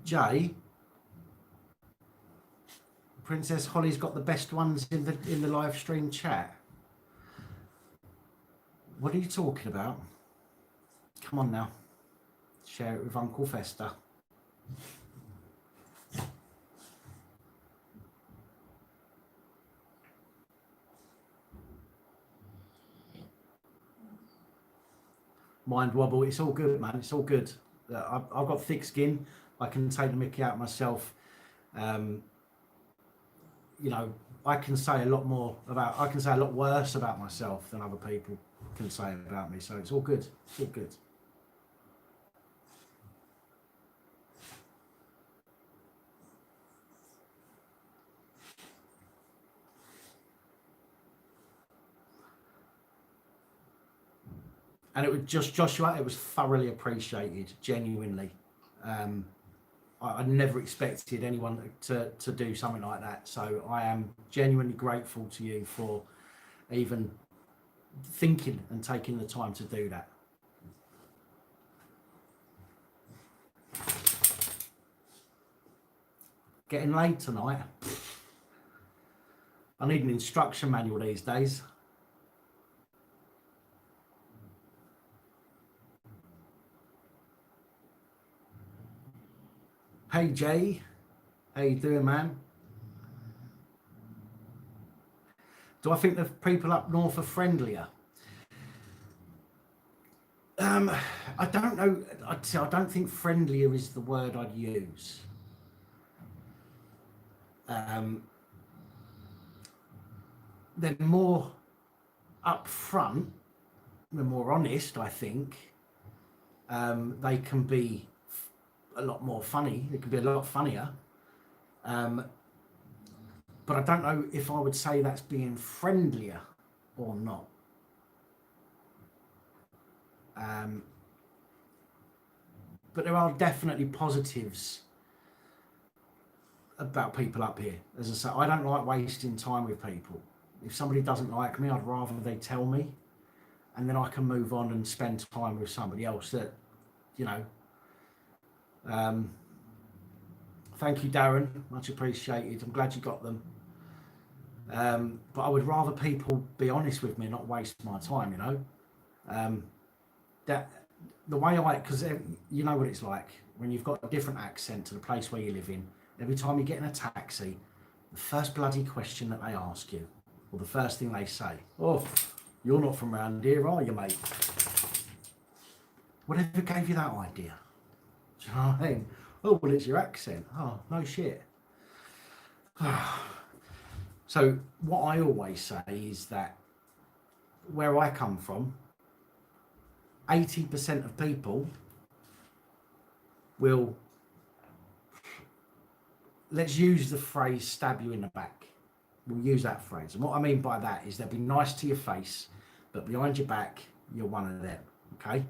Jay, Princess Holly's got the best ones in the live stream chat. What are you talking about? Come on now. Share it with Uncle Fester. Mind wobble. It's all good, man. It's all good. I've got thick skin. I can take the mickey out myself. You know, I can say a lot worse about myself than other people can say about me. So it's all good. It's all good. And it was just Joshua. It was thoroughly appreciated, genuinely. I never expected anyone to do something like that. So I am genuinely grateful to you for even thinking and taking the time to do that. Getting laid tonight. I need an instruction manual these days. Hey Jay, how you doing, man? Do I think the people up north are friendlier? I don't know. I don't think friendlier is the word I'd use. They're more upfront. They're more honest, I think. They can be a lot more funny. It can be a lot funnier. But I don't know if I would say that's being friendlier or not. But there are definitely positives about people up here. As I say, I don't like wasting time with people. If somebody doesn't like me, I'd rather they tell me, and then I can move on and spend time with somebody else that, you know. Thank you, Darren. Much appreciated. I'm glad you got them. But I would rather people be honest with me and not waste my time, you know. That the way because you know what it's like when you've got a different accent to the place where you live in. Every time you get in a taxi, the first bloody question that they ask you, or the first thing they say, "Oh, you're not from around here, are you, mate?" Whatever gave you that idea? Do you know what I mean? Oh, well, it's your accent. Oh, no shit. So what I always say is that where I come from, 80% of people will, let's use the phrase, stab you in the back. We'll use that phrase. And what I mean by that is they'll be nice to your face, but behind your back, you're one of them, okay?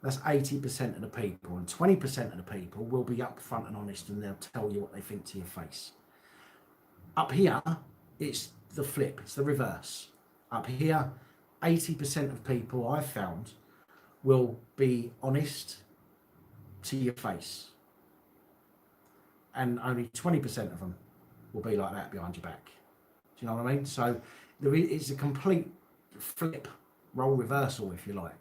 That's 80% of the people, and 20% of the people will be upfront and honest, and they'll tell you what they think to your face. Up here, it's the flip, it's the reverse. Up here, 80% of people I've found will be honest to your face, and only 20% of them will be like that behind your back. Do you know what I mean? So it's a complete flip, role reversal, if you like.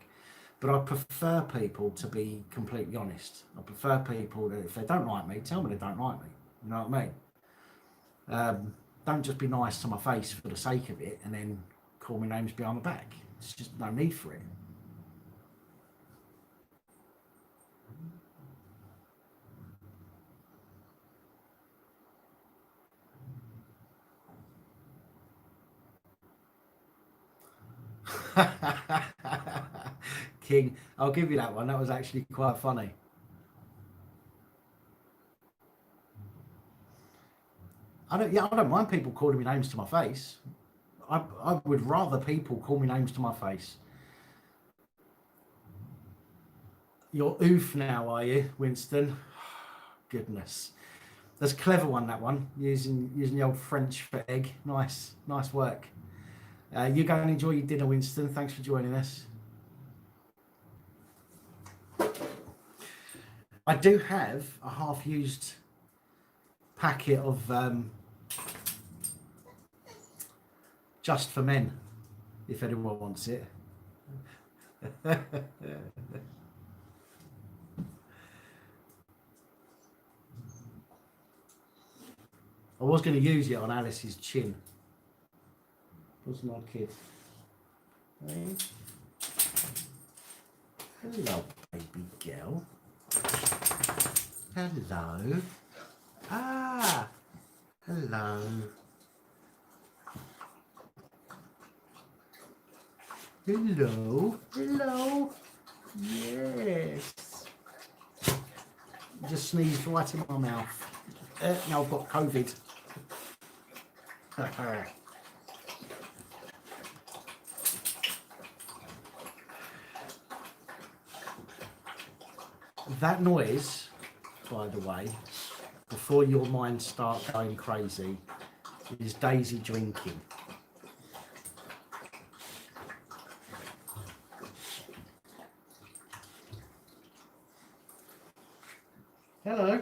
But I prefer people to be completely honest. I prefer people that if they don't like me, tell me they don't like me. You know what I mean? Don't just be nice to my face for the sake of it and then call me names behind my back. It's just no need for it. King, I'll give you that one. That was actually quite funny. I don't mind people calling me names to my face. I would rather people call me names to my face. You're oof now, are you, Winston? Goodness. That's a clever one, that one. Using the old French for egg. Nice work. You go and enjoy your dinner, Winston. Thanks for joining us. I do have a half-used packet of Just for Men, if anyone wants it. I was going to use it on Alice's chin. Where's my kid? Hey. Hello, baby girl. Hello. Ah. Hello. Hello. Hello. Yes. Just sneezed right in my mouth. Now I've got COVID. That noise, by the way, before your mind starts going crazy, is Daisy drinking. Hello.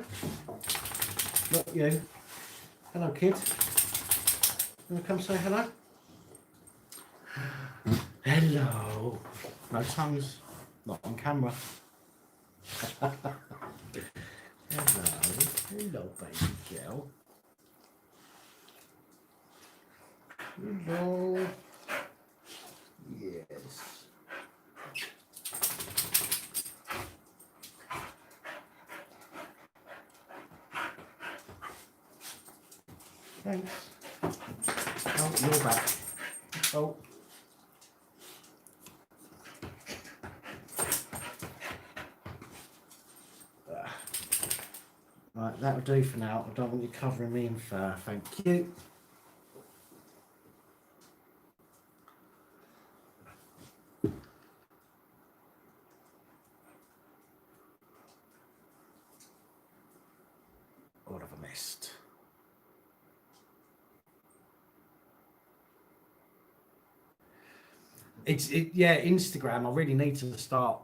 Not you. Hello, kid. You want to come say hello? Hello. No tongues. Not on camera. Hello. Hello, baby girl. Hello. Yes. Thanks. Oh, you're back. Oh. Right, that'll do for now. I don't want you covering me in fur. Thank you. What have I missed? Yeah, Instagram. I really need to start.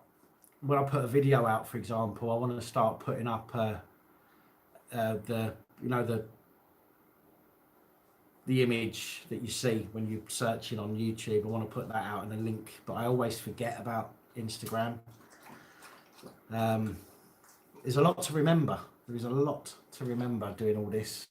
When I put a video out, for example, I want to start putting up the image that you see when you're searching on YouTube. I want to put that out in a link, but I always forget about Instagram. There's a lot to remember. There is a lot to remember doing all this.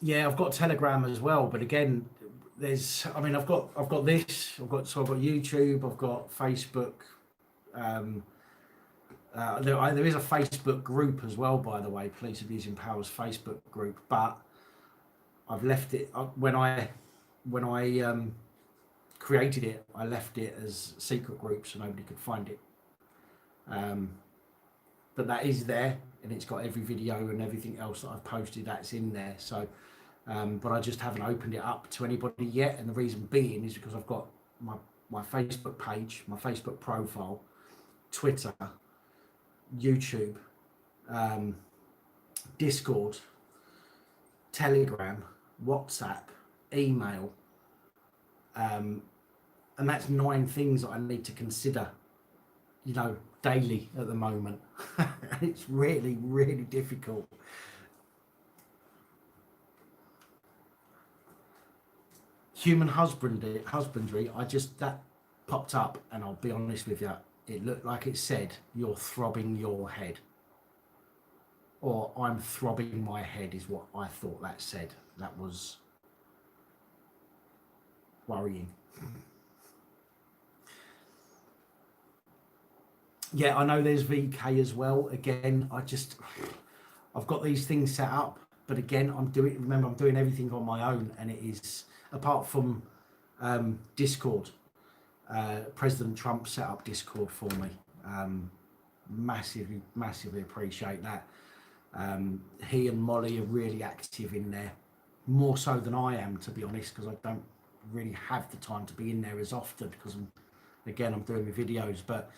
Yeah, I've got Telegram as well, but again, I've got this, I've got YouTube, I've got Facebook. There is a Facebook group as well, by the way, Police Abusing Powers Facebook group, but I've left it when I created it. I left it as secret group so nobody could find it. But that is there, and it's got every video and everything else that I've posted. That's in there. So. But I just haven't opened it up to anybody yet, and the reason being is because I've got my Facebook page, my Facebook profile, Twitter, YouTube, Discord, Telegram, WhatsApp, email, and that's 9 things that I need to consider, daily at the moment. It's really, really difficult. Human husbandry, that popped up, and I'll be honest with you, it looked like it said, "You're throbbing your head," or "I'm throbbing my head," is what I thought that said. That was worrying. Yeah, I know there's VK as well. Again, I've got these things set up, but again, I'm doing everything on my own, and it is, apart from Discord. President Trump set up Discord for me. Massively appreciate that. He and Molly are really active in there, more so than I am, to be honest, because I don't really have the time to be in there as often, because I'm doing my videos. But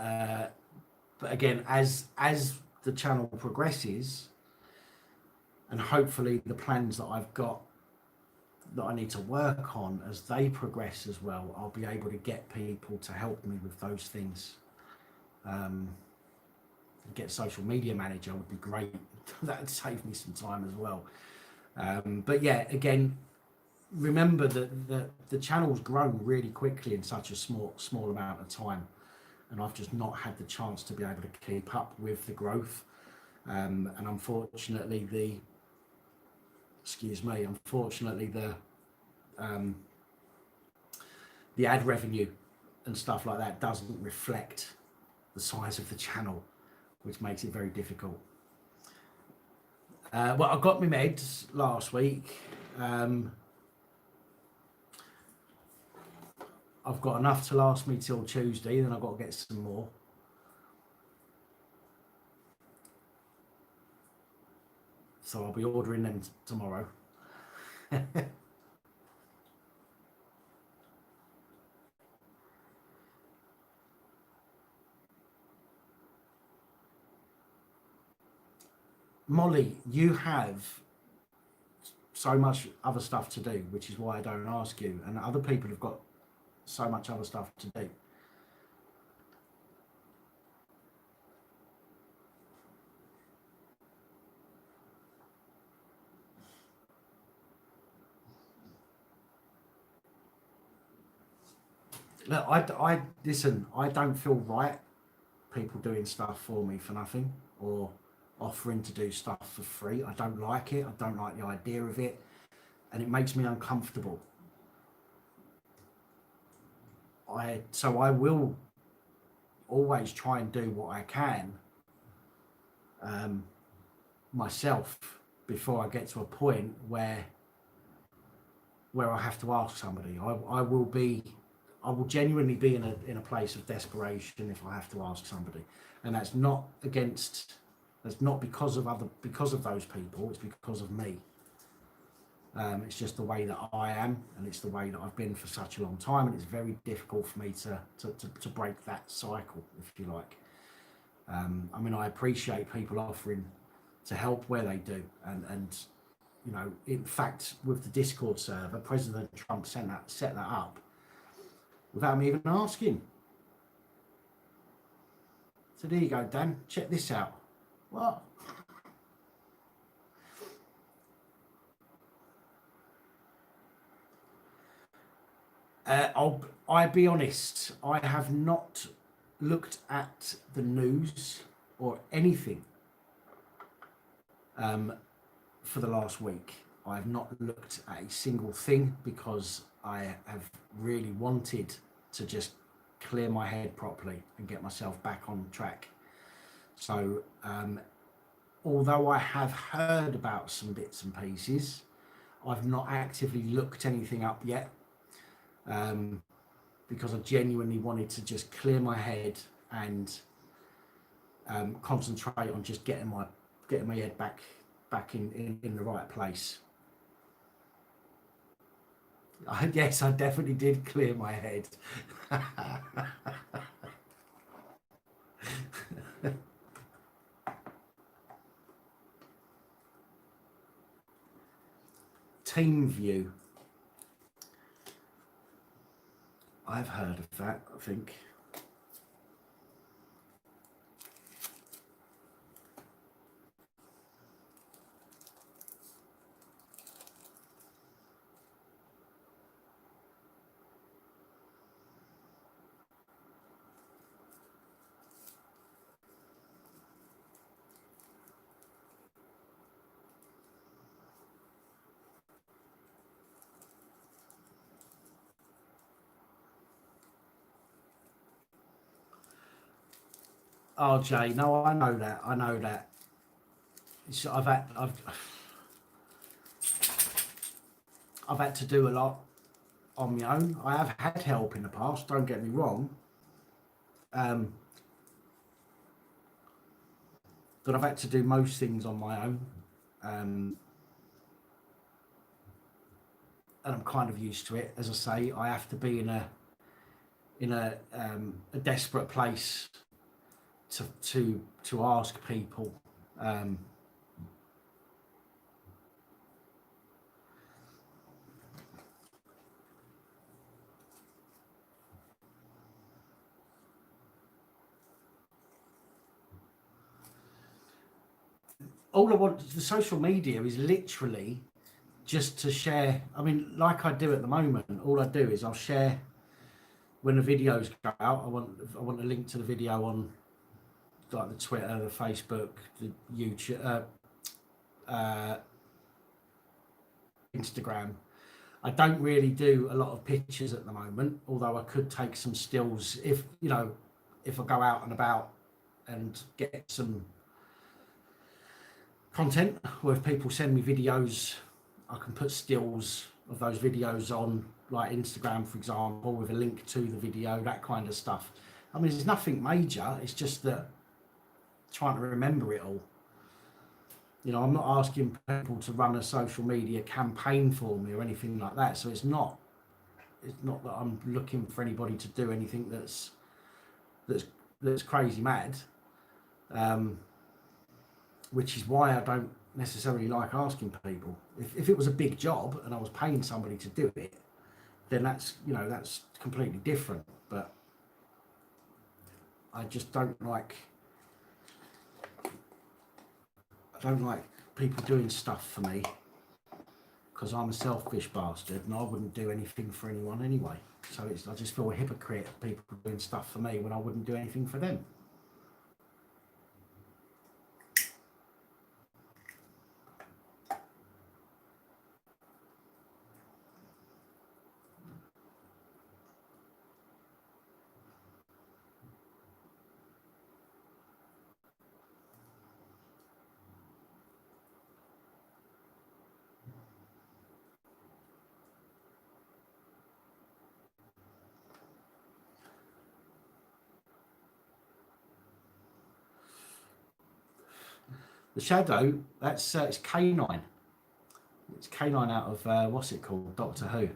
But again, as the channel progresses, and hopefully the plans that I've got that I need to work on as they progress as well, I'll be able to get people to help me with those things. Get a social media manager would be great. That would save me some time as well. But yeah, again, remember that the channel's grown really quickly in such a small amount of time, and I've just not had the chance to be able to keep up with the growth. And unfortunately, the ad revenue and stuff like that doesn't reflect the size of the channel, which makes it very difficult. Well, I got my meds last week. I've got enough to last me till Tuesday, then I've got to get some more. So I'll be ordering them tomorrow. Molly, you have so much other stuff to do, which is why I don't ask you, and other people have got so much other stuff to do. Look, I listen, I don't feel right people doing stuff for me for nothing, or offering to do stuff for free. I don't like it. I don't like the idea of it, and it makes me uncomfortable. So I will always try and do what I can myself before I get to a point where I have to ask somebody. I will genuinely be in a place of desperation if I have to ask somebody, and that's not because of those people. It's because of me. It's just the way that I am, and it's the way that I've been for such a long time, and it's very difficult for me to break that cycle, if you like. I mean, I appreciate people offering to help where they do, and you know, in fact, with the Discord server, President Trump set that up without me even asking. So there you go, Dan. Check this out. What? I'll be honest. I have not looked at the news or anything for the last week. I have not looked at a single thing because I have really wanted to just clear my head properly and get myself back on track. So although I have heard about some bits and pieces, I've not actively looked anything up yet, because I genuinely wanted to just clear my head and concentrate on just getting my head back in the right place. Yes, I definitely did clear my head. Team view. I've heard of that, I think. Oh, Jay, no, I know that. I've had to do a lot on my own. I have had help in the past, don't get me wrong. But I've had to do most things on my own. And I'm kind of used to it. As I say, I have to be in a desperate place to ask people. All I want, the social media is literally just to share. I mean, like I do at the moment, all I do is I'll share when the videos go out. I want a link to the video on like the Twitter, the Facebook, the YouTube, Instagram. I don't really do a lot of pictures at the moment, although I could take some stills if if I go out and about and get some content, or if people send me videos, I can put stills of those videos on like Instagram, for example, with a link to the video, that kind of stuff. I mean, there's nothing major, it's just that trying to remember it all. I'm not asking people to run a social media campaign for me or anything like that. So it's not that I'm looking for anybody to do anything that's crazy mad. Which is why I don't necessarily like asking people. If it was a big job and I was paying somebody to do it, then that's completely different. But I just don't like people doing stuff for me, because I'm a selfish bastard and I wouldn't do anything for anyone anyway. So I just feel a hypocrite of people doing stuff for me when I wouldn't do anything for them. The shadow, that's it's K9. It's K9 out of what's it called, Doctor Who.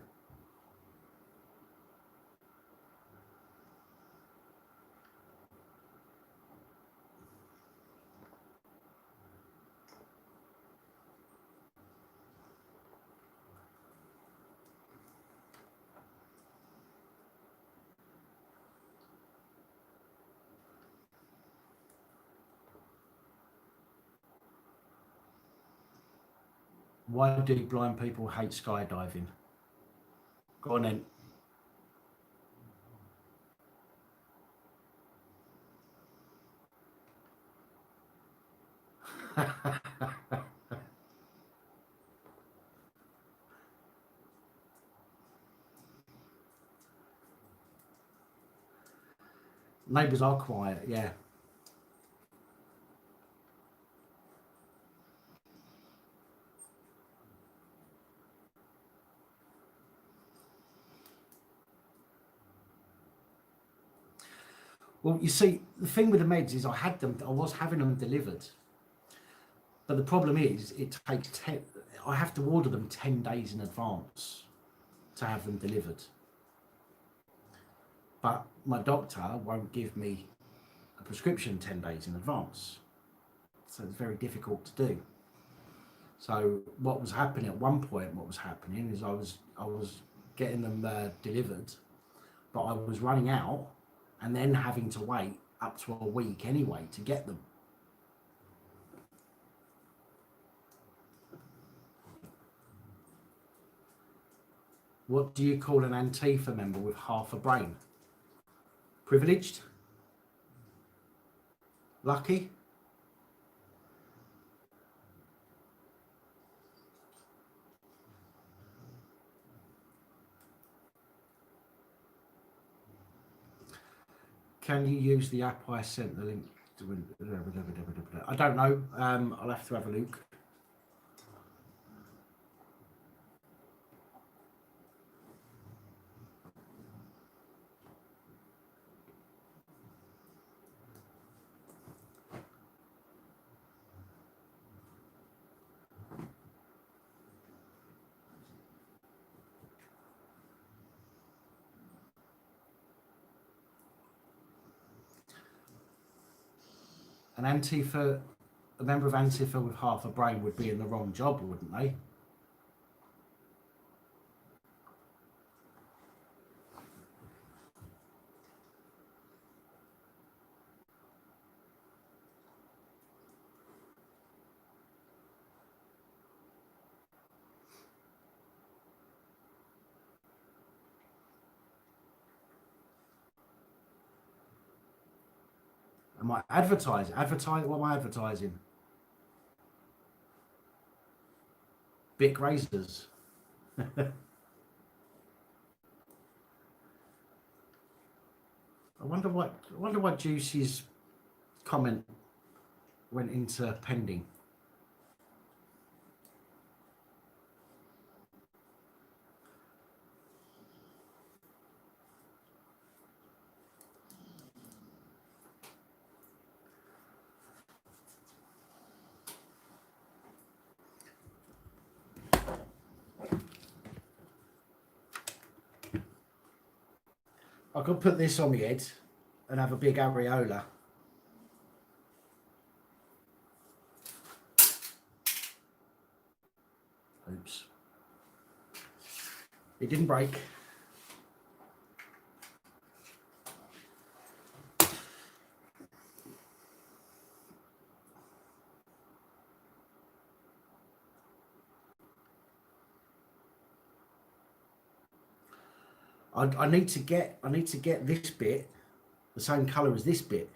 Why do blind people hate skydiving? Go on then. Neighbours are quiet, yeah. Well, you see, the thing with the meds is I was having them delivered. But the problem is it takes I have to order them 10 days in advance to have them delivered. But my doctor won't give me a prescription 10 days in advance. So it's very difficult to do. So what was happening at one point, is I was getting them delivered, but I was running out and then having to wait up to a week anyway to get them. What do you call an Antifa member with half a brain? Privileged? Lucky? Can you use the app I sent the link to? I don't know. I'll have to have a look. an Antifa, a member of Antifa with half a brain would be in the wrong job, wouldn't they? Am I advertising? What am I advertising? Bic razors. I wonder why Juicy's comment went into pending. I could put this on my head and have a big areola. Oops. It didn't break. I need to get this bit the same colour as this bit.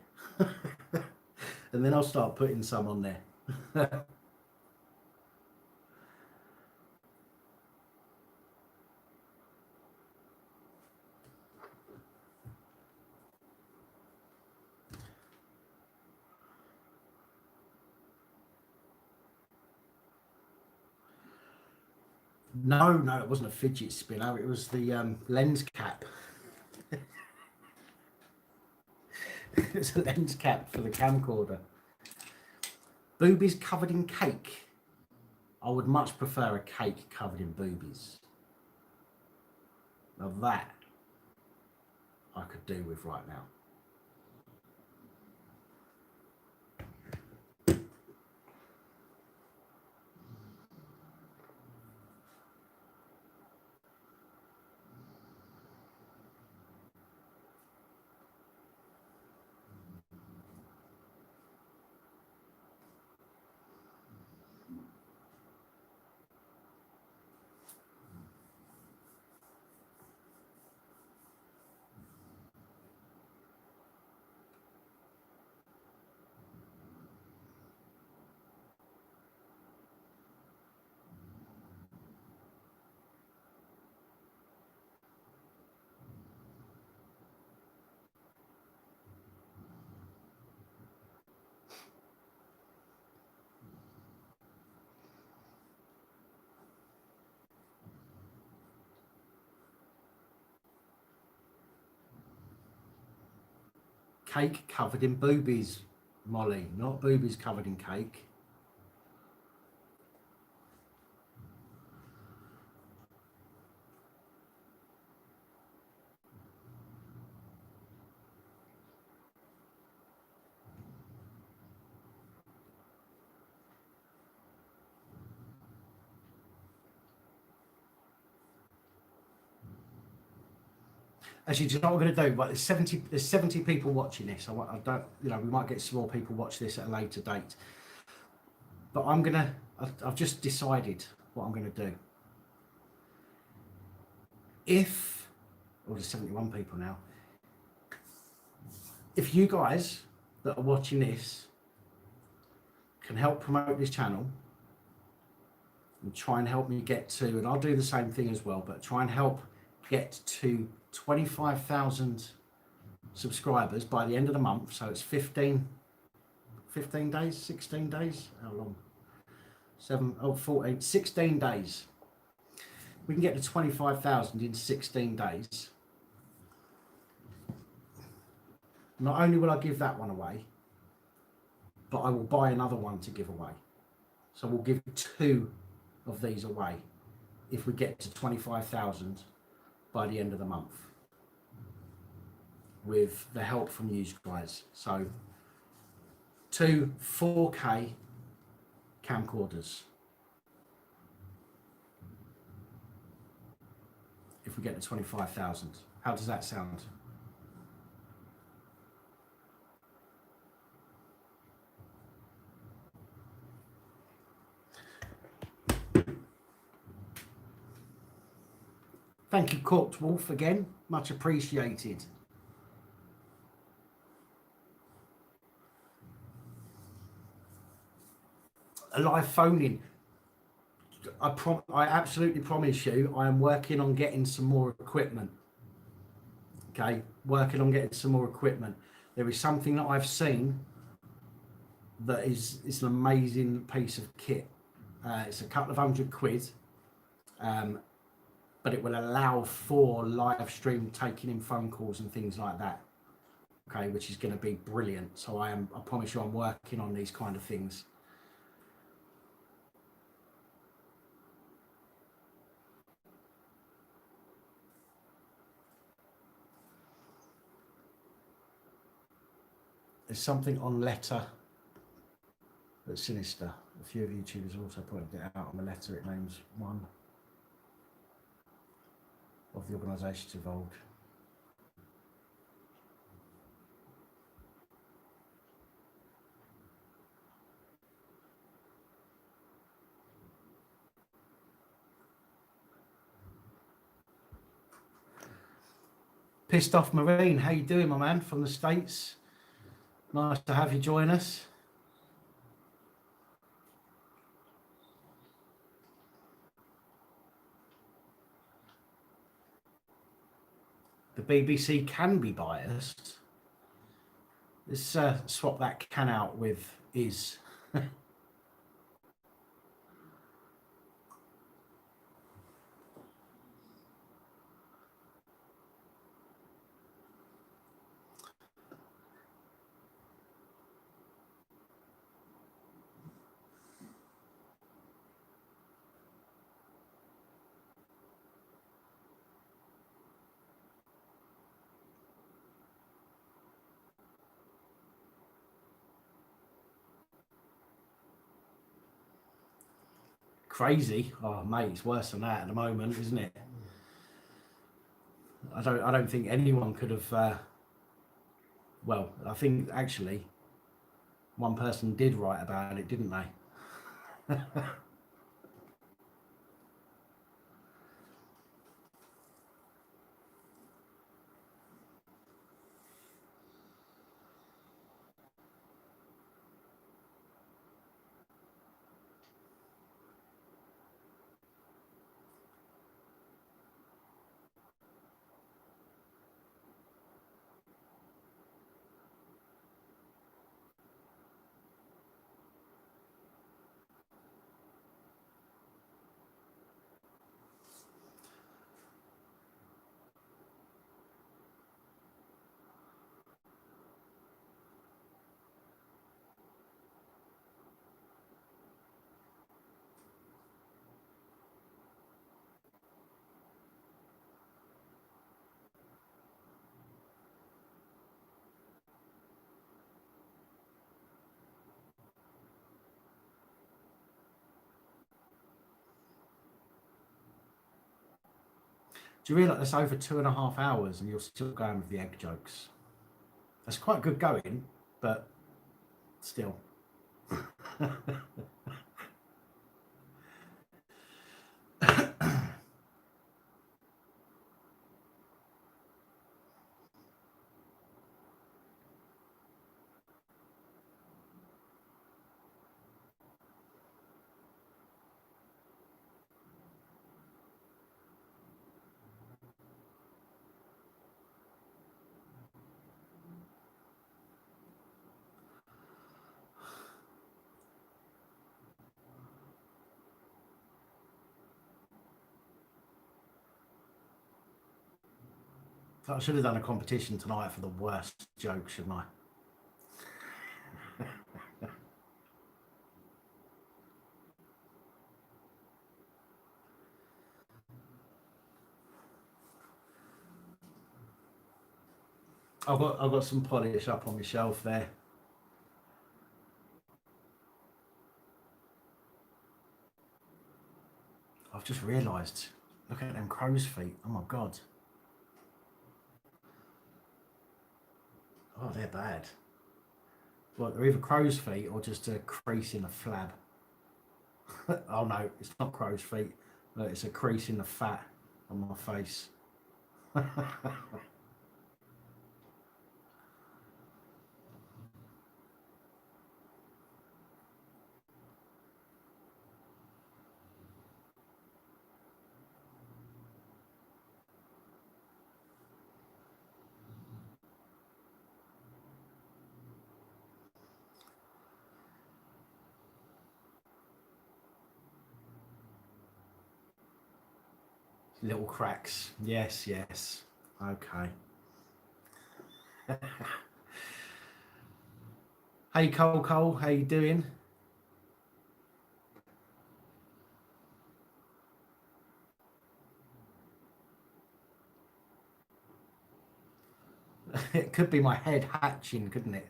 And then I'll start putting some on there. No, it wasn't a fidget spinner. It was the lens cap. It's a lens cap for the camcorder. Boobies covered in cake. I would much prefer a cake covered in boobies. Now that I could do with right now. Cake covered in boobies, Molly, not boobies covered in cake. Actually, do you know what we're going to do? But there's 70 people watching this. I don't, we might get some more people watch this at a later date. But I've just decided what I'm going to do. There's 71 people now. If you guys that are watching this can help promote this channel and try and help me get to, and I'll do the same thing as well, but try and help get to 25,000 subscribers by the end of the month. So it's 15 days, 16 days, how long? 14, 16 days. We can get to 25,000 in 16 days. Not only will I give that one away, but I will buy another one to give away. So we'll give 2 of these away if we get to 25,000 by the end of the month with the help from you guys. So 2 4K camcorders. If we get to 25,000, how does that sound? Thank you, Corked Wolf, again. Much appreciated. A live phone-in. I absolutely promise you, I am working on getting some more equipment. Okay, working on getting some more equipment. There is something that I've seen that is an amazing piece of kit. It's a couple of £100, but it will allow for live stream, taking in phone calls and things like that. Okay, which is going to be brilliant. So I promise you, I'm working on these kind of things. There's something on letter that's sinister. A few of YouTubers also pointed it out on the letter. It names one of the organisations involved. Pissed Off Marine, how you doing, my man, from the States? Nice to have you join us. The BBC can be biased. Let's swap that can out with is. Crazy. Oh mate, it's worse than that at the moment, isn't it? I don't think anyone could have well, I think actually one person did write about it, didn't they? Do you realise that's over 2.5 hours and you're still going with the egg jokes? That's quite good going, but still. I should have done a competition tonight for the worst joke, shouldn't I? I've got some polish up on my shelf there. I've just realised. Look at them crow's feet. Oh my God. Oh, they're bad. Well, they're either crow's feet or just a crease in the flab. Oh no, it's not crow's feet. Look, it's a crease in the fat on my face. Little cracks. Yes, yes. Okay. Hey Cole, how you doing? It could be my head hatching, couldn't it?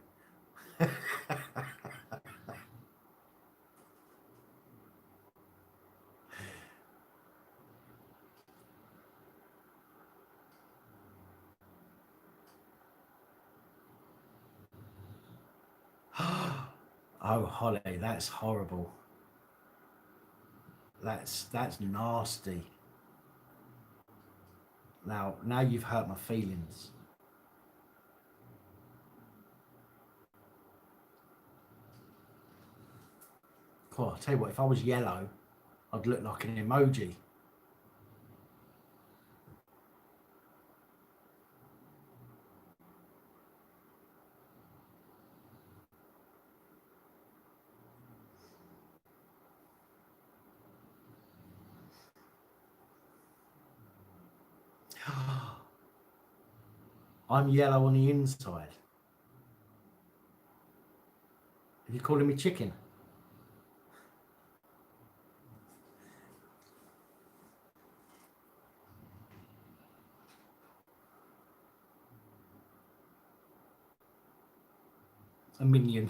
Oh, Holly, that's horrible. That's nasty. Now you've hurt my feelings. Cool, I'll tell you what, if I was yellow, I'd look like an emoji. I'm yellow on the inside. Are you calling me chicken? A minion.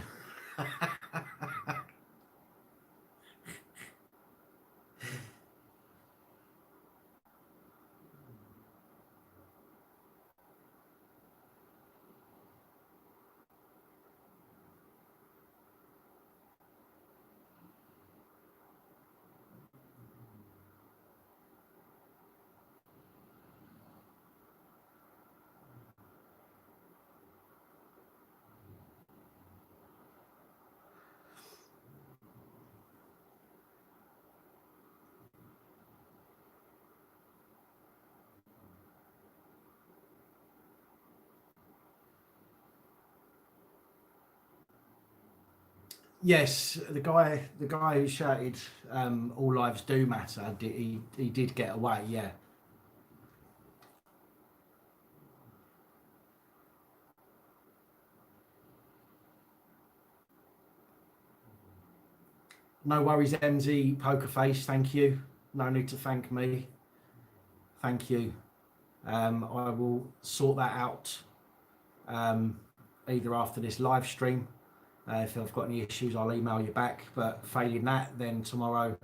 Yes, the guy who shouted "All lives do matter." He did get away. Yeah. No worries, MZ Pokerface. Thank you. No need to thank me. Thank you. I will sort that out either after this live stream. If I've got any issues, I'll email you back. But failing that, then tomorrow,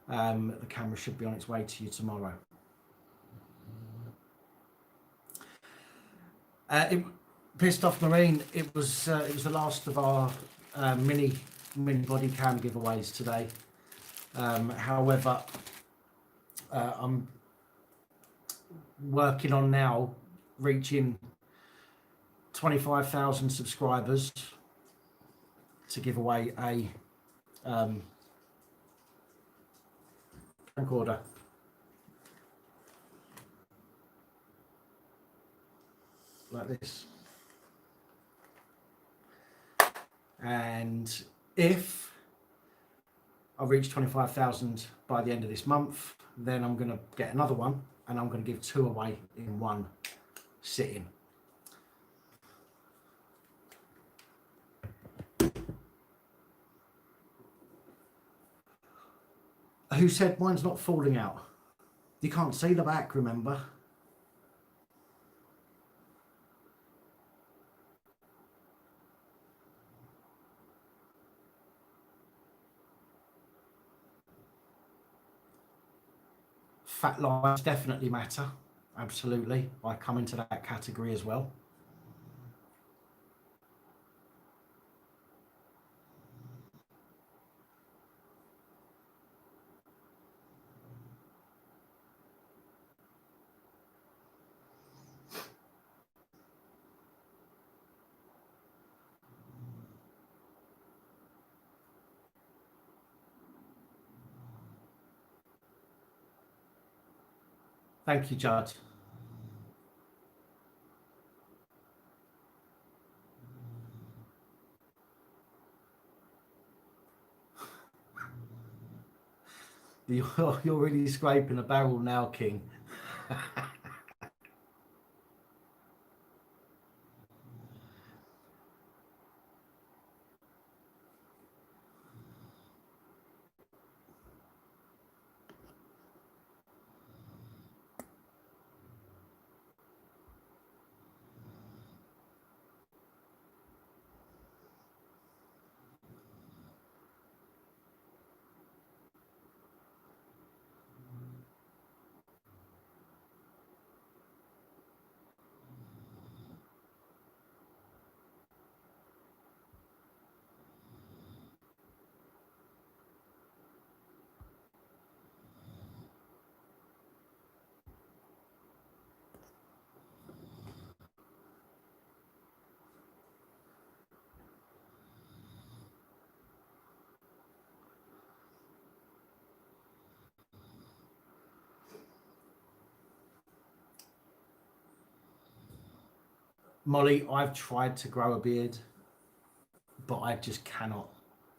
the camera should be on its way to you tomorrow. It pissed off Marine. It was the last of our mini body cam giveaways today. However, I'm working on now reaching 25,000 subscribers to give away a camcorder. Like this. And if I reach 25,000 by the end of this month, then I'm going to get another one and I'm going to give 2 away in one sitting. Who said mine's not falling out? You can't see the back, remember? Fat lines definitely matter. Absolutely. I come into that category as well. Thank you, Judd. You're really scraping a barrel now, King. Molly, I've tried to grow a beard, but I just cannot.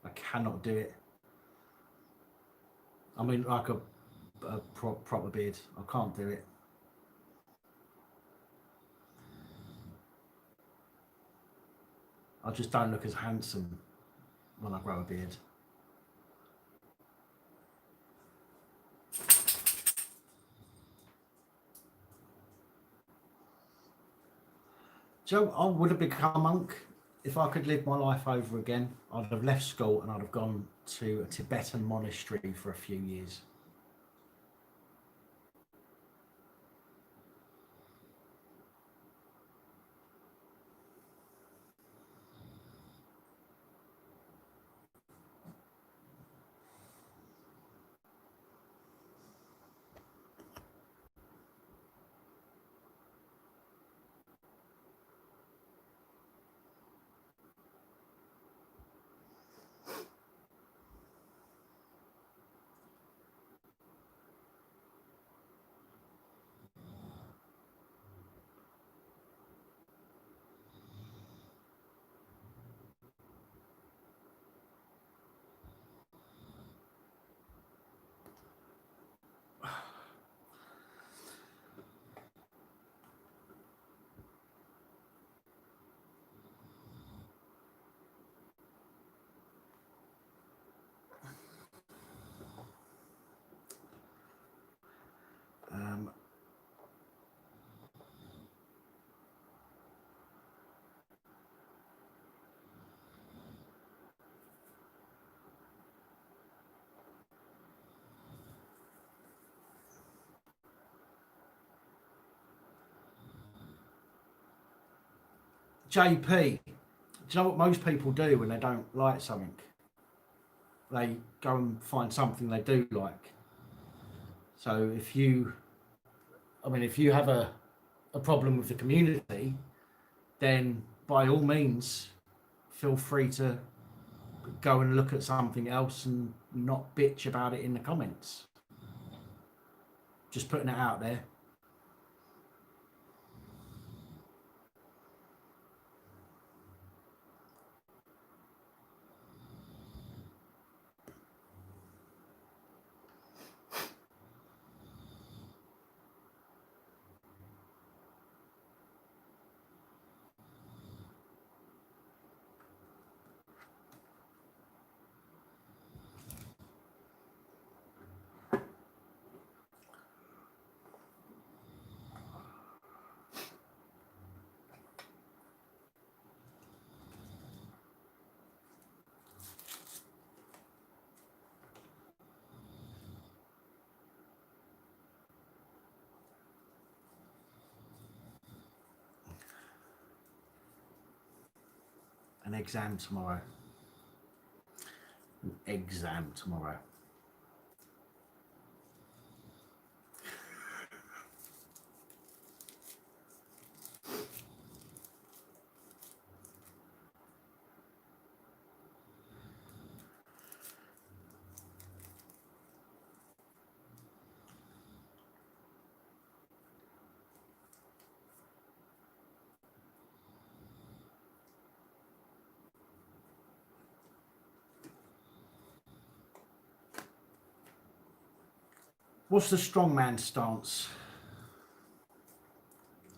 I cannot do it. I mean, like a proper beard. I can't do it. I just don't look as handsome when I grow a beard. Joe, I would have become a monk if I could live my life over again. I'd have left school and I'd have gone to a Tibetan monastery for a few years. JP, do you know what most people do when they don't like something? They go and find something they do like. So if you have a problem with the community, then by all means, feel free to go and look at something else and not bitch about it in the comments. Just putting it out there. An exam tomorrow. An exam tomorrow. What's the strongman stance?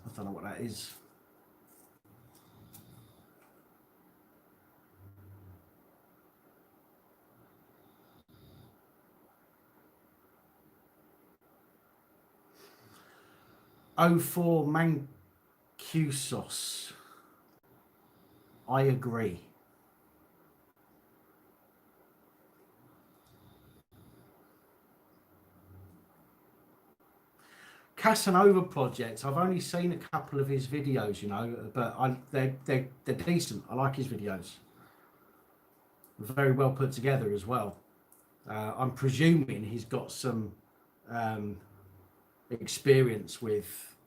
I don't know what that is. O4 Mancusos. I agree. Casanova projects. I've only seen a couple of his videos, you know, but they're decent. I like his videos. Very well put together as well. I'm presuming he's got some experience with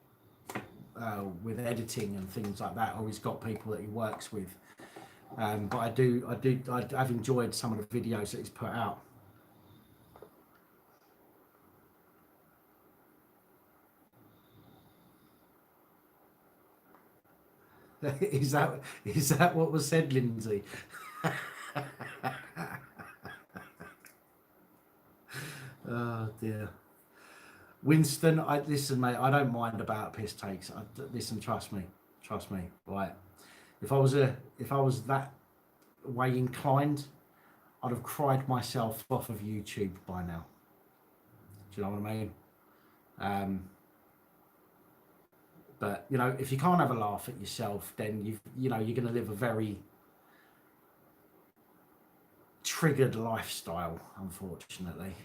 editing and things like that, or he's got people that he works with. But I've enjoyed some of the videos that he's put out. Is that what was said, Lindsay? Oh dear. Winston, listen, mate. I don't mind about piss takes. Listen, trust me, right? If I was that way inclined, I'd have cried myself off of YouTube by now. Do you know what I mean? But you know, if you can't have a laugh at yourself, then you're going to live a very triggered lifestyle, unfortunately.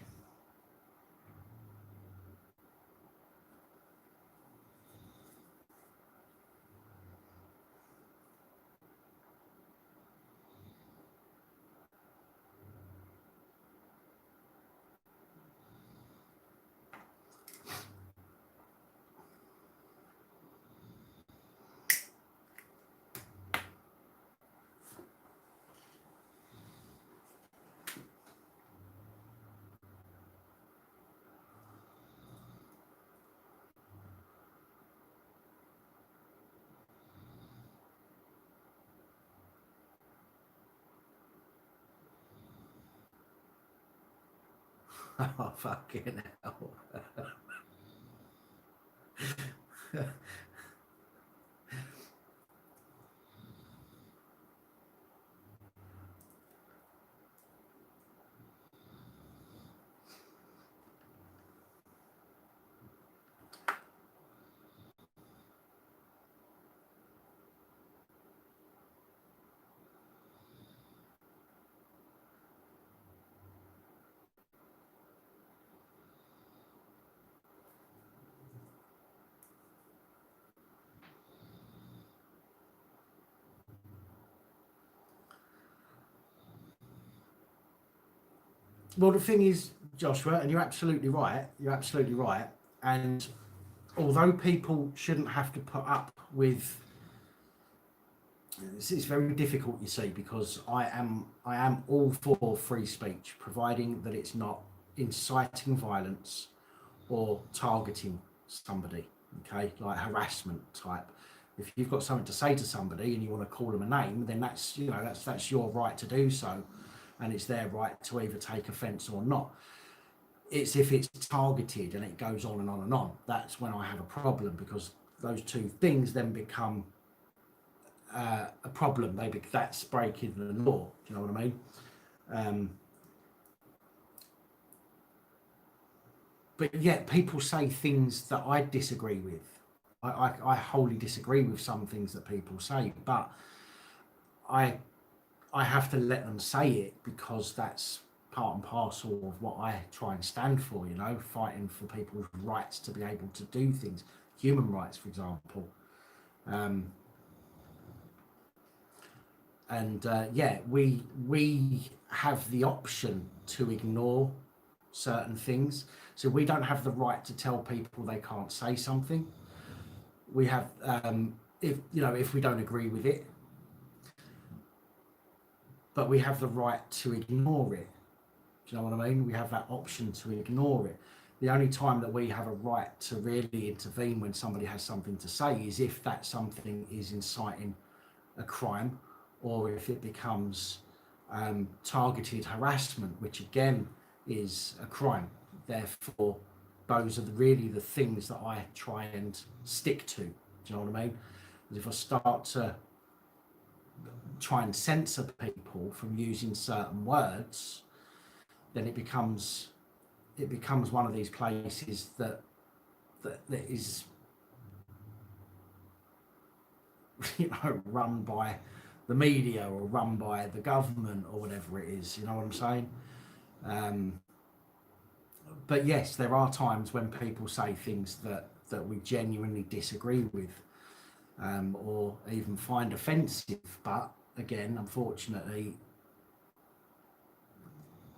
Oh, fucking hell. Well, the thing is, Joshua, and you're absolutely right. And although people shouldn't have to put up with, it's very difficult, you see, because I am all for free speech, providing that it's not inciting violence or targeting somebody. Okay, like harassment type. If you've got something to say to somebody and you want to call them a name, then that's your right to do so, and it's their right to either take offence or not. It's if it's targeted and it goes on and on and on, that's when I have a problem, because those two things then become a problem. That's breaking the law. Do you know what I mean? But yet people say things that I disagree with. I wholly disagree with some things that people say, but I have to let them say it, because that's part and parcel of what I try and stand for, you know, fighting for people's rights to be able to do things, human rights, for example. And yeah, we have the option to ignore certain things. So we don't have the right to tell people they can't say something. We have, if we don't agree with it, but we have the right to ignore it. Do you know what I mean? We have that option to ignore it. The only time that we have a right to really intervene when somebody has something to say is if that something is inciting a crime, or if it becomes targeted harassment, which again is a crime. Therefore, those are really the things that I try and stick to. Do you know what I mean? Because if I start to try and censor people from using certain words, then it becomes one of these places that is run by the media or run by the government or whatever it is. You know what I'm saying? But yes, there are times when people say things that we genuinely disagree with, or even find offensive. But again, unfortunately,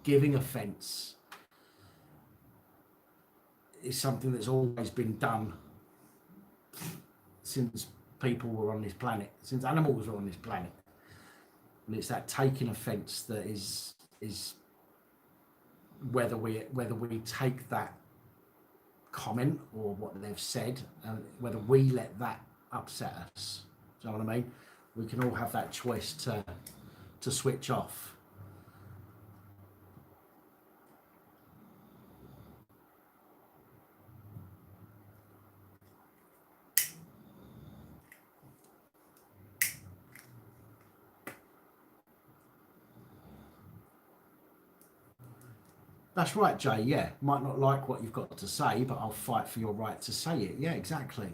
giving offence is something that's always been done since people were on this planet, since animals were on this planet. And it's that taking offence that is whether we take that comment or what they've said, and whether we let that upset us. Do you know what I mean? We can all have that choice to switch off. That's right, Jay. Yeah, might not like what you've got to say, but I'll fight for your right to say it. Yeah, exactly.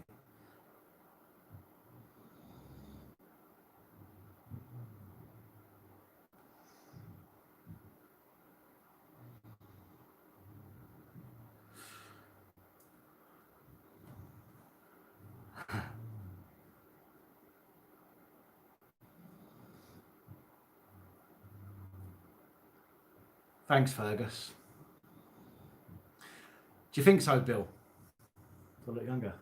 Thanks, Fergus. Do you think so, Bill? A little younger.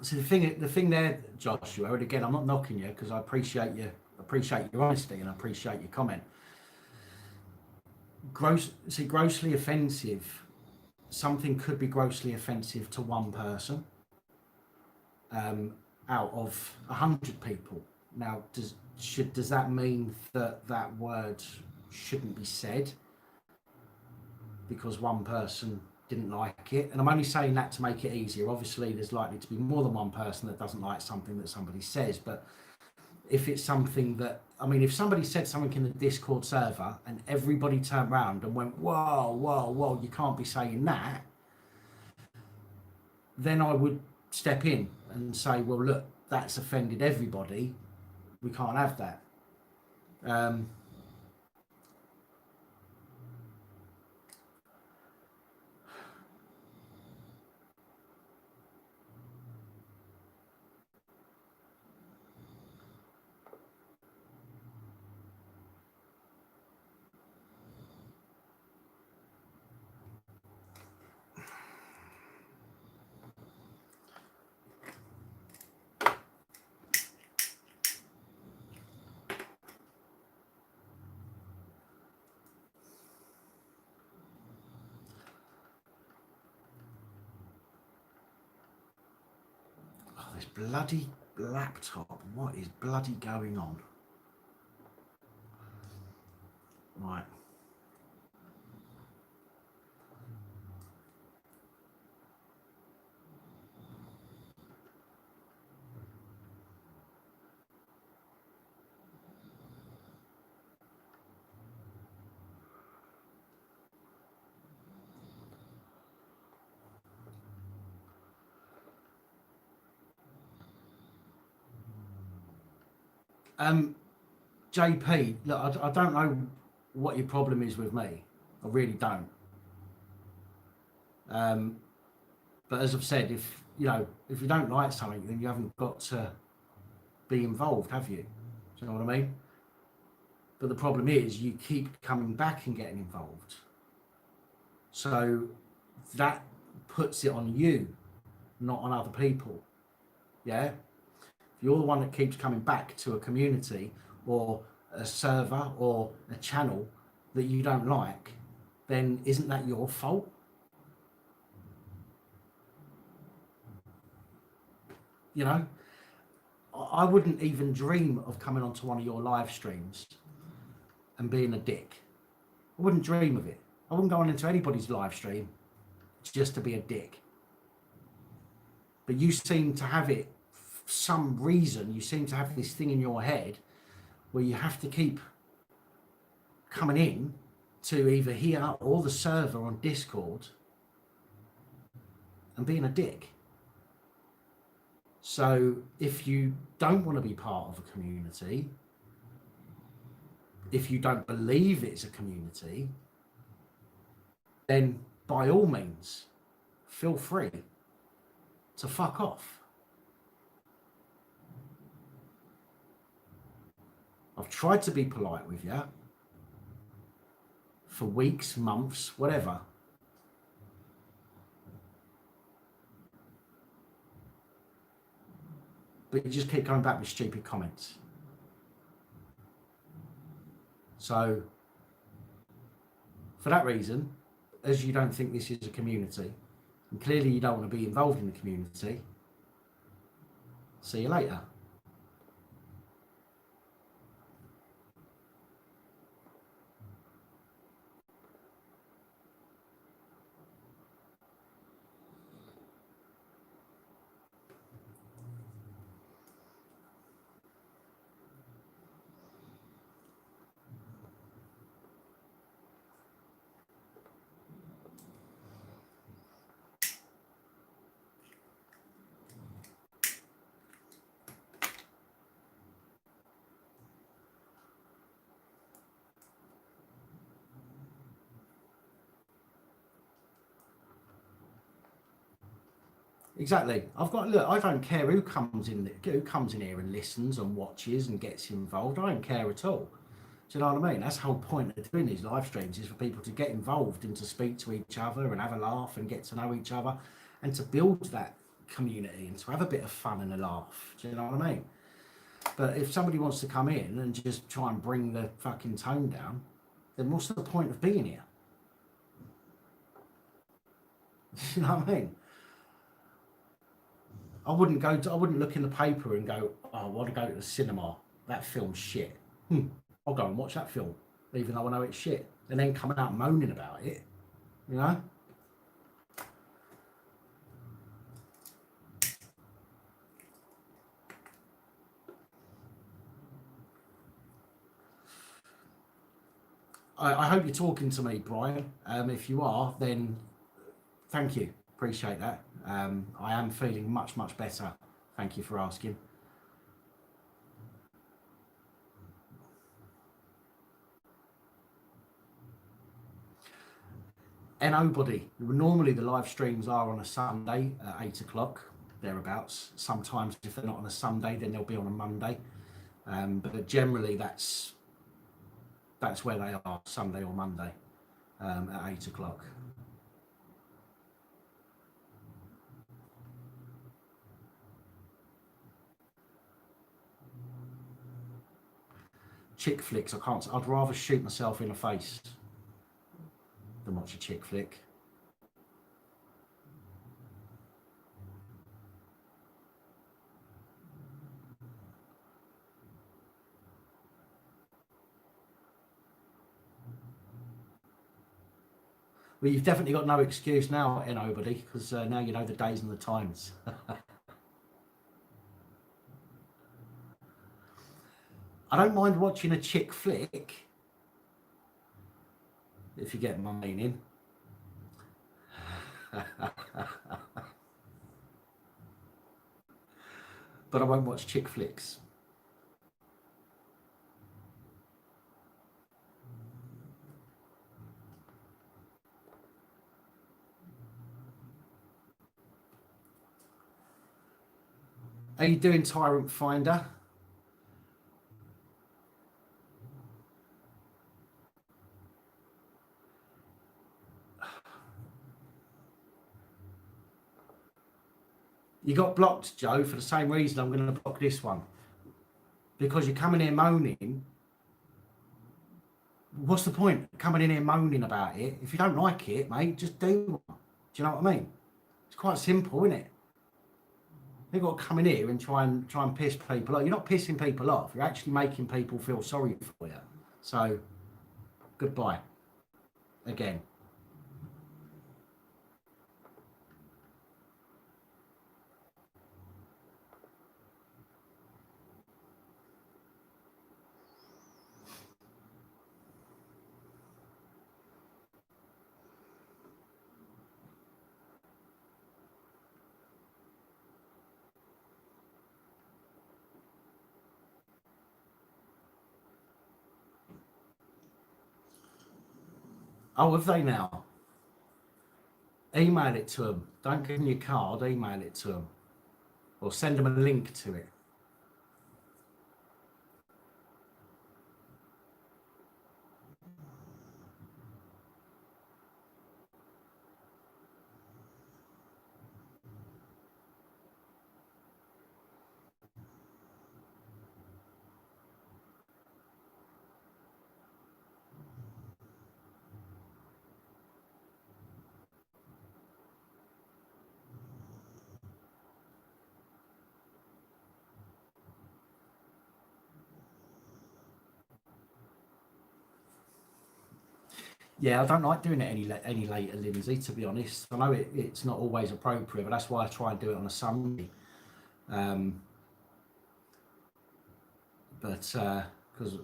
So the thing there, Joshua, and again, I'm not knocking you because I appreciate your honesty and I appreciate your comment. Grossly offensive. Something could be grossly offensive to one person out of 100 people. Now, does that mean that word shouldn't be said because one person didn't like it? And I'm only saying that to make it easier. Obviously, there's likely to be more than one person that doesn't like something that somebody says, but if it's something that, I mean, if somebody said something in the Discord server and everybody turned around and went, whoa, whoa, whoa, you can't be saying that, then I would step in and say, well, look, that's offended everybody. We can't have that. Oh, this bloody laptop. What is bloody going on? Right. JP, look, I don't know what your problem is with me. I really don't. But as I've said, if you don't like something, then you haven't got to be involved, have you? Do you know what I mean? But the problem is you keep coming back and getting involved. So that puts it on you, not on other people. Yeah? If you're the one that keeps coming back to a community or a server or a channel that you don't like, then isn't that your fault? You know, I wouldn't even dream of coming onto one of your live streams and being a dick. I wouldn't dream of it. I wouldn't go on into anybody's live stream just to be a dick. But you seem to have it, for some reason, you seem to have this thing in your head where you have to keep coming in to either here or the server on Discord and being a dick. So if you don't want to be part of a community, if you don't believe it's a community, then by all means, feel free to fuck off. I've tried to be polite with you for weeks, months, whatever. But you just keep coming back with stupid comments. So, for that reason, as you don't think this is a community, and clearly you don't want to be involved in the community, see you later. Exactly. I don't care who comes in here and listens and watches and gets involved. I don't care at all. Do you know what I mean? That's the whole point of doing these live streams, is for people to get involved and to speak to each other and have a laugh and get to know each other and to build that community and to have a bit of fun and a laugh. Do you know what I mean? But if somebody wants to come in and just try and bring the fucking tone down, then what's the point of being here? You know what I mean? I wouldn't look in the paper and go, oh, I want to go to the cinema. That film's shit. I'll go and watch that film, even though I know it's shit. And then coming out moaning about it, you know? I hope you're talking to me, Brian. If you are, then thank you. Appreciate that. I am feeling much, much better. Thank you for asking. And nobody. Normally the live streams are on a Sunday at 8 o'clock, thereabouts. Sometimes if they're not on a Sunday, then they'll be on a Monday. But generally that's where they are, Sunday or Monday, at 8 o'clock. Chick flicks, I'd rather shoot myself in the face than watch a chick flick. Well, you've definitely got no excuse now, nobody, because now you know the days and the times. I don't mind watching a chick flick, if you get my meaning. But I won't watch chick flicks. How you doing, Tyrant Finder? You got blocked, Joe, for the same reason I'm going to block this one. Because you're coming here moaning. What's the point of coming in here moaning about it? If you don't like it, mate, just do one. Do you know what I mean? It's quite simple, isn't it? You've got to come in here and try and piss people off. You're not pissing people off. You're actually making people feel sorry for you. So, goodbye. Again. Oh, have they now? Email it to them. Don't give them your card. Email it to them. Or send them a link to it. Yeah, I don't like doing it any later, Lindsay, to be honest. I know it's not always appropriate, but that's why I try and do it on a Sunday. But because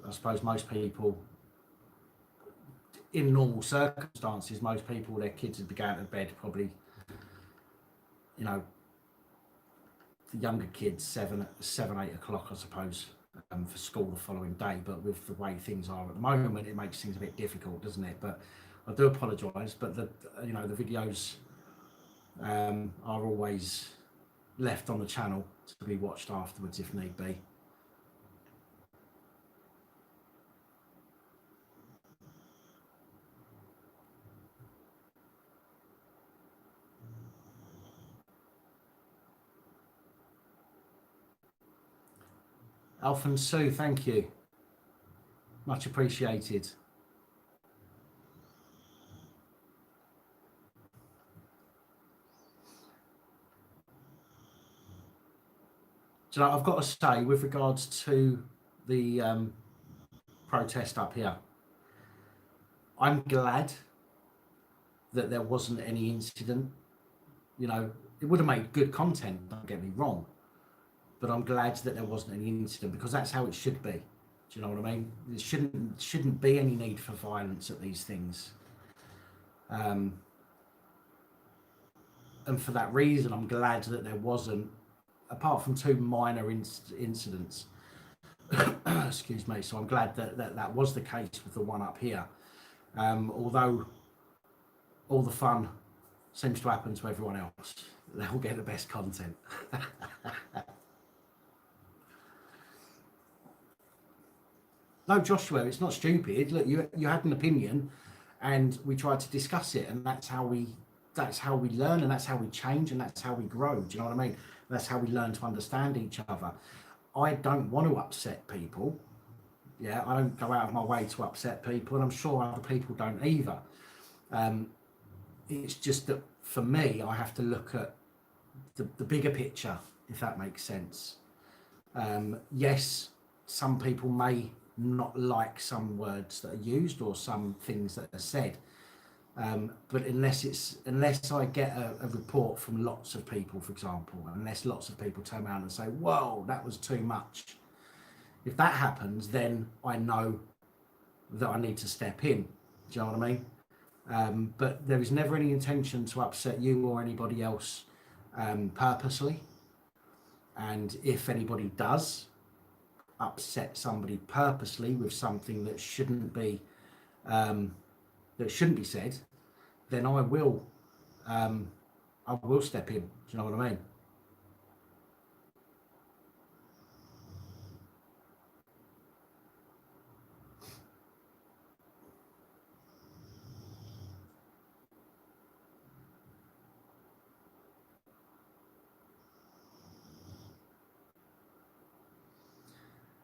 I suppose most people, in normal circumstances, most people, their kids would be going to bed probably, you know, the younger kids, 7, 8 o'clock, I suppose, for school the following day. But with the way things are at the moment, it makes things a bit difficult, doesn't it? But I do apologise. But the videos are always left on the channel to be watched afterwards if need be. Alpha Sue, thank you. Much appreciated. So I've got to say, with regards to the protest up here, I'm glad that there wasn't any incident. You know, it would have made good content, don't get me wrong, but I'm glad that there wasn't any incident, because that's how it should be. Do you know what I mean? There shouldn't be any need for violence at these things. And for that reason, I'm glad that there wasn't, apart from 2 minor incidents. Excuse me. So I'm glad that was the case with the one up here. Although all the fun seems to happen to everyone else. They'll get the best content. No, Joshua, it's not stupid. Look, you had an opinion, and we tried to discuss it, and that's how we learn, and that's how we change, and that's how we grow. Do you know what I mean? That's how we learn to understand each other. I don't want to upset people. Yeah, I don't go out of my way to upset people, and I'm sure other people don't either. It's just that for me, I have to look at the bigger picture, if that makes sense. Yes, some people may not like some words that are used or some things that are said, but unless I get a report from lots of people, for example, unless lots of people turn around and say, whoa, that was too much, if that happens, then I know that I need to step in. Do you know what I mean? But there is never any intention to upset you or anybody else purposely. And if anybody does upset somebody purposely with something that shouldn't be said, then I will step in. Do you know what I mean?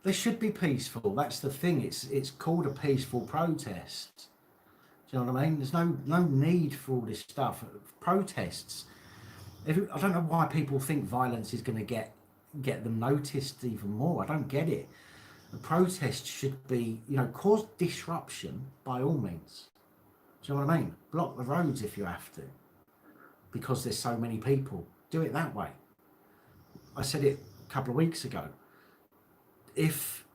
They should be peaceful. That's the thing. It's called a peaceful protest. Do you know what I mean? There's no need for all this stuff. Protests. I don't know why people think violence is going to get them noticed even more. I don't get it. A protest should be, cause disruption by all means. Do you know what I mean? Block the roads if you have to, because there's so many people. Do it that way. I said it a couple of weeks ago. If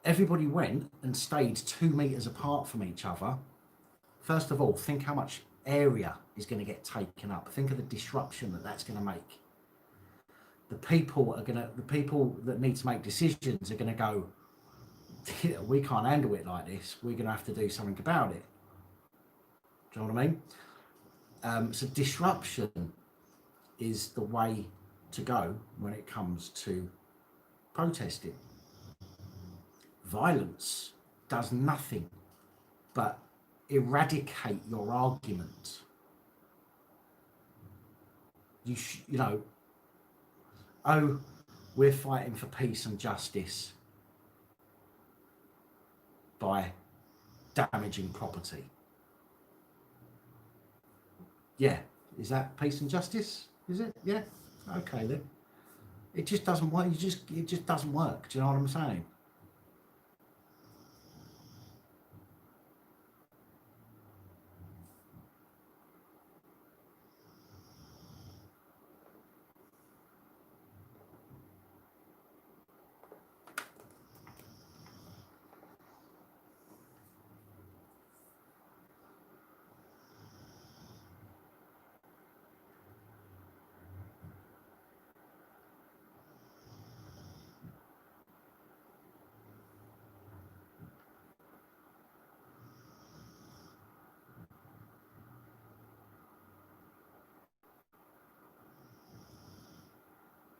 everybody went and stayed 2 meters apart from each other, first of all, think how much area is going to get taken up. Think of the disruption that's going to make. The people that need to make decisions are going to go, we can't handle it like this. We're going to have to do something about it. Do you know what I mean? So disruption is the way to go when it comes to protesting. Violence does nothing but eradicate your argument. Oh, we're fighting for peace and justice by damaging property. Yeah, is that peace and justice? Is it? Yeah. Okay then. It just doesn't work. It just doesn't work. Do you know what I'm saying?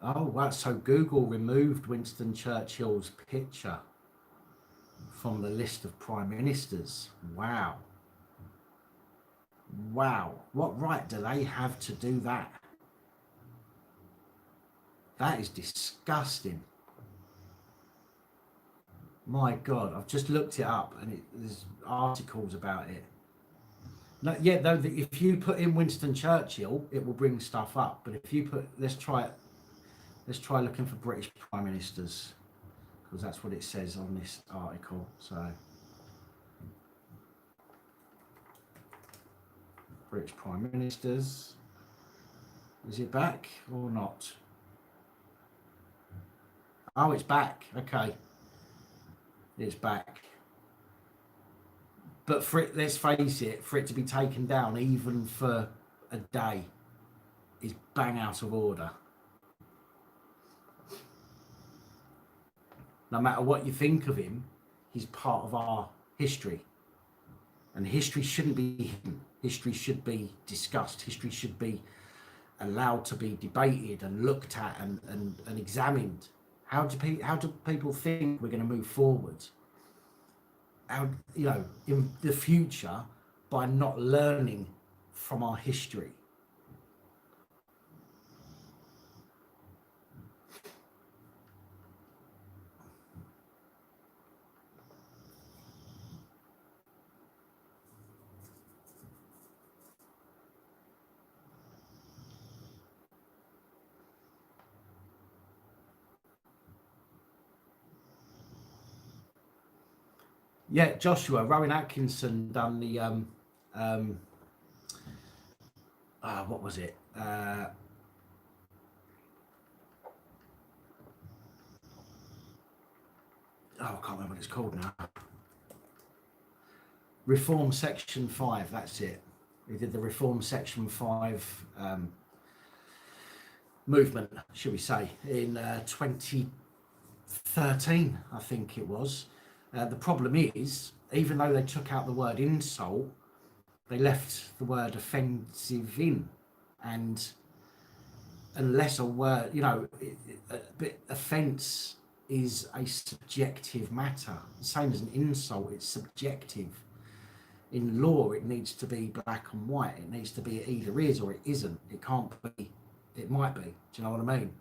Oh, wow. So Google removed Winston Churchill's picture from the list of prime ministers. Wow. Wow. What right do they have to do that? That is disgusting. My God, I've just looked it up and there's articles about it. No, yeah, though, if you put in Winston Churchill, it will bring stuff up. But if you put, let's try looking for British prime ministers, because that's what it says on this article. So, British prime ministers, is it back or not? Oh, it's back. Okay, it's back. But for it, let's face it, for it to be taken down even for a day is bang out of order. No matter what you think of him, he's part of our history. And history shouldn't be hidden. History should be discussed. History should be allowed to be debated and looked at and examined. How do people think we're going to move forward? How, in the future, by not learning from our history? Yeah, Joshua, Rowan Atkinson done the what was it? I can't remember what it's called now. Reform Section 5, that's it. He did the Reform Section 5 movement, should we say, in 2013, I think it was. The problem is, even though they took out the word insult, they left the word offensive in. And unless a word, offence is a subjective matter. The same as an insult, it's subjective. In law, it needs to be black and white. It needs to be it either is or it isn't. It can't be, it might be. Do you know what I mean?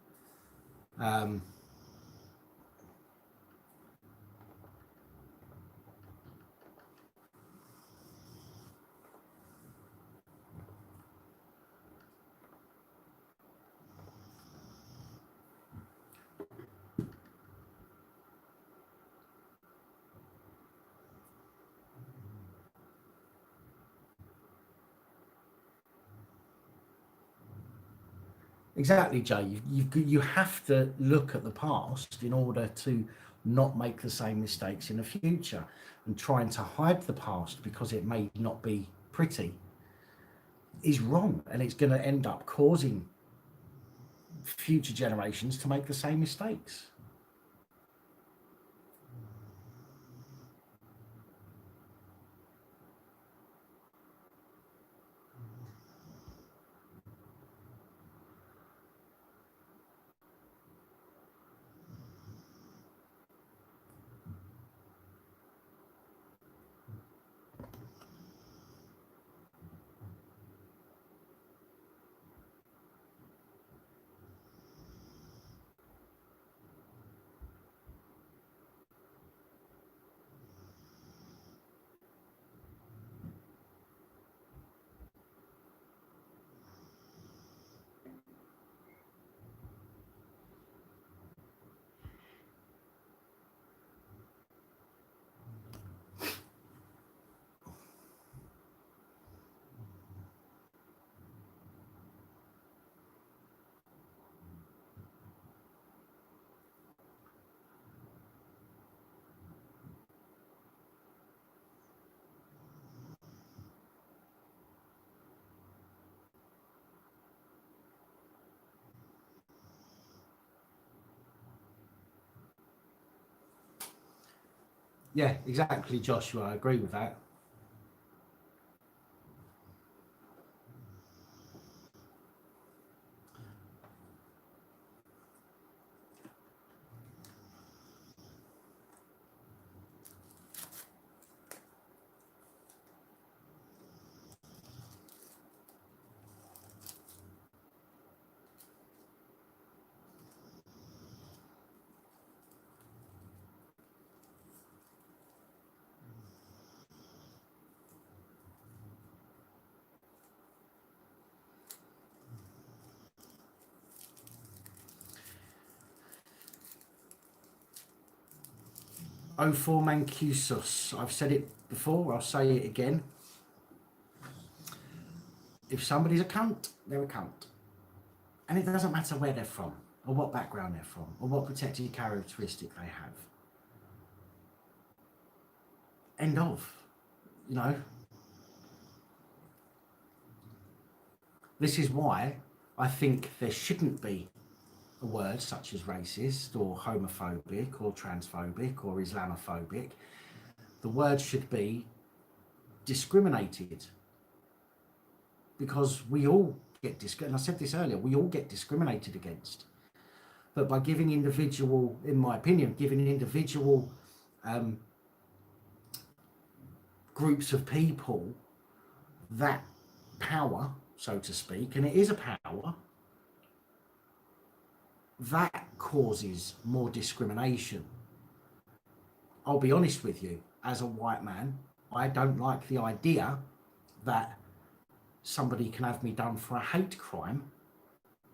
Exactly, Jay. You have to look at the past in order to not make the same mistakes in the future. And trying to hide the past because it may not be pretty is wrong, and it's going to end up causing future generations to make the same mistakes. Yeah, exactly, Joshua. I agree with that. O for Mancusus. I've said it before, I'll say it again. If somebody's a cunt, they're a cunt. And it doesn't matter where they're from, or what background they're from, or what protected characteristic they have. End of. You know? This is why I think there shouldn't be a word such as racist or homophobic or transphobic or Islamophobic. The word should be discriminated, because we all get and I said this earlier, we all get discriminated against. But by giving individual, in my opinion, giving individual groups of people that power, so to speak, and it is a power, that causes more discrimination. I'll be honest with you, as a white man, I don't like the idea that somebody can have me done for a hate crime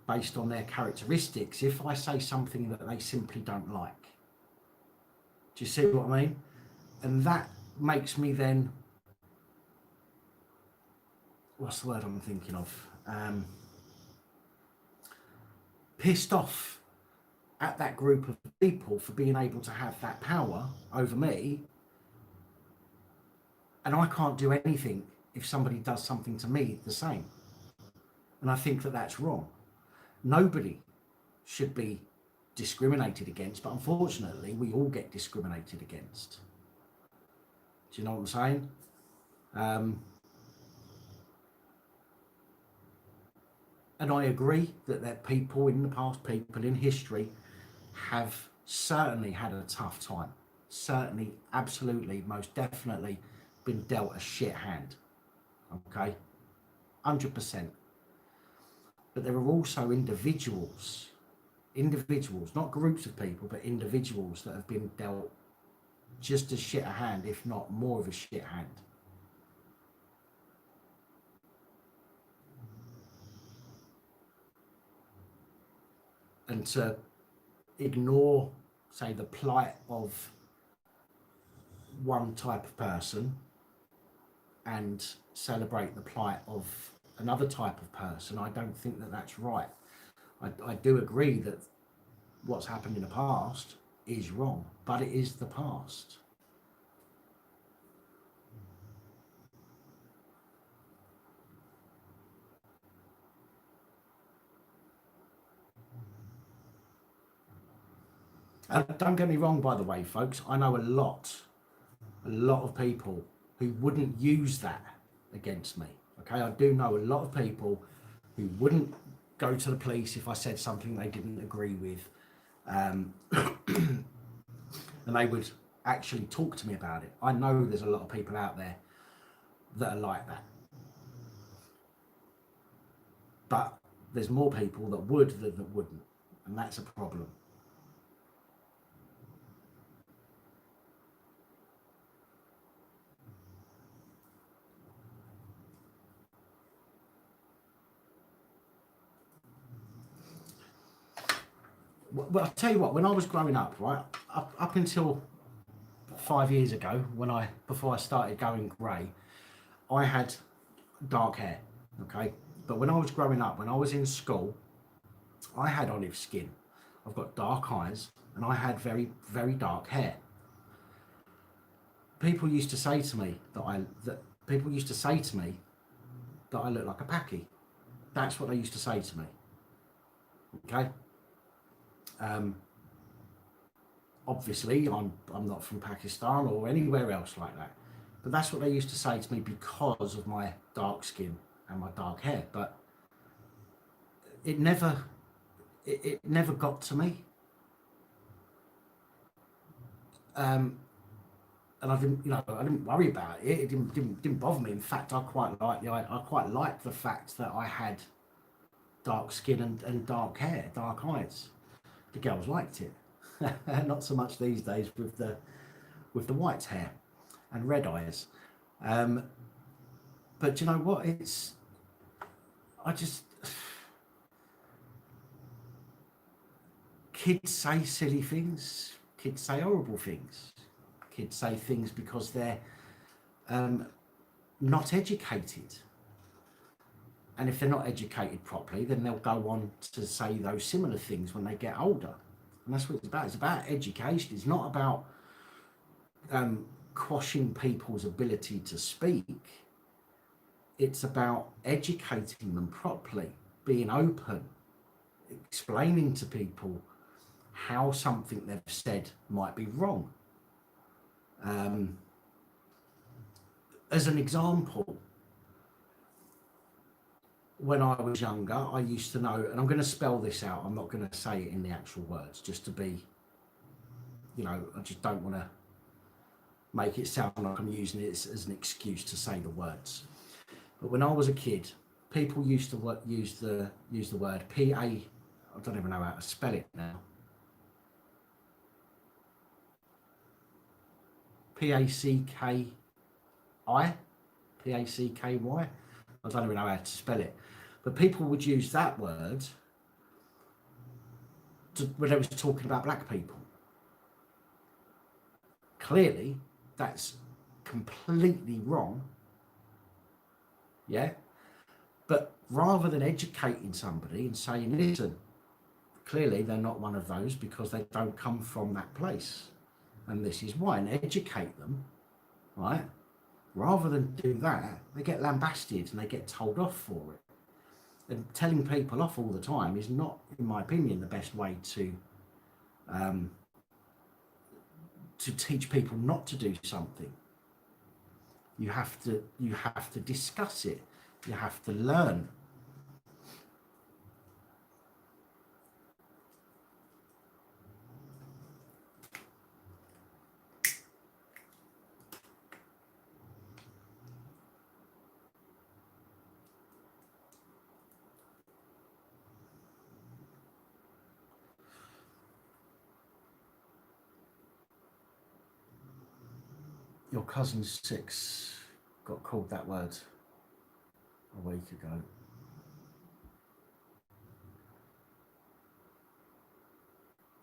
based on their characteristics if I say something that they simply don't like. Do you see what I mean? And that makes me then, what's the word I'm thinking of? Pissed off at that group of people for being able to have that power over me, and I can't do anything if somebody does something to me the same. And I think that that's wrong. Nobody should be discriminated against, but unfortunately we all get discriminated against. Do you know what I'm saying? And I agree that there are people in the past, people in history, have certainly had a tough time. Certainly, absolutely, most definitely been dealt a shit hand. Okay? 100%. But there are also individuals, not groups of people, but individuals that have been dealt just as shit a hand, if not more of a shit hand. And to ignore, say, the plight of one type of person and celebrate the plight of another type of person, I don't think that that's right. I do agree that what's happened in the past is wrong, but it is the past. Don't get me wrong, by the way, folks. I know a lot of people who wouldn't use that against me. Okay, I do know a lot of people who wouldn't go to the police if I said something they didn't agree with, and they would actually talk to me about it. I know there's a lot of people out there that are like that, but there's more people that would than that wouldn't, and that's a problem. Well, I'll tell you what, when I was growing up, right, up until 5 years ago, before I started going grey, I had dark hair, okay? But when I was growing up, when I was in school, I had olive skin. I've got dark eyes, and I had very, very dark hair. People used to say to me that I look like a Paki. That's what they used to say to me. Okay. Obviously, I'm not from Pakistan or anywhere else like that, but that's what they used to say to me because of my dark skin and my dark hair. But it never got to me, and I didn't worry about it. It didn't bother me. In fact, I quite liked the fact that I had dark skin and dark hair, dark eyes. The girls liked it. Not so much these days with the white hair and red eyes. But you know what? Kids say silly things. Kids say horrible things. Kids say things because they're not educated. And if they're not educated properly, then they'll go on to say those similar things when they get older. And that's what it's about. It's about education. It's not about quashing people's ability to speak. It's about educating them properly, being open, explaining to people how something they've said might be wrong. As an example, when I was younger, I used to know, and I'm going to spell this out, I'm not going to say it in the actual words, just to be, I just don't want to make it sound like I'm using it as an excuse to say the words. But when I was a kid, people used to use the word P-A, I don't even know how to spell it now. P-A-C-K-I? P-A-C-K-Y? I don't even know how to spell it. But people would use that word when they was talking about black people. Clearly, that's completely wrong. Yeah? But rather than educating somebody and saying, listen, clearly they're not one of those because they don't come from that place. And this is why, and educate them, right? Rather than do that, they get lambasted and they get told off for it. And telling people off all the time is not, in my opinion, the best way to teach people not to do something. You have to discuss it. You have to learn. Your cousin's 6 got called that word a week ago.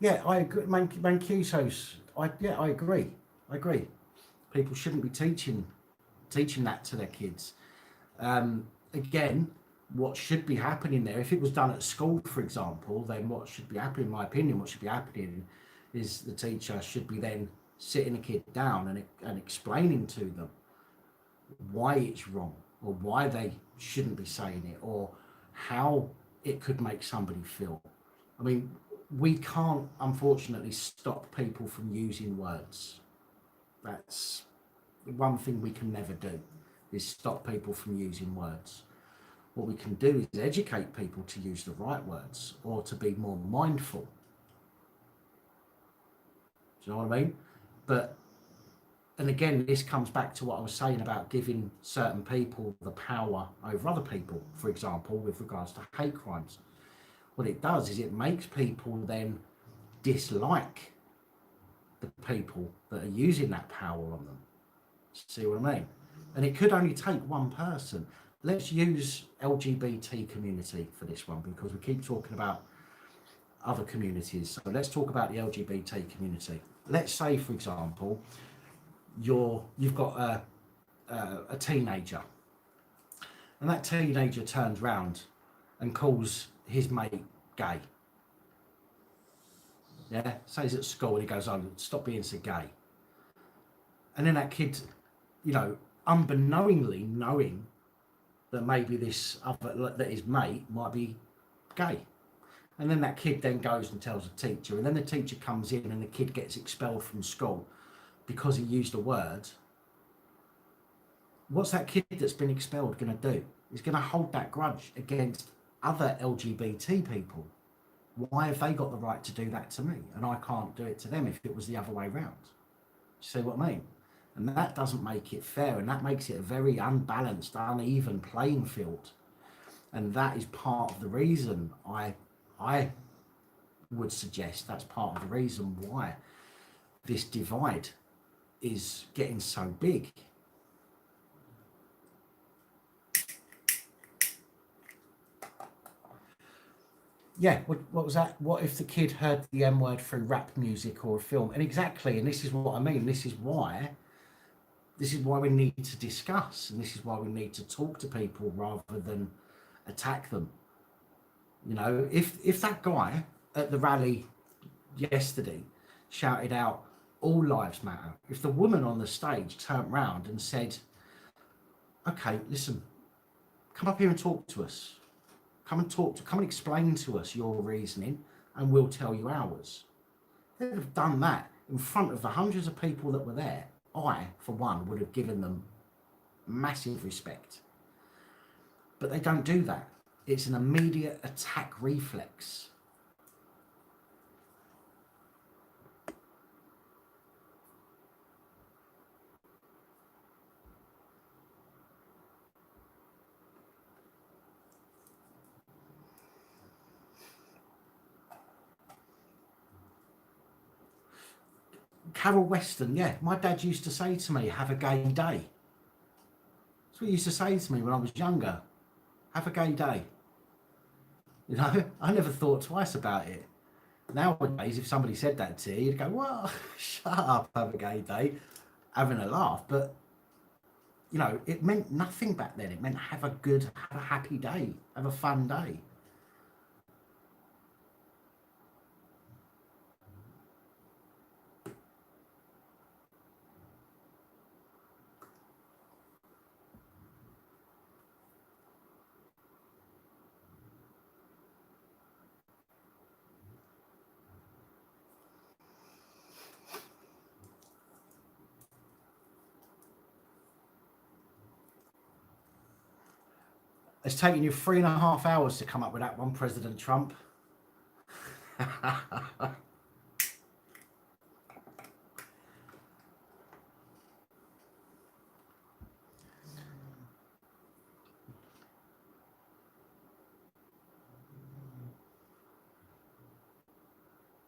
Yeah, I agree. Mancusos. I agree. People shouldn't be teaching that to their kids. Again, what should be happening there, if it was done at school, for example, then what should be happening, in my opinion, what should be happening is the teacher should be then sitting a kid down and explaining to them why it's wrong, or why they shouldn't be saying it, or how it could make somebody feel. I mean, we can't, unfortunately, stop people from using words. That's one thing we can never do, is stop people from using words. What we can do is educate people to use the right words, or to be more mindful. Do you know what I mean? But, and again, this comes back to what I was saying about giving certain people the power over other people, for example, with regards to hate crimes. What it does is it makes people then dislike the people that are using that power on them. See what I mean? And it could only take one person. Let's use LGBT community for this one, because we keep talking about other communities. So let's talk about the LGBT community. Let's say, for example, you've got a teenager, and that teenager turns round and calls his mate gay. Yeah, say he's at school and he goes, "Oh, stop being so gay." And then that kid, you know, unbeknowingly knowing that maybe this other, that his mate might be gay. And then that kid then goes and tells the teacher, and then the teacher comes in and the kid gets expelled from school because he used a word. What's that kid that's been expelled going to do? He's going to hold that grudge against other LGBT people. Why have they got the right to do that to me and I can't do it to them if it was the other way around? See what I mean? And that doesn't make it fair, and that makes it a very unbalanced, uneven playing field. And that is part of the reason I would suggest that's part of the reason why this divide is getting so big. Yeah, what was that? What if the kid heard the M word through rap music or a film? And exactly, and this is what I mean. This is why we need to discuss, and this is why we need to talk to people rather than attack them. You know, if that guy at the rally yesterday shouted out, "All lives matter," if the woman on the stage turned round and said, "Okay, listen, come up here and talk to us. Come and explain to us your reasoning, and we'll tell you ours." They'd have done that in front of the hundreds of people that were there. I, for one, would have given them massive respect. But they don't do that. It's an immediate attack reflex. Carol Weston, yeah, my dad used to say to me, "Have a gay day." That's what he used to say to me when I was younger. Have a gay day. You know, I never thought twice about it. Nowadays, if somebody said that to you, you'd go, "Well, shut up, have a gay day," having a laugh. But, you know, it meant nothing back then. It meant have a happy day, have a fun day. It's taken you 3.5 hours to come up with that one, President Trump.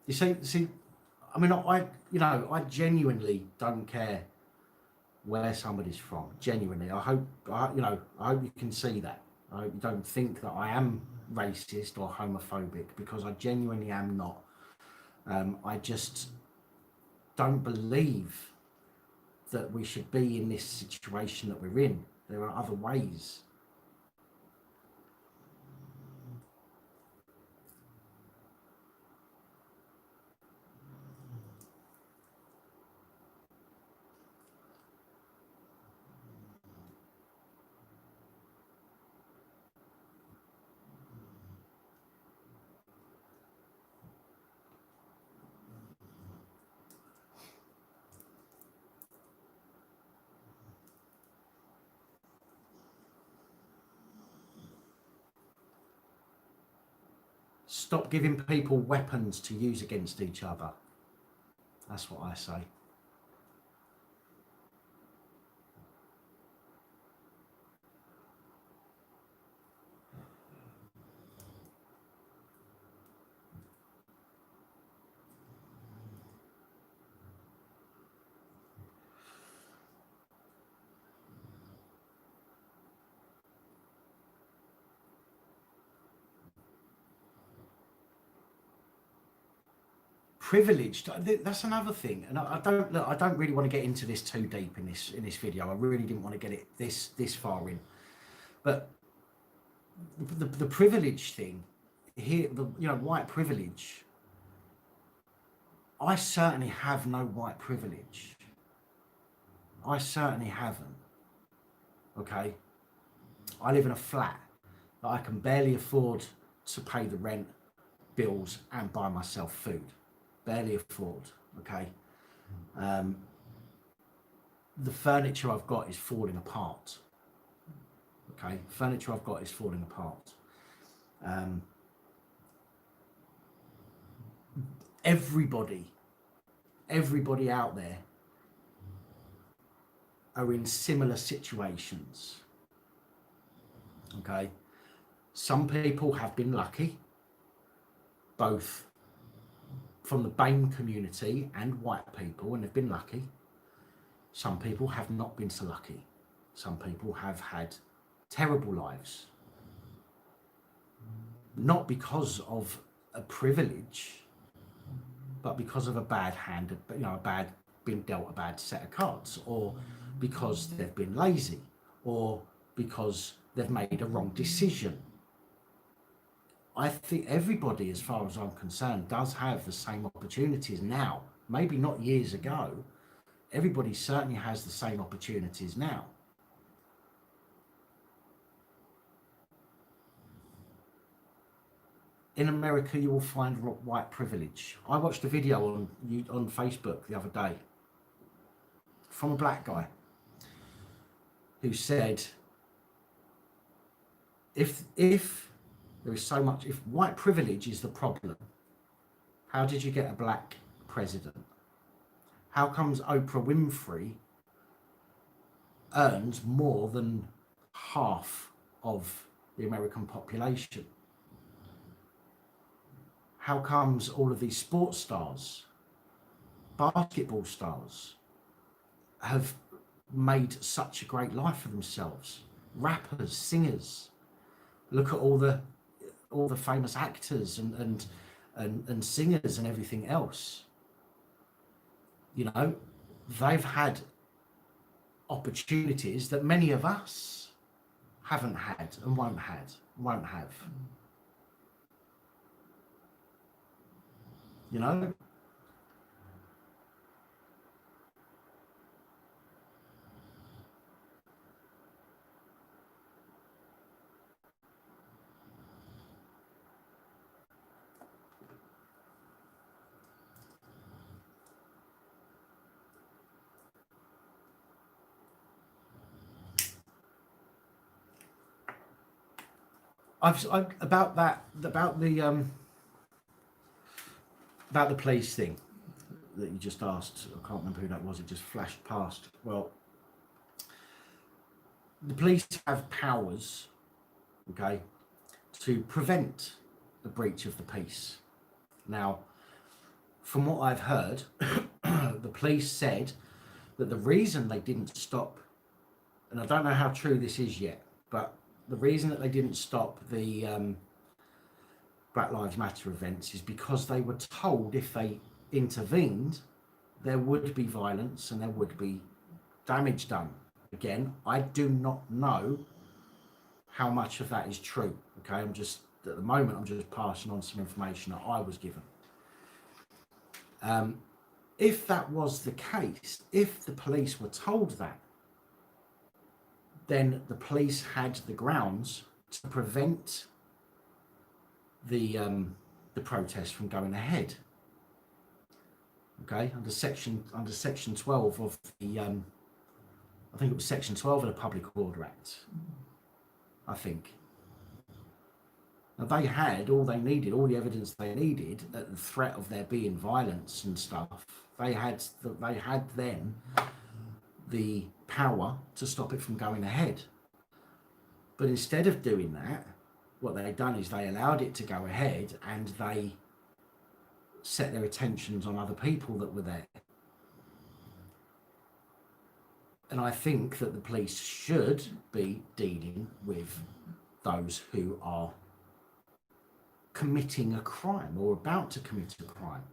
You see, I mean, I genuinely don't care where somebody's from. Genuinely, I hope you can see that. I hope you don't think that I am racist or homophobic, because I genuinely am not. I just don't believe that we should be in this situation that we're in. There are other ways. Stop giving people weapons to use against each other. That's what I say. Privileged, that's another thing, and I don't really want to get into this too deep in this video. I really didn't want to get it this far in, but the privilege thing here, white privilege, I certainly have no white privilege. I certainly haven't. Okay, I live in a flat that I can barely afford to pay the rent, bills, and buy myself food. Barely afford. Okay, the furniture I've got is falling apart. Okay, furniture I've got is falling apart. Everybody out there are in similar situations. Okay, some people have been lucky, both from the BAME community and white people, and they've been lucky. Some people have not been so lucky. Some people have had terrible lives, not because of a privilege, but because of a bad hand, been dealt a bad set of cards, or because they've been lazy, or because they've made a wrong decision. I think everybody, as far as I'm concerned, does have the same opportunities now. Maybe not years ago. Everybody certainly has the same opportunities now. In America, you will find white privilege. I watched a video on Facebook the other day from a black guy who said, if there is so much, if white privilege is the problem, how did you get a black president? How comes Oprah Winfrey earns more than half of the American population? How comes all of these sports stars, basketball stars, have made such a great life for themselves? Rappers, singers. Look at all the famous actors and singers and everything else. They've had opportunities that many of us haven't had and won't have. About the police thing that you just asked. I can't remember who that was. It just flashed past. Well, the police have powers, okay, to prevent the breach of the peace. Now, from what I've heard, the police said that the reason they didn't stop, and I don't know how true this is yet, but the reason that they didn't stop the Black Lives Matter events is because they were told if they intervened, there would be violence and there would be damage done. Again, I do not know how much of that is true. Okay, at the moment, I'm just passing on some information that I was given. If that was the case, if the police were told that, then the police had the grounds to prevent the protest from going ahead. Okay, under section 12 of the I think it was section 12 of the Public Order Act. I think. And they had all they needed, all the evidence they needed at the threat of there being violence and stuff. They had then the power to stop it from going ahead. But instead of doing that, what they'd done is they allowed it to go ahead, and they set their attentions on other people that were there. And I think that the police should be dealing with those who are committing a crime or about to commit a crime.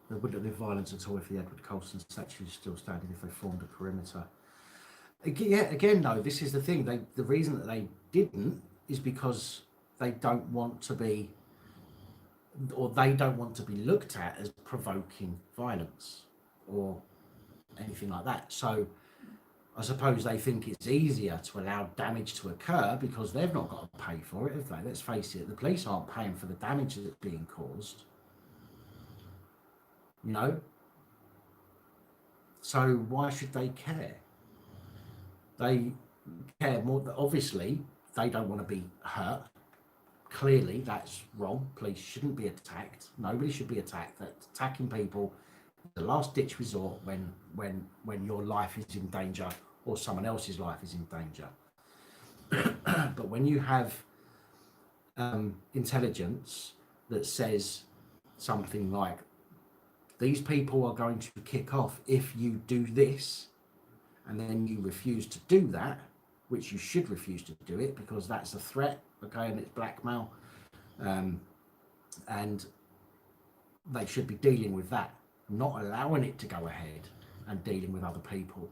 There wouldn't have been violence at all if the Edward Colston statue was still standing, if they formed a perimeter. Again, though, this is the thing. The reason that they didn't is because they don't want to be, or they don't want to be looked at as provoking violence or anything like that. So I suppose they think it's easier to allow damage to occur because they've not got to pay for it, have they? Let's face it, the police aren't paying for the damage that's being caused. You know? So why should they care? They care more. Obviously, they don't want to be hurt. Clearly, that's wrong. Police shouldn't be attacked. Nobody should be attacked. That attacking people is the last ditch resort when your life is in danger or someone else's life is in danger. But when you have intelligence that says something like, these people are going to kick off if you do this, and then you refuse to do that, which you should refuse to do it because that's a threat, okay, and it's blackmail, and they should be dealing with that, not allowing it to go ahead and dealing with other people.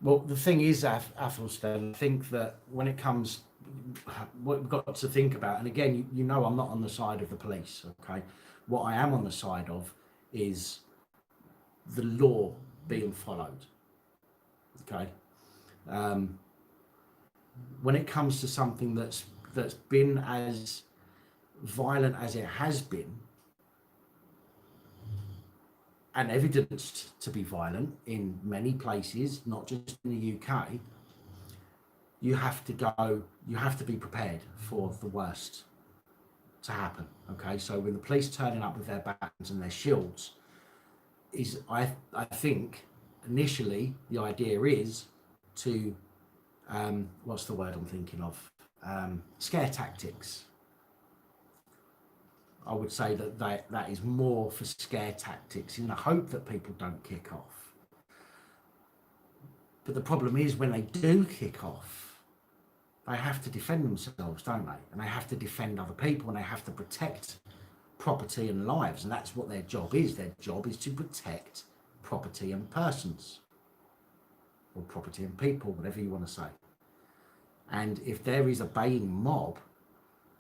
Well, the thing is, Athelstan, I think that when it comes, what we've got to think about, and again, you know I'm not on the side of the police, okay? What I am on the side of is the law being followed, okay? When it comes to something that's been as violent as it has been, and evidenced to be violent in many places, not just in the UK, you have to be prepared for the worst to happen. Okay, so when the police turning up with their batons and their shields, I think initially the idea is to what's the word I'm thinking of? Scare tactics. I would say that is more for scare tactics in the hope that people don't kick off. But the problem is when they do kick off, they have to defend themselves, don't they? And they have to defend other people, and they have to protect property and lives. And that's what their job is. Their job is to protect property and persons, or property and people, whatever you want to say. And if there is a baying mob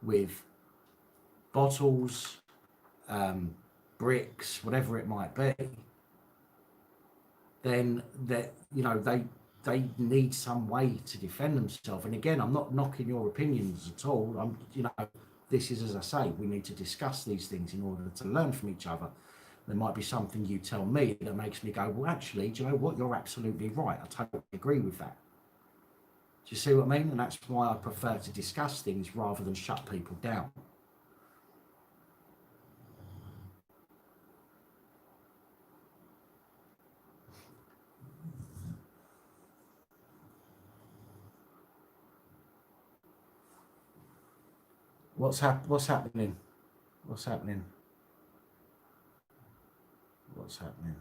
with bottles, bricks, whatever it might be, then they need some way to defend themselves. And again, I'm not knocking your opinions at all. This is, as I say, we need to discuss these things in order to learn from each other. There might be something you tell me that makes me go, well, actually, do you know what? You're absolutely right. I totally agree with that. Do you see what I mean? And that's why I prefer to discuss things rather than shut people down. What's happening? What's happening? What's happening?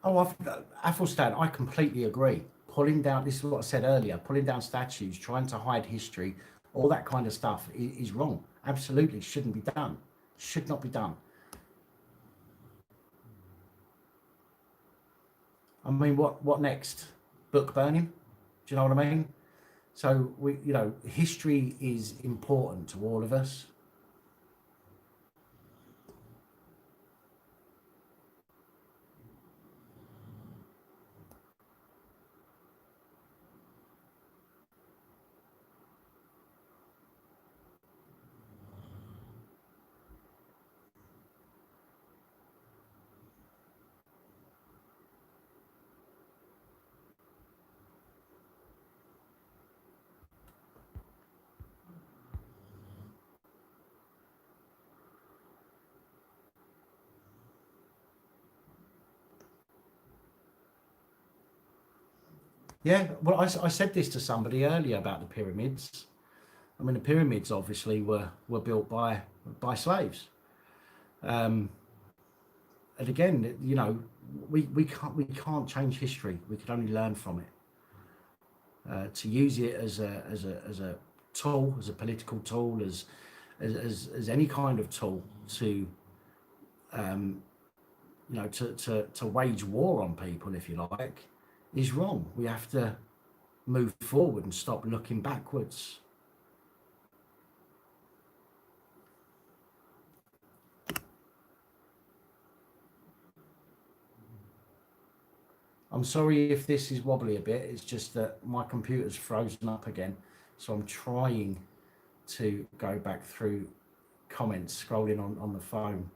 Oh, Athelstan, I completely agree. Pulling down, this is what I said earlier, pulling down statues, trying to hide history, all that kind of stuff is wrong. Absolutely shouldn't be done. Should not be done. I mean, what next? Book burning? Do you know what I mean? So history is important to all of us. Yeah, well, I said this to somebody earlier about the pyramids. I mean, the pyramids obviously were built by slaves. Um, and again, we can't change history. We can only learn from it. To use it as a tool, as a political tool, as any kind of tool to um, to wage war on people, if you like, is wrong. We have to move forward and stop looking backwards. I'm sorry if this is wobbly a bit. It's just that my computer's frozen up again, so I'm trying to go back through comments, scrolling on the phone.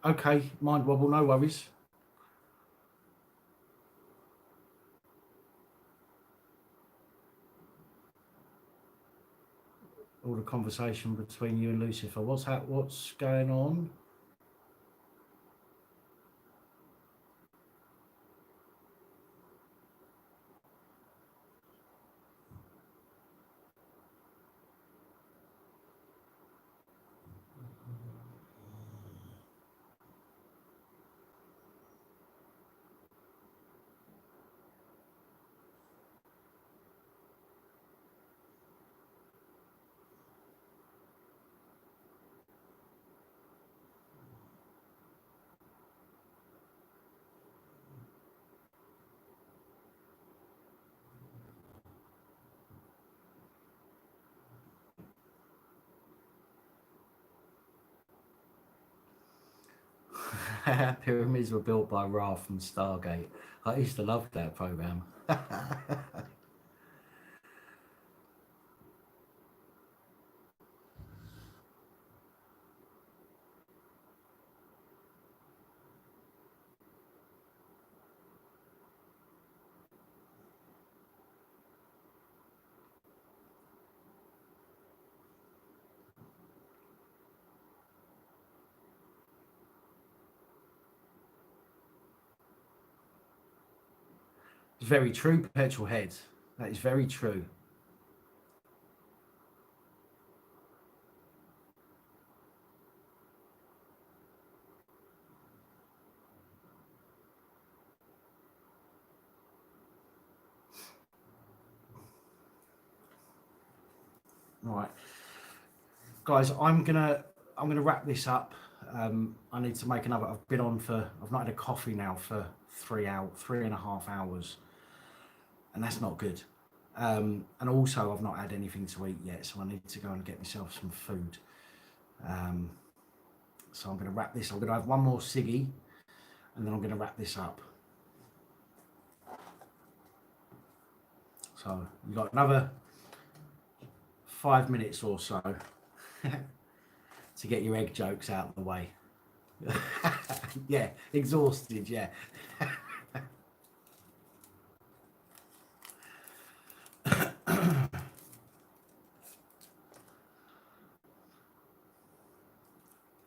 Okay, mind wobble, no worries. All the conversation between you and Lucifer. What's going on? Pyramids were built by Ra from Stargate. I used to love that program. It's very true, Petrol Head. That is very true. Right, guys, I'm gonna wrap this up. I need to make another. I've not had a coffee now for 3.5 hours, and that's not good. And also, I've not had anything to eat yet, so I need to go and get myself some food. So I'm going to wrap this. I'm going to have one more ciggy, and then I'm going to wrap this up. So you've got another 5 minutes or so to get your egg jokes out of the way. Yeah, exhausted, yeah.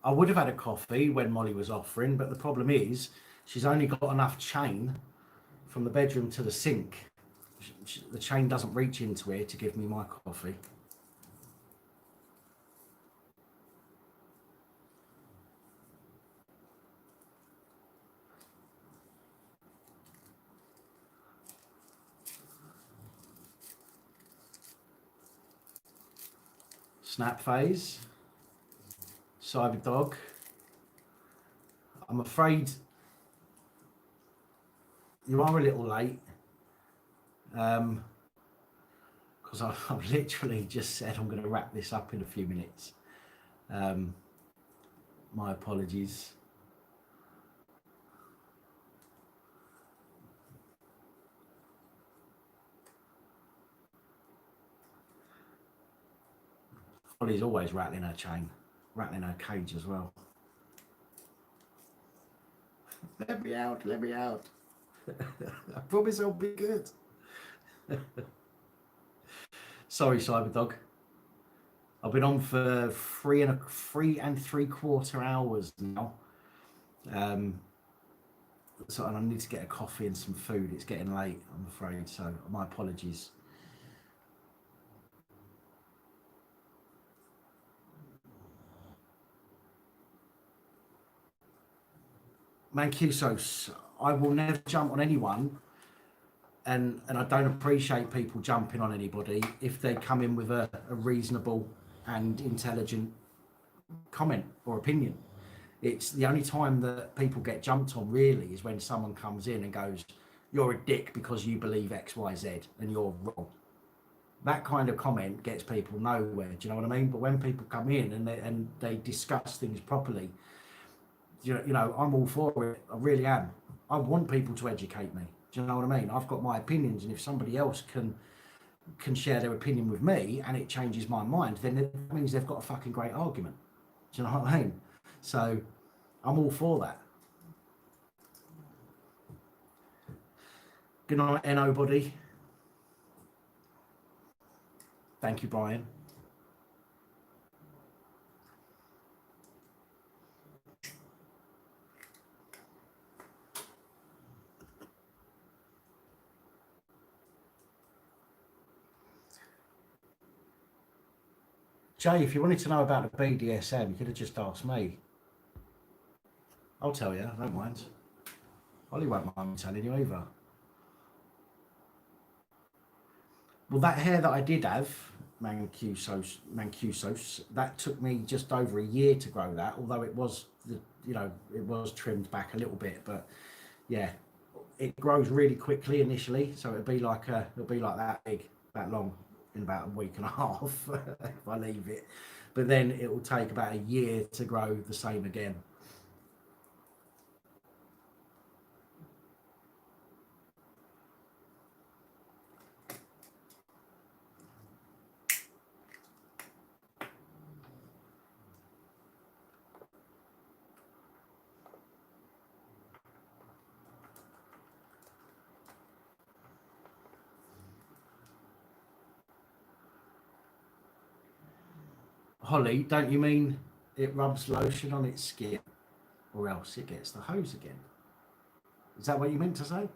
I would have had a coffee when Molly was offering, but the problem is she's only got enough chain from the bedroom to the sink. The chain doesn't reach into here to give me my coffee. Snap phase. Cyber dog. I'm afraid you are a little late. Because I've literally just said I'm going to wrap this up in a few minutes. My apologies. Holly's always rattling her chain, rattling her cage as well. Let me out, let me out. I promise I'll be good. Sorry, Cyberdog. I've been on for 3.75 hours now. So I need to get a coffee and some food. It's getting late, I'm afraid. So my apologies. Mancusos, I will never jump on anyone, and I don't appreciate people jumping on anybody if they come in with a reasonable and intelligent comment or opinion. It's the only time that people get jumped on really is when someone comes in and goes, "You're a dick because you believe X, Y, Z, and you're wrong." That kind of comment gets people nowhere. Do you know what I mean? But when people come in and they discuss things properly, you know, I'm all for it. I really am. I want people to educate me. Do you know what I mean? I've got my opinions, and if somebody else can share their opinion with me and it changes my mind, then it means they've got a fucking great argument. Do you know what I mean? So I'm all for that. Good night, nobody. Thank you, Brian. Jay, if you wanted to know about the BDSM, you could have just asked me. I'll tell you, I don't mind. Ollie won't mind me telling you either. Well, that hair that I did have, Mancusos, that took me just over a year to grow that, although it was, it was trimmed back a little bit, but yeah, it grows really quickly initially, so it'll be like that big, that long in about a week and a half if I leave it, but then it will take about a year to grow the same again. Holly, don't you mean it rubs lotion on its skin or else it gets the hose again? Is that what you meant to say?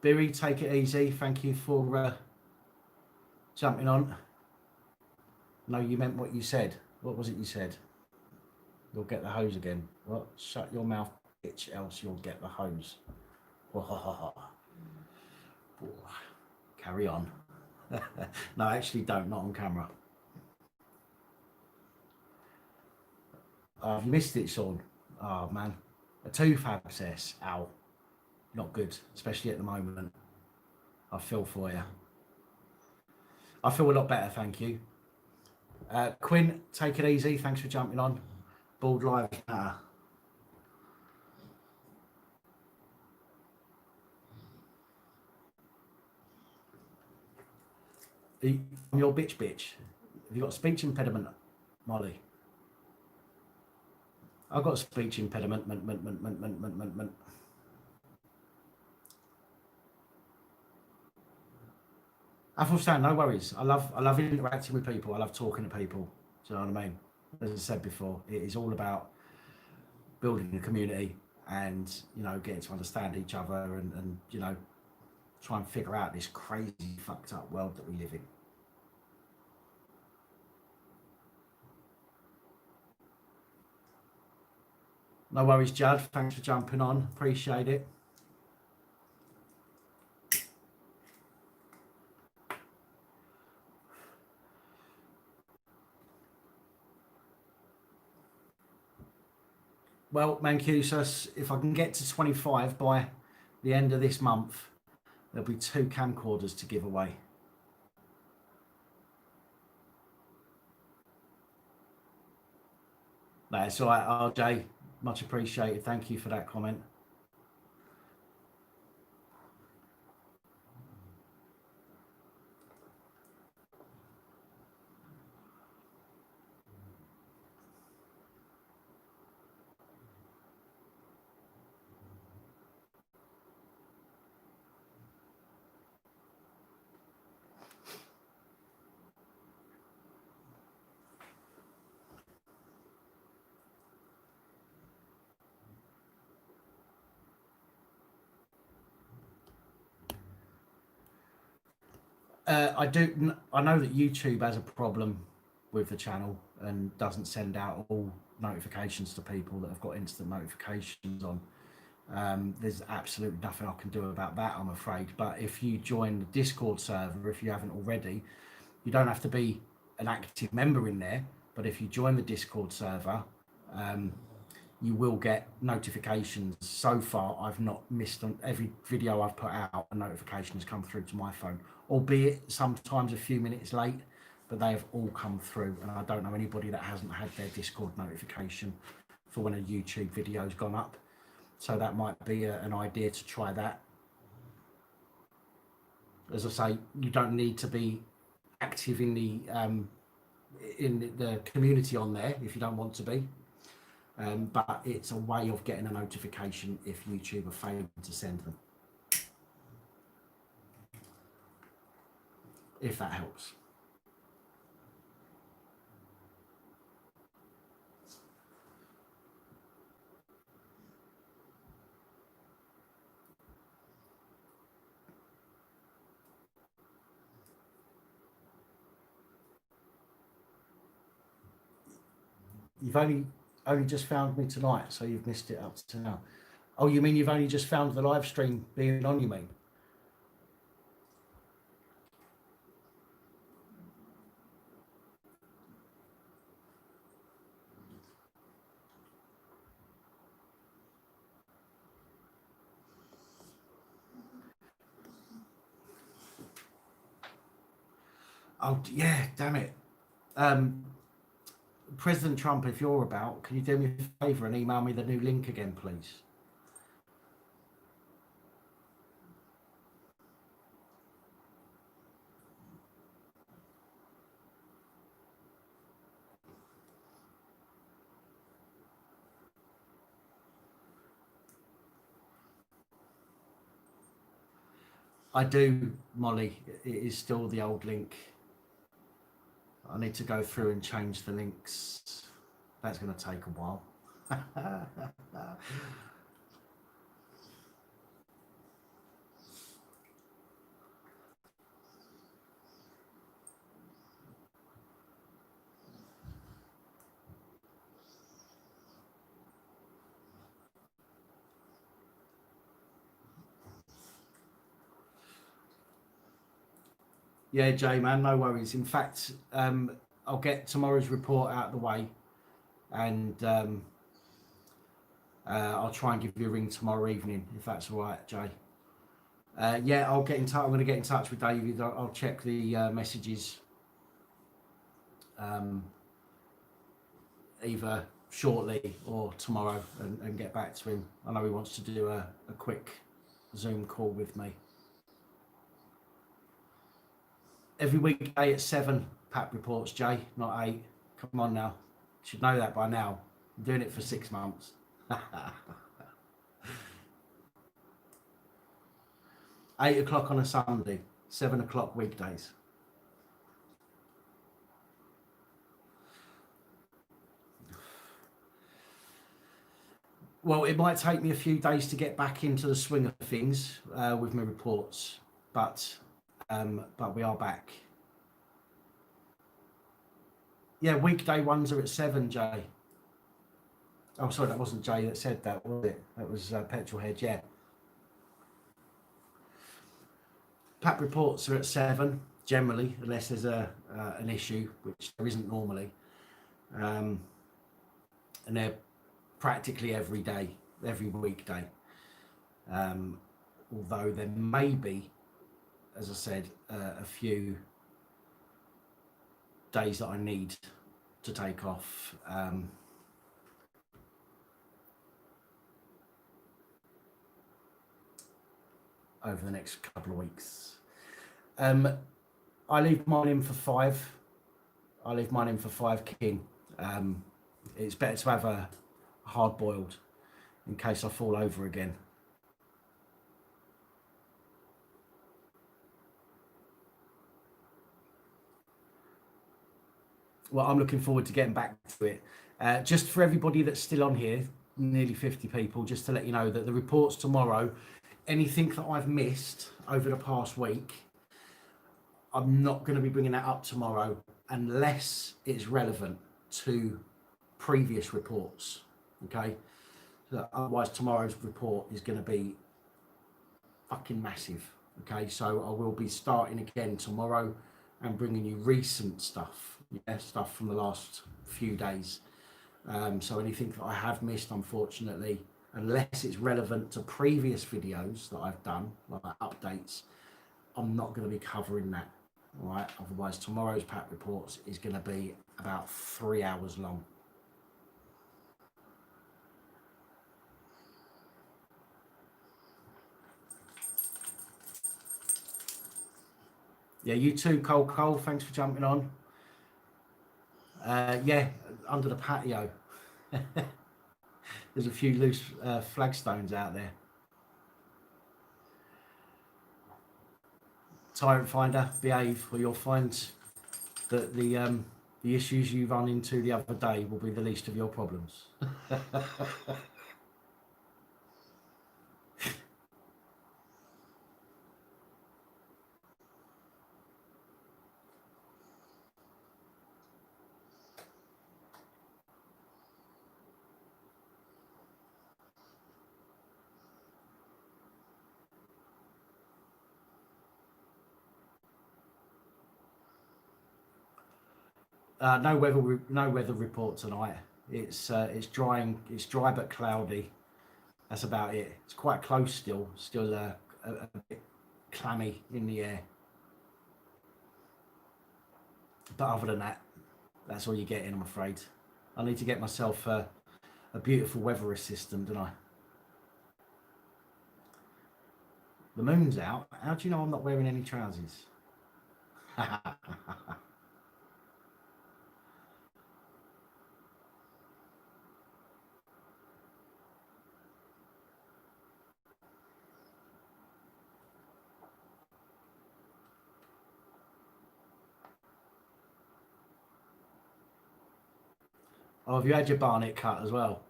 Billy, take it easy. Thank you for jumping on. No, you meant what you said. What was it you said? You'll get the hose again. What? Shut your mouth, bitch, else you'll get the hose. Carry on. No, actually don't. Not on camera. I've missed it, Sean. Oh, man. A tooth abscess. Ow. Not good, especially at the moment. I feel for you. I feel a lot better, thank you. Quinn, take it easy. Thanks for jumping on. Bald live matter. I'm your bitch. Have you got a speech impediment, Molly? I've got a speech impediment. Athelstan, no worries. I love interacting with people. I love talking to people. Do you know what I mean? As I said before, it is all about building a community and, you know, getting to understand each other and you know, try and figure out this crazy fucked up world that we live in. No worries, Judd. Thanks for jumping on. Appreciate it. Well, Mancusus, if I can get to 25 by the end of this month, there'll be 2 camcorders to give away. That's all right, RJ. Much appreciated. Thank you for that comment. I know that YouTube has a problem with the channel and doesn't send out all notifications to people that have got instant notifications on. There's absolutely nothing I can do about that, I'm afraid. But if you join the Discord server, if you haven't already, you don't have to be an active member in there. But if you join the Discord server, you will get notifications. So far, I've not missed on every video I've put out. A notification has come through to my phone, albeit sometimes a few minutes late, but they have all come through. And I don't know anybody that hasn't had their Discord notification for when a YouTube video's gone up. So that might be an idea to try that. As I say, you don't need to be active in the community on there if you don't want to be. But it's a way of getting a notification if YouTube are failing to send them. If that helps. You've only just found me tonight, so you've missed it up to now. Oh, you mean you've only just found the live stream being on, you mean? Oh, yeah, damn it. President Trump, if you're about, can you do me a favour and email me the new link again, please? I do, Molly. It is still the old link. I need to go through and change the links. That's going to take a while. Yeah, Jay, man, no worries. In fact, I'll get tomorrow's report out of the way, and I'll try and give you a ring tomorrow evening, if that's all right, Jay. Yeah, I'll get in touch. I'm going to get in touch with David. I'll check the messages either shortly or tomorrow and get back to him. I know he wants to do a quick Zoom call with me. Every weekday at 7, Pat reports, Jay, not 8. Come on now. You should know that by now. I'm doing it for 6 months. 8 o'clock on a Sunday, 7 o'clock weekdays. Well, it might take me a few days to get back into the swing of things with my reports, but we are back. Yeah, weekday ones are at 7, Jay. Oh, sorry, that wasn't Jay that said that, was it? That was Petrolhead, yeah. Pat reports are at 7, generally, unless there's an issue, which there isn't normally. And they're practically every day, every weekday. Although there may be, as I said, a few days that I need to take off. Over the next couple of weeks. I leave mine in for 5. I leave mine in for 5 king. It's better to have a hard boiled in case I fall over again. Well, I'm looking forward to getting back to it. Just for everybody that's still on here, nearly 50 people, just to let you know that the reports tomorrow, anything that I've missed over the past week, I'm not going to be bringing that up tomorrow unless it's relevant to previous reports. Okay, so otherwise tomorrow's report is going to be fucking massive. Okay, so I will be starting again tomorrow and bringing you recent stuff, stuff from the last few days. So anything that I have missed, unfortunately, unless it's relevant to previous videos that I've done, like updates, I'm not going to be covering that. All right, otherwise tomorrow's Pat Reports is going to be about 3 hours long. Yeah, you too, Cole. Thanks for jumping on. Yeah, under the patio. There's a few loose flagstones out there. Tyrant Finder, behave, or you'll find that the issues you run into the other day will be the least of your problems. No weather report tonight. It's drying. It's dry but cloudy. That's about it. It's quite close still. Still a bit clammy in the air. But other than that, that's all you get in, I'm afraid. I need to get myself a beautiful weather assistant, don't I? The moon's out. How do you know I'm not wearing any trousers? Oh, have you had your barnet cut as well?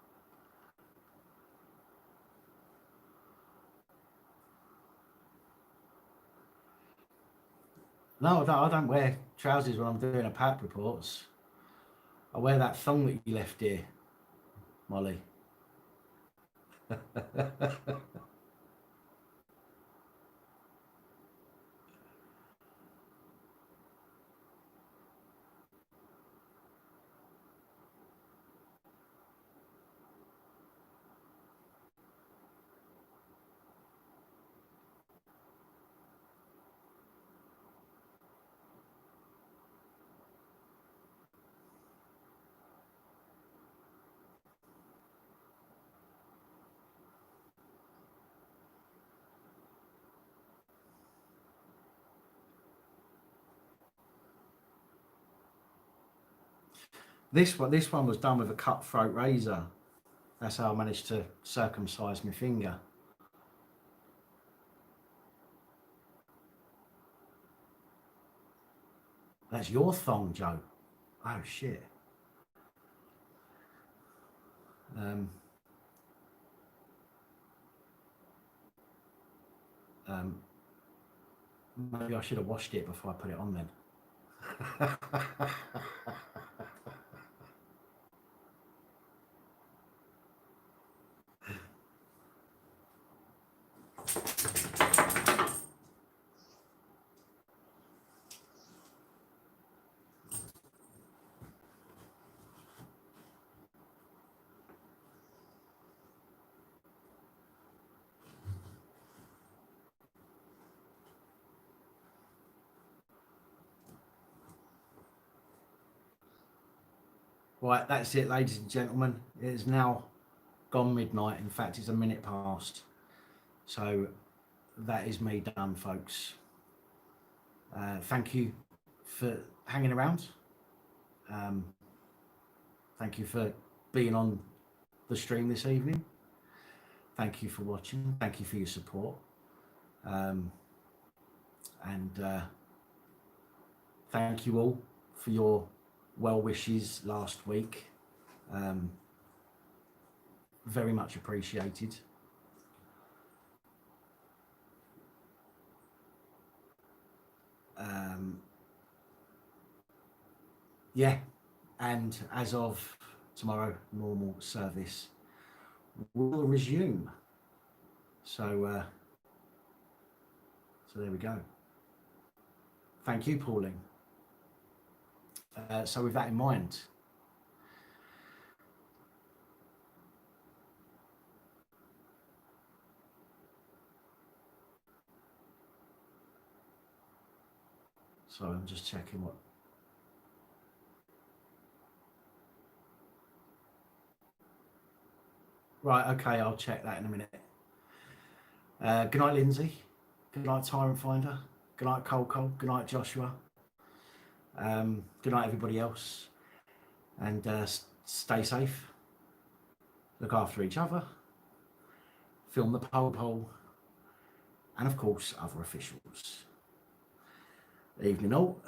No, I don't wear trousers when I'm doing a pack reports. I wear that thong that you left here, Molly. This one was done with a cutthroat razor. That's how I managed to circumcise my finger. That's your thong, Joe. Oh shit. Maybe I should have washed it before I put it on then. Right, that's it, ladies and gentlemen. It is now gone midnight. In fact, it's a minute past. So that is me done, folks. Thank you for hanging around. Thank you for being on the stream this evening. Thank you for watching. Thank you for your support. And thank you all for your well wishes last week. Very much appreciated. Yeah, and as of tomorrow, normal service will resume. So there we go. Thank you, Pauline. So with that in mind, so I'm just checking what. Right, okay, I'll check that in a minute. Good night, Lindsay. Good night, Tyrant Finder. Good night, Cole. Good night, Joshua. Good night, everybody else. And stay safe. Look after each other. Film the poll. And of course, other officials. Evening all.